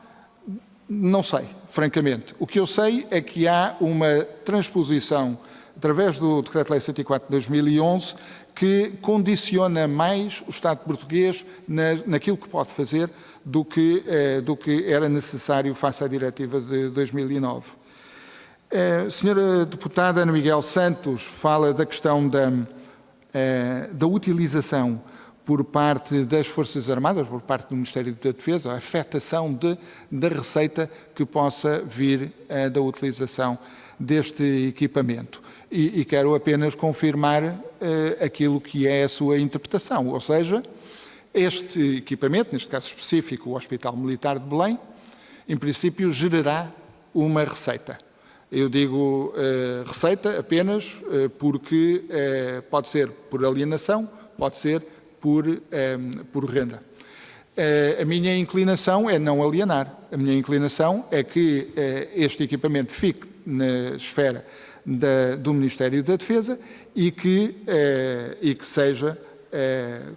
Não sei, francamente. O que eu sei é que há uma transposição, através do Decreto-Lei 104 de 2011, que condiciona mais o Estado português naquilo que pode fazer do que era necessário face à diretiva de 2009. A senhora deputada Ana Miguel Santos fala da questão da utilização por parte das Forças Armadas, por parte do Ministério da Defesa, a afetação da receita que possa vir da utilização deste equipamento. E quero apenas confirmar aquilo que é a sua interpretação, ou seja, este equipamento, neste caso específico o Hospital Militar de Belém, em princípio gerará uma receita. Eu digo receita apenas porque pode ser por alienação, pode ser por renda. A minha inclinação é não alienar. A minha inclinação é que este equipamento fique na esfera do Ministério da Defesa e que seja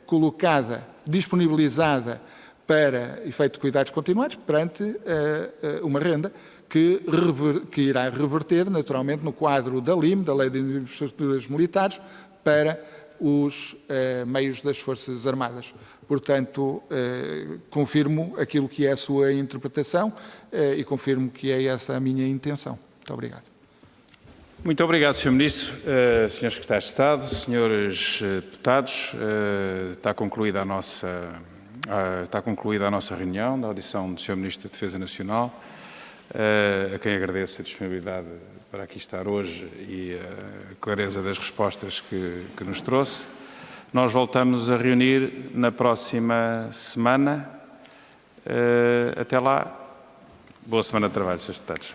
colocada, disponibilizada para efeito de cuidados continuados perante uma renda que irá reverter, naturalmente, no quadro da LIM, da Lei de Infraestruturas Militares, para os meios das Forças Armadas. Portanto, confirmo aquilo que é a sua interpretação e confirmo que é essa a minha intenção. Muito obrigado. Muito obrigado, Sr. Ministro, Srs. Secretários de Estado, Srs. Deputados. Está concluída a nossa reunião da audição do Sr. Ministro da Defesa Nacional, a quem agradeço a disponibilidade para aqui estar hoje e a clareza das respostas que nos trouxe. Nós voltamos a reunir na próxima semana. Até lá, boa semana de trabalho, Srs. Deputados.